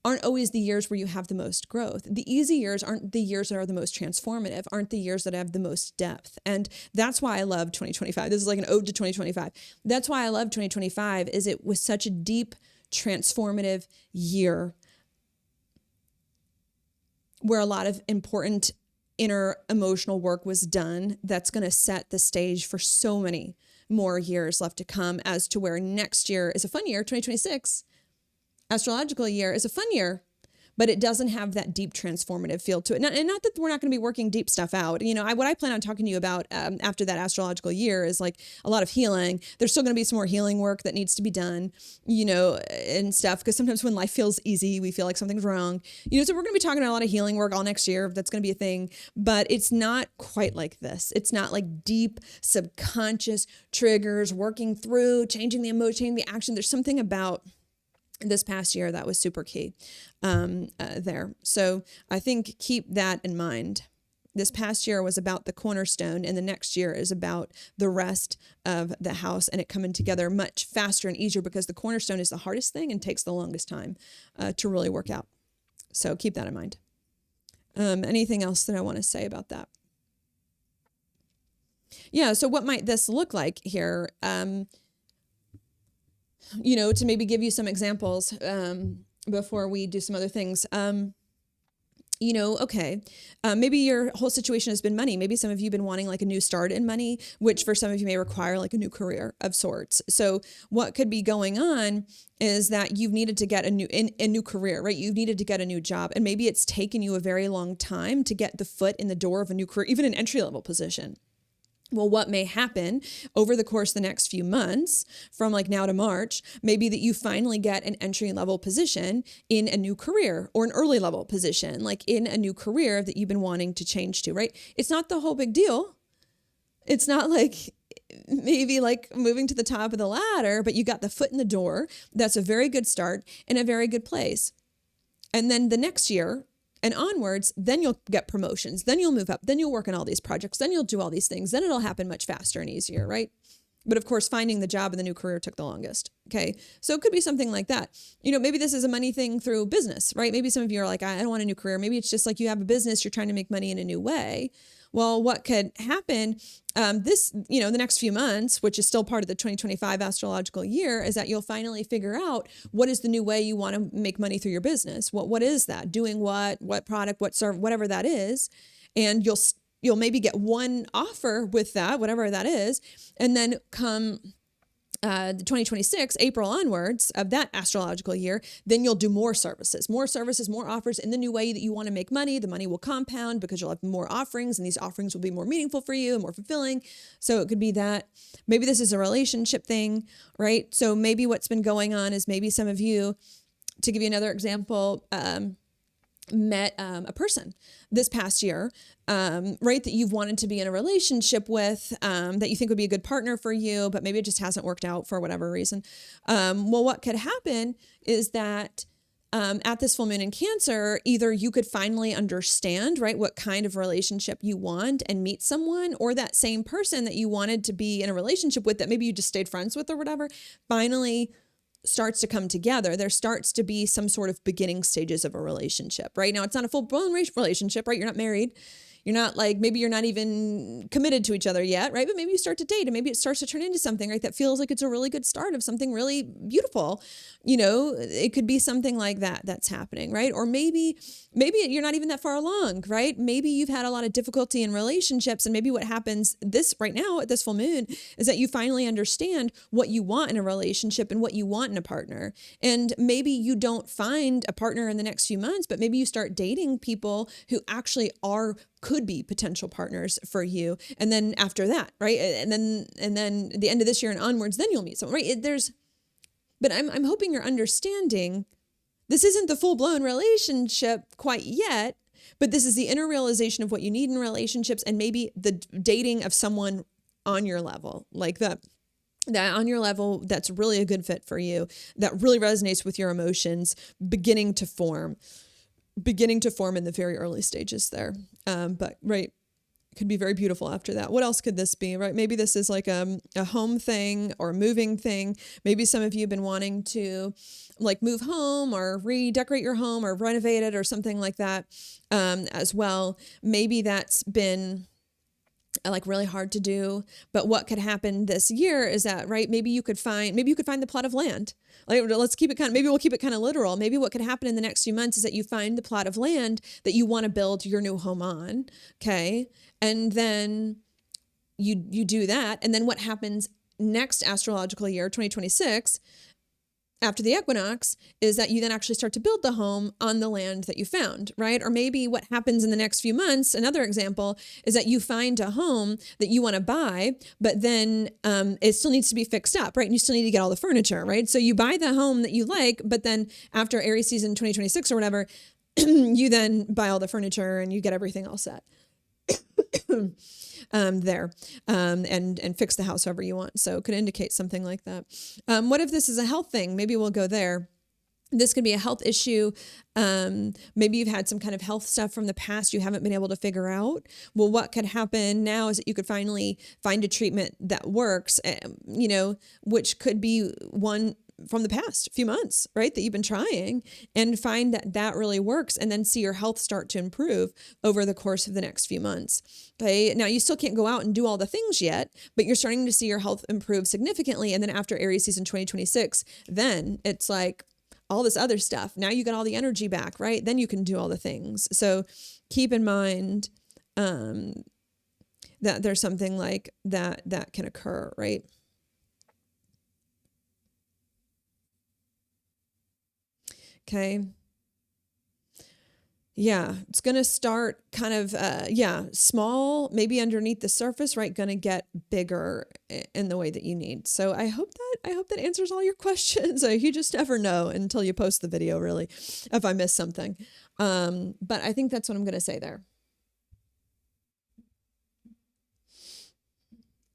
aren't always the years where you have the most growth. The easy years aren't the years that are the most transformative, aren't the years that have the most depth. And that's why I love 2025. This is like an ode to 2025. That's why I love 2025, is it was such a deep, transformative year where a lot of important inner emotional work was done that's going to set the stage for so many more years left to come, as to where next year is a fun year. 2026 astrological year is a fun year, but it doesn't have that deep transformative feel to it. And not that we're not going to be working deep stuff out. What I plan on talking to you about after that astrological year is like a lot of healing. There's still going to be some more healing work that needs to be done, and stuff. Because sometimes when life feels easy, we feel like something's wrong. So we're going to be talking about a lot of healing work all next year. That's going to be a thing, but it's not quite like this. It's not like deep subconscious triggers, working through, changing the emotion, the action. There's something about this past year that was super key there. So I think keep that in mind. This past year was about the cornerstone, and the next year is about the rest of the house and it coming together much faster and easier, because the cornerstone is the hardest thing and takes the longest time to really work out. So keep that in mind. Anything else that I want to say about that? Yeah. So what might this look like here? To maybe give you some examples before we do some other things. Maybe your whole situation has been money. Maybe some of you have been wanting like a new start in money, which for some of you may require like a new career of sorts. So what could be going on is that you've needed to get a new career, right? You've needed to get a new job, and maybe it's taken you a very long time to get the foot in the door of a new career, even an entry-level position. Well, what may happen over the course of the next few months, from like now to March, maybe that you finally get an entry-level position in a new career, or an early level position, like in a new career that you've been wanting to change to, right? It's not the whole big deal. It's not like maybe like moving to the top of the ladder, but you got the foot in the door. That's a very good start in a very good place. And then the next year and onwards, then you'll get promotions, then you'll move up, then you'll work on all these projects, then you'll do all these things, then it'll happen much faster and easier, right? But of course, finding the job in the new career took the longest. Okay. So it could be something like that. Maybe this is a money thing through business, right? Maybe some of you are like, I don't want a new career. Maybe it's just like you have a business, you're trying to make money in a new way. Well, what could happen the next few months, which is still part of the 2025 astrological year, is that you'll finally figure out what is the new way you want to make money through your business. What is that? Doing what product, what service, whatever that is. And you'll maybe get one offer with that, whatever that is. And then come the 2026, April onwards of that astrological year, then you'll do more services, more offers in the new way that you want to make money. The money will compound because you'll have more offerings, and these offerings will be more meaningful for you and more fulfilling. So it could be that. Maybe this is a relationship thing, right? So maybe what's been going on is maybe some of you, to give you another example, met a person this past year, right, that you've wanted to be in a relationship with, that you think would be a good partner for you, but maybe it just hasn't worked out for whatever reason. Well, what could happen is that at this full moon in Cancer, either you could finally understand, right, what kind of relationship you want and meet someone, or that same person that you wanted to be in a relationship with that maybe you just stayed friends with or whatever, finally starts to come together. There starts to be some sort of beginning stages of a relationship, right? Now, it's not a full-blown relationship, right? You're not married. You're not like, maybe you're not even committed to each other yet, right? But maybe you start to date and maybe it starts to turn into something, right? That feels like it's a really good start of something really beautiful. It could be something like that that's happening, right? Or maybe you're not even that far along, right? Maybe you've had a lot of difficulty in relationships, and maybe what happens right now at this full moon is that you finally understand what you want in a relationship and what you want in a partner. And maybe you don't find a partner in the next few months, but maybe you start dating people who actually could be potential partners for you. And then after that, right? And then the end of this year and onwards, then you'll meet someone, right? But I'm hoping you're understanding this isn't the full-blown relationship quite yet, but this is the inner realization of what you need in relationships, and maybe the dating of someone on your level, like that on your level, that's really a good fit for you, that really resonates with your emotions, beginning to form in the very early stages there. But right. Could be very beautiful after that. What else could this be, right? Maybe this is like a home thing or a moving thing. Maybe some of you have been wanting to like move home or redecorate your home or renovate it or something like that as well. Maybe that's been like really hard to do. But what could happen this year is that, right, maybe you could find the plot of land. Like, let's keep it maybe we'll keep it kind of literal. Maybe what could happen in the next few months is that you find the plot of land that you want to build your new home on. Okay. And then you do that. And then what happens next astrological year, 2026, after the equinox, is that you then actually start to build the home on the land that you found, right? Or maybe what happens in the next few months, another example, is that you find a home that you want to buy, but then it still needs to be fixed up, right? And you still need to get all the furniture, right? So you buy the home that you like, but then after Aries season 2026 or whatever, you then buy all the furniture and you get everything all set. There and fix the house however you want. So it could indicate something like that. What if this is a health thing? Maybe we'll go there. This could be a health issue. Maybe you've had some kind of health stuff from the past you haven't been able to figure out. Well, what could happen now is that you could finally find a treatment that works, which could be one from the past few months, right? That you've been trying and find that that really works and then see your health start to improve over the course of the next few months. Okay. Now you still can't go out and do all the things yet, but you're starting to see your health improve significantly. And then after Aries season 2026, then it's like all this other stuff. Now you got all the energy back, right? Then you can do all the things. So keep in mind, that there's something like that can occur, right? Okay. Yeah, it's going to start kind of, small, maybe underneath the surface, right? Going to get bigger in the way that you need. So I hope that answers all your questions. You just never know until you post the video, really, if I miss something. But I think that's what I'm going to say there.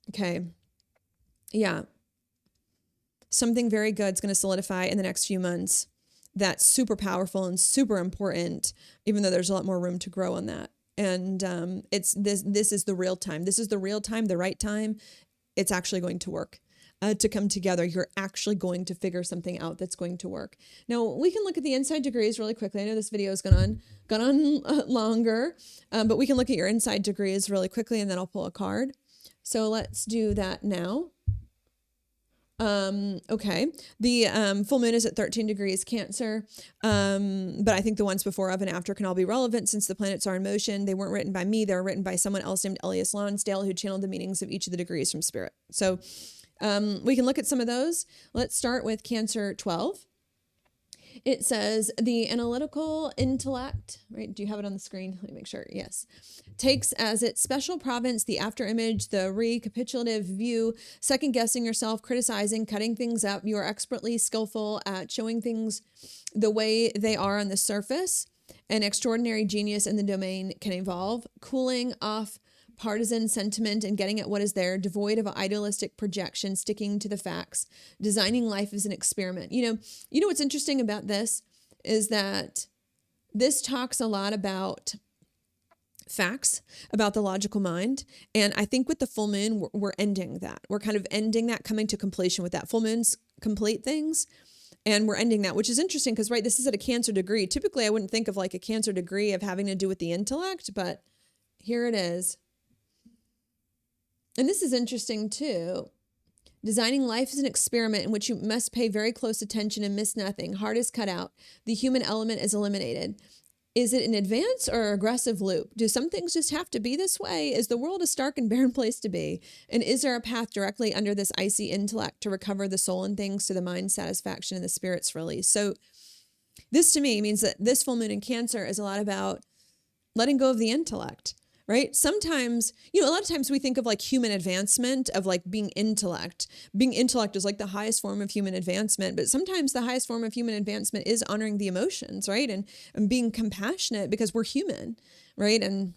Okay. Yeah. Something very good is going to solidify in the next few months. That's super powerful and super important, even though there's a lot more room to grow on that. And this is the real time. This is the real time, the right time. It's actually going to work to come together. You're actually going to figure something out that's going to work. Now we can look at the inside degrees really quickly. I know this video has gone on longer, but we can look at your inside degrees really quickly, and then I'll pull a card. So let's do that now. Okay. The full moon is at 13 degrees Cancer. But I think the ones before, of, and after can all be relevant since the planets are in motion. They weren't written by me. They were written by someone else named Elias Lonsdale, who channeled the meanings of each of the degrees from spirit. So we can look at some of those. Let's start with Cancer 12. It says the analytical intellect, right? Do you have it on the screen? Let me make sure. Yes. Takes as its special province the after image, the recapitulative view, second guessing yourself, criticizing, cutting things up. You are expertly skillful at showing things the way they are on the surface. An extraordinary genius in the domain can evolve, cooling off partisan sentiment and getting at what is there, devoid of idealistic projection, sticking to the facts, designing life as an experiment. You know what's interesting about this is that this talks a lot about facts, about the logical mind. And I think with the full moon, we're ending that. We're kind of ending that, coming to completion with that. Full moons complete things. And we're ending that, which is interesting because, right, this is at a Cancer degree. Typically, I wouldn't think of like a Cancer degree of having to do with the intellect, but here it is. And this is interesting too. Designing life is an experiment in which you must pay very close attention and miss nothing. Heart is cut out. The human element is eliminated. Is it an advance or aggressive loop? Do some things just have to be this way? Is the world a stark and barren place to be? And is there a path directly under this icy intellect to recover the soul and things to the mind's satisfaction and the spirit's release? So this to me means that this full moon in Cancer is a lot about letting go of the intellect. Right? Sometimes, a lot of times we think of like human advancement, of like being intellect. Being intellect is like the highest form of human advancement, but sometimes the highest form of human advancement is honoring the emotions, right? And being compassionate because we're human, right? And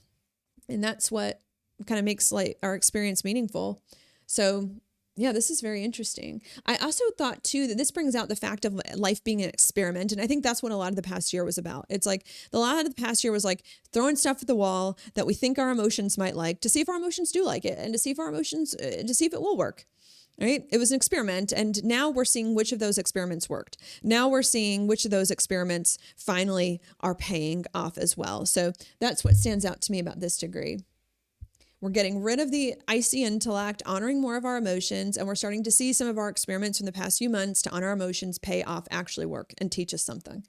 that's what kind of makes like our experience meaningful. So Yeah, this is very interesting. I also thought too that this brings out the fact of life being an experiment. And I think that's what a lot of the past year was about. It's like a lot of the past year was like throwing stuff at the wall that we think our emotions might like to see if our emotions do like it and to see if our emotions, to see if it will work. Right? It was an experiment. And now we're seeing which of those experiments worked. Now we're seeing which of those experiments finally are paying off as well. So that's what stands out to me about this degree. We're getting rid of the icy intellect, honoring more of our emotions, and we're starting to see some of our experiments from the past few months to honor our emotions pay off, actually work, and teach us something.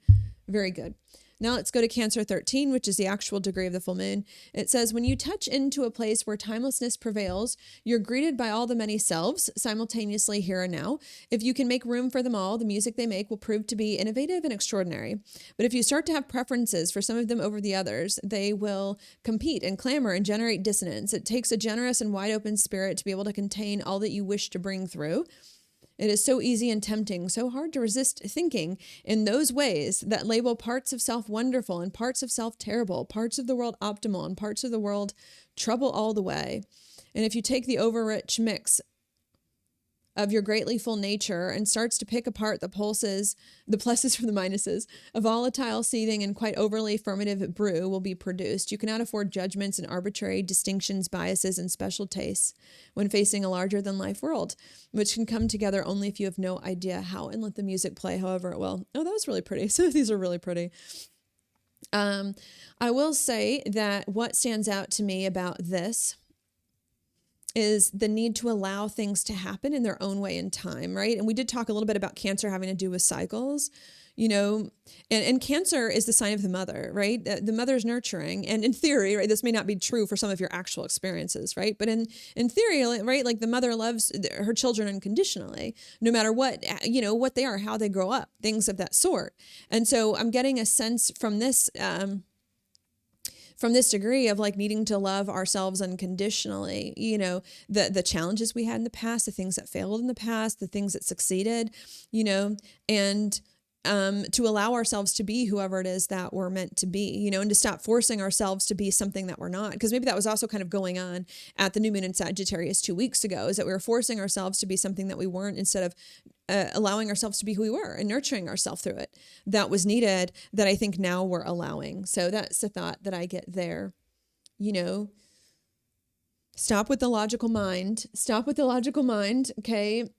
Very good. Now let's go to Cancer 13, which is the actual degree of the full moon. It says, when you touch into a place where timelessness prevails, you're greeted by all the many selves simultaneously here and now. If you can make room for them all, the music they make will prove to be innovative and extraordinary. But if you start to have preferences for some of them over the others, they will compete and clamor and generate dissonance. It takes a generous and wide open spirit to be able to contain all that you wish to bring through. It is so easy and tempting, so hard to resist thinking in those ways that label parts of self wonderful and parts of self terrible, parts of the world optimal and parts of the world trouble all the way. And if you take the overrich mix of your greatly full nature and starts to pick apart the pulses, the pluses from the minuses, a volatile, seething, and quite overly affirmative brew will be produced. You cannot afford judgments and arbitrary distinctions, biases, and special tastes when facing a larger-than-life world, which can come together only if you have no idea how, and let the music play however it will. Oh, that was really pretty. Some of these are really pretty. I will say that what stands out to me about this is the need to allow things to happen in their own way in time, right? And we did talk a little bit about Cancer having to do with cycles, and Cancer is the sign of the mother, right? The mother's nurturing. And in theory, right, this may not be true for some of your actual experiences, right? But in theory, right, like the mother loves her children unconditionally, no matter what, what they are, how they grow up, things of that sort. And so I'm getting a sense from this degree of like needing to love ourselves unconditionally, the challenges we had in the past, the things that failed in the past, the things that succeeded, and to allow ourselves to be whoever it is that we're meant to be, and to stop forcing ourselves to be something that we're not. Because maybe that was also kind of going on at the new moon in Sagittarius 2 weeks ago, is that we were forcing ourselves to be something that we weren't instead of allowing ourselves to be who we were and nurturing ourselves through it. That was needed, that I think now we're allowing. So that's the thought that I get there. Stop with the logical mind. Okay.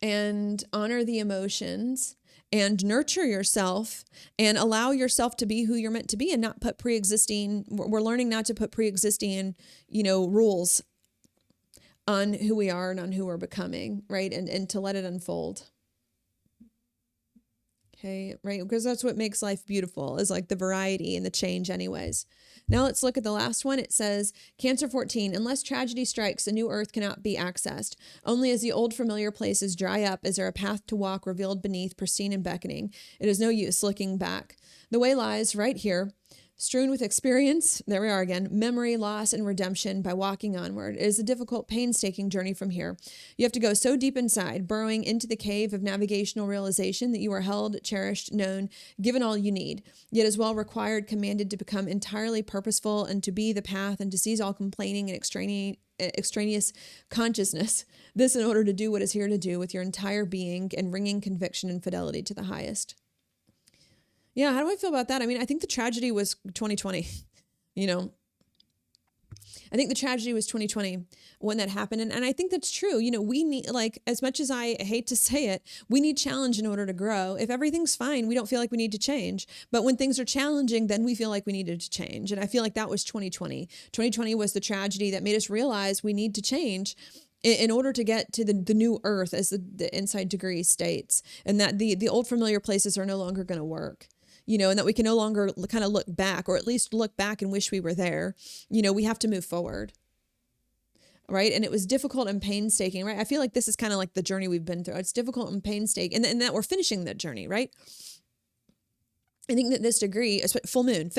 And honor the emotions and nurture yourself and allow yourself to be who you're meant to be, and not put we're learning not to put pre-existing, rules on who we are and on who we're becoming, right? And to let it unfold. Okay, right? Because that's what makes life beautiful, is like the variety and the change anyways. Now let's look at the last one. It says, Cancer 14, unless tragedy strikes, a new earth cannot be accessed. Only as the old familiar places dry up is there a path to walk revealed beneath, pristine and beckoning. It is no use looking back. The way lies right here, strewn with experience, there we are again, memory, loss, and redemption by walking onward. It is a difficult, painstaking journey from here. You have to go so deep inside, burrowing into the cave of navigational realization that you are held, cherished, known, given all you need, yet as well required, commanded to become entirely purposeful and to be the path and to seize all complaining and extraneous consciousness. This in order to do what is here to do with your entire being and ringing conviction and fidelity to the highest. Yeah, how do I feel about that? I mean, I think the tragedy was 2020, I think the tragedy was 2020 when that happened. And I think that's true. We need, like, as much as I hate to say it, we need challenge in order to grow. If everything's fine, we don't feel like we need to change. But when things are challenging, then we feel like we needed to change. And I feel like that was 2020. 2020 was the tragedy that made us realize we need to change in order to get to the new earth, as the inside degree states, and that the old familiar places are no longer going to work. And that we can no longer kind of look back, or at least look back and wish we were there. We have to move forward. Right. And it was difficult and painstaking, right? I feel like this is kind of like the journey we've been through. It's difficult and painstaking, and that we're finishing that journey, right? I think that this degree, full moon,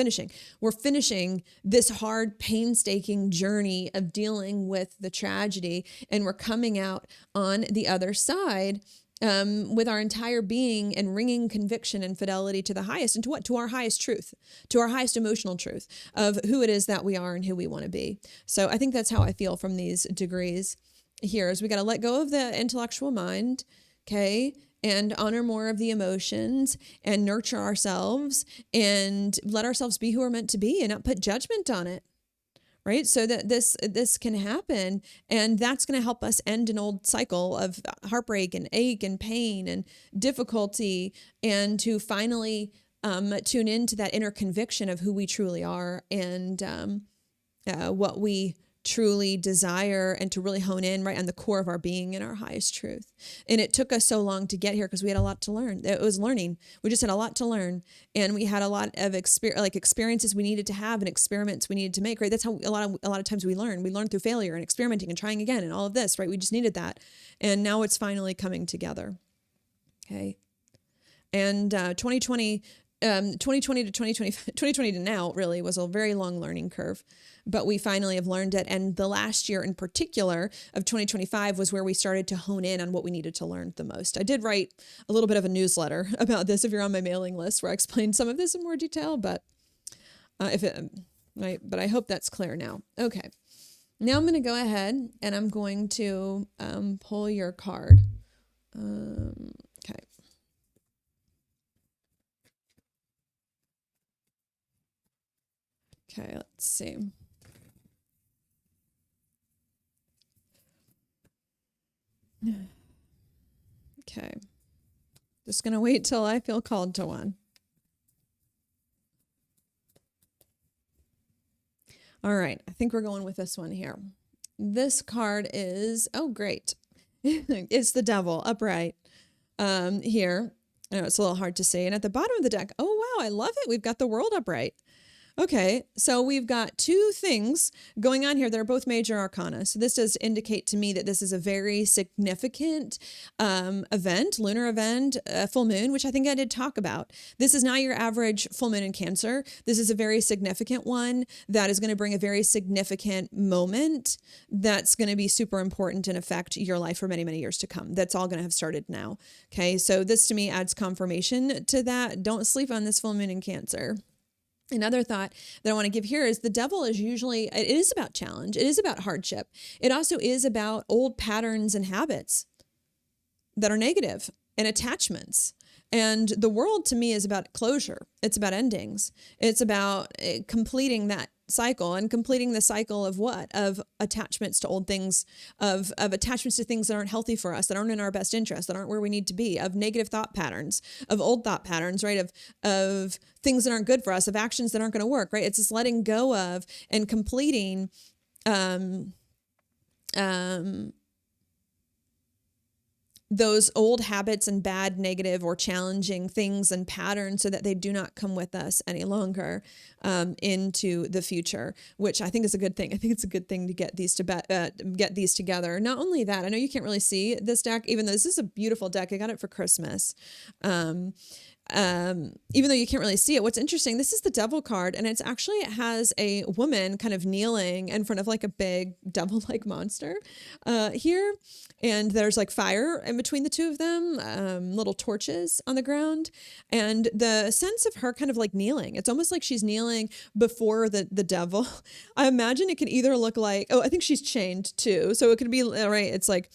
we're finishing this hard, painstaking journey of dealing with the tragedy, and we're coming out on the other side with our entire being and ringing conviction and fidelity to the highest, and to what? To our highest truth, to our highest emotional truth of who it is that we are and who we want to be. So I think that's how I feel from these degrees here, is we got to let go of the intellectual mind, okay, and honor more of the emotions and nurture ourselves and let ourselves be who we're meant to be and not put judgment on it. Right? So that this can happen, and that's going to help us end an old cycle of heartbreak and ache and pain and difficulty, and to finally tune into that inner conviction of who we truly are and what we truly desire, and to really hone in right on the core of our being and our highest truth. And it took us so long to get here because we had a lot to learn. It was learning. We just had a lot to learn, and we had a lot of experiences we needed to have and experiments we needed to make, right? That's how a lot of times we learn. We learn through failure and experimenting and trying again and all of this, right? We just needed that. And now it's finally coming together. Okay. And 2020 to 2020 to now really was a very long learning curve, but we finally have learned it. And the last year in particular of 2025 was where we started to hone in on what we needed to learn the most. I did write a little bit of a newsletter about this if you're on my mailing list, where I explained some of this in more detail, but but I hope that's clear now. Okay. Now I'm going to go ahead and I'm going to pull your card. Okay. Okay, let's see. Okay. Just going to wait till I feel called to one. All right. I think we're going with this one here. This card is, oh, great. It's the Devil upright here. I know it's a little hard to see. And at the bottom of the deck, oh, wow, I love it. We've got the World upright. Okay, so we've got two things going on here that are both major arcana. So this does indicate to me that this is a very significant event, lunar event, full moon, which I think I did talk about. This is not your average full moon in Cancer. This is a very significant one that is going to bring a very significant moment that's going to be super important and affect your life for many, many years to come. That's all going to have started now. Okay, so this to me adds confirmation to that. Don't sleep on this full moon in Cancer. Another thought that I want to give here is the Devil is usually, it is about challenge. It is about hardship. It also is about old patterns and habits that are negative and attachments. And the World to me is about closure. It's about endings. It's about completing that cycle, and completing the cycle of what? Of attachments to old things, of attachments to things that aren't healthy for us, that aren't in our best interest, that aren't where we need to be, of negative thought patterns, of old thought patterns, right? Of things that aren't good for us, of actions that aren't going to work, right? It's just letting go of and completing those old habits and bad, negative, or challenging things and patterns so that they do not come with us any longer into the future, which I think is a good thing. I think it's a good thing to get these together. Not only that, I know you can't really see this deck, even though this is a beautiful deck. I got it for Christmas. Even though you can't really see it, what's interesting, this is the Devil card, and it has a woman kind of kneeling in front of like a big devil-like monster here. And there's like fire in between the two of them, little torches on the ground. And the sense of her kind of like kneeling, it's almost like she's kneeling before the devil. I imagine it could either look like, I think she's chained too. So it could be, right, it's like,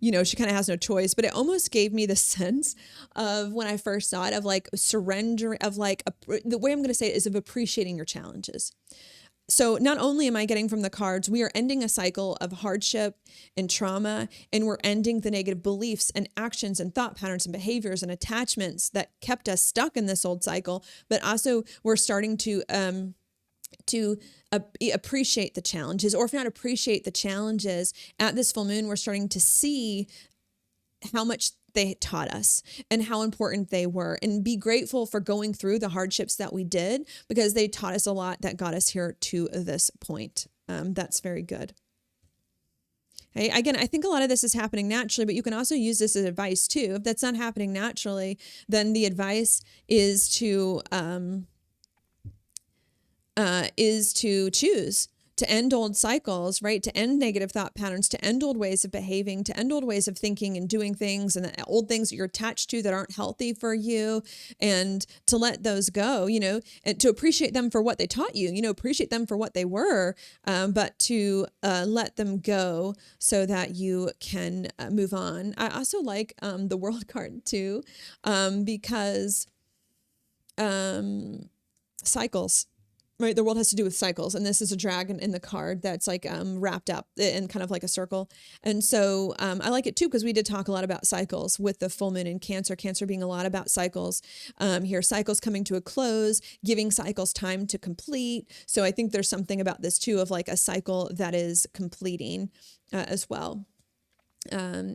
she kind of has no choice, but it almost gave me the sense of when I first saw it of like surrender, of like, the way I'm going to say it is of appreciating your challenges. So not only am I getting from the cards, we are ending a cycle of hardship and trauma, and we're ending the negative beliefs and actions and thought patterns and behaviors and attachments that kept us stuck in this old cycle, but also we're starting to appreciate the challenges, or if not appreciate the challenges at this full moon, we're starting to see how much they taught us and how important they were, and be grateful for going through the hardships that we did, because they taught us a lot that got us here to this point. That's very good. Okay. Again, I think a lot of this is happening naturally, but you can also use this as advice too. If that's not happening naturally, then the advice is to choose to end old cycles, right? To end negative thought patterns, to end old ways of behaving, to end old ways of thinking and doing things, and the old things that you're attached to that aren't healthy for you, and to let those go, and to appreciate them for what they taught you, appreciate them for what they were, but to let them go so that you can move on. I also like the World card too, because cycles, right? The world has to do with cycles. And this is a dragon in the card that's like wrapped up in kind of like a circle. And so I like it too, because we did talk a lot about cycles with the full moon in Cancer, Cancer being a lot about cycles here, cycles coming to a close, giving cycles time to complete. So I think there's something about this too, of like a cycle that is completing as well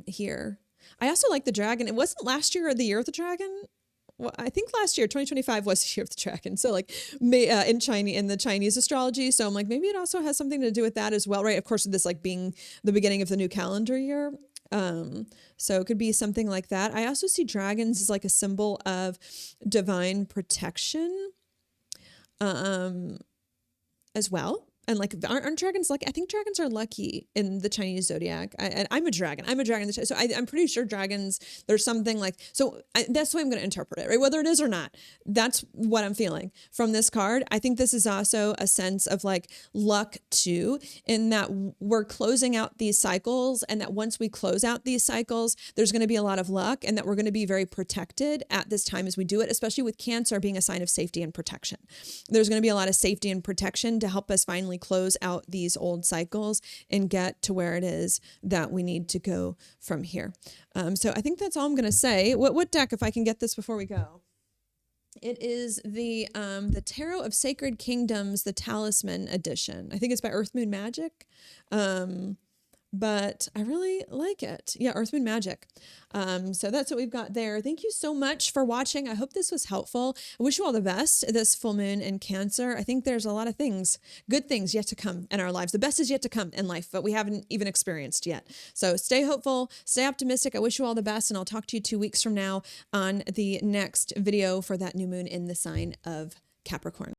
here. I also like the dragon. It wasn't last year or the year of the dragon. Well, I think last year, 2025 was the year of the dragon. So like in the Chinese astrology. So I'm like, maybe it also has something to do with that as well, right? Of course, this like being the beginning of the new calendar year. So it could be something like that. I also see dragons as like a symbol of divine protection as well. And like, aren't dragons lucky? I think dragons are lucky in the Chinese zodiac. I'm a dragon. So I'm pretty sure dragons, there's something like, so that's the way I'm going to interpret it, right? Whether it is or not, that's what I'm feeling from this card. I think this is also a sense of like luck too, in that we're closing out these cycles, and that once we close out these cycles, there's going to be a lot of luck, and that we're going to be very protected at this time as we do it, especially with Cancer being a sign of safety and protection. There's going to be a lot of safety and protection to help us finally close out these old cycles and get to where it is that we need to go from here. So I think that's all I'm going to say. What deck, if I can get this before we go? It is the Tarot of Sacred Kingdoms, the Talisman edition. I think it's by Earth Moon Magic. But I really like it. Yeah, Earth Moon Magic. So that's what we've got there. Thank you so much for watching. I hope this was helpful. I wish you all the best this full moon in Cancer. I think there's a lot of things, good things yet to come in our lives. The best is yet to come in life, but we haven't even experienced yet. So stay hopeful, stay optimistic. I wish you all the best, and I'll talk to you 2 weeks from now on the next video for that new moon in the sign of Capricorn.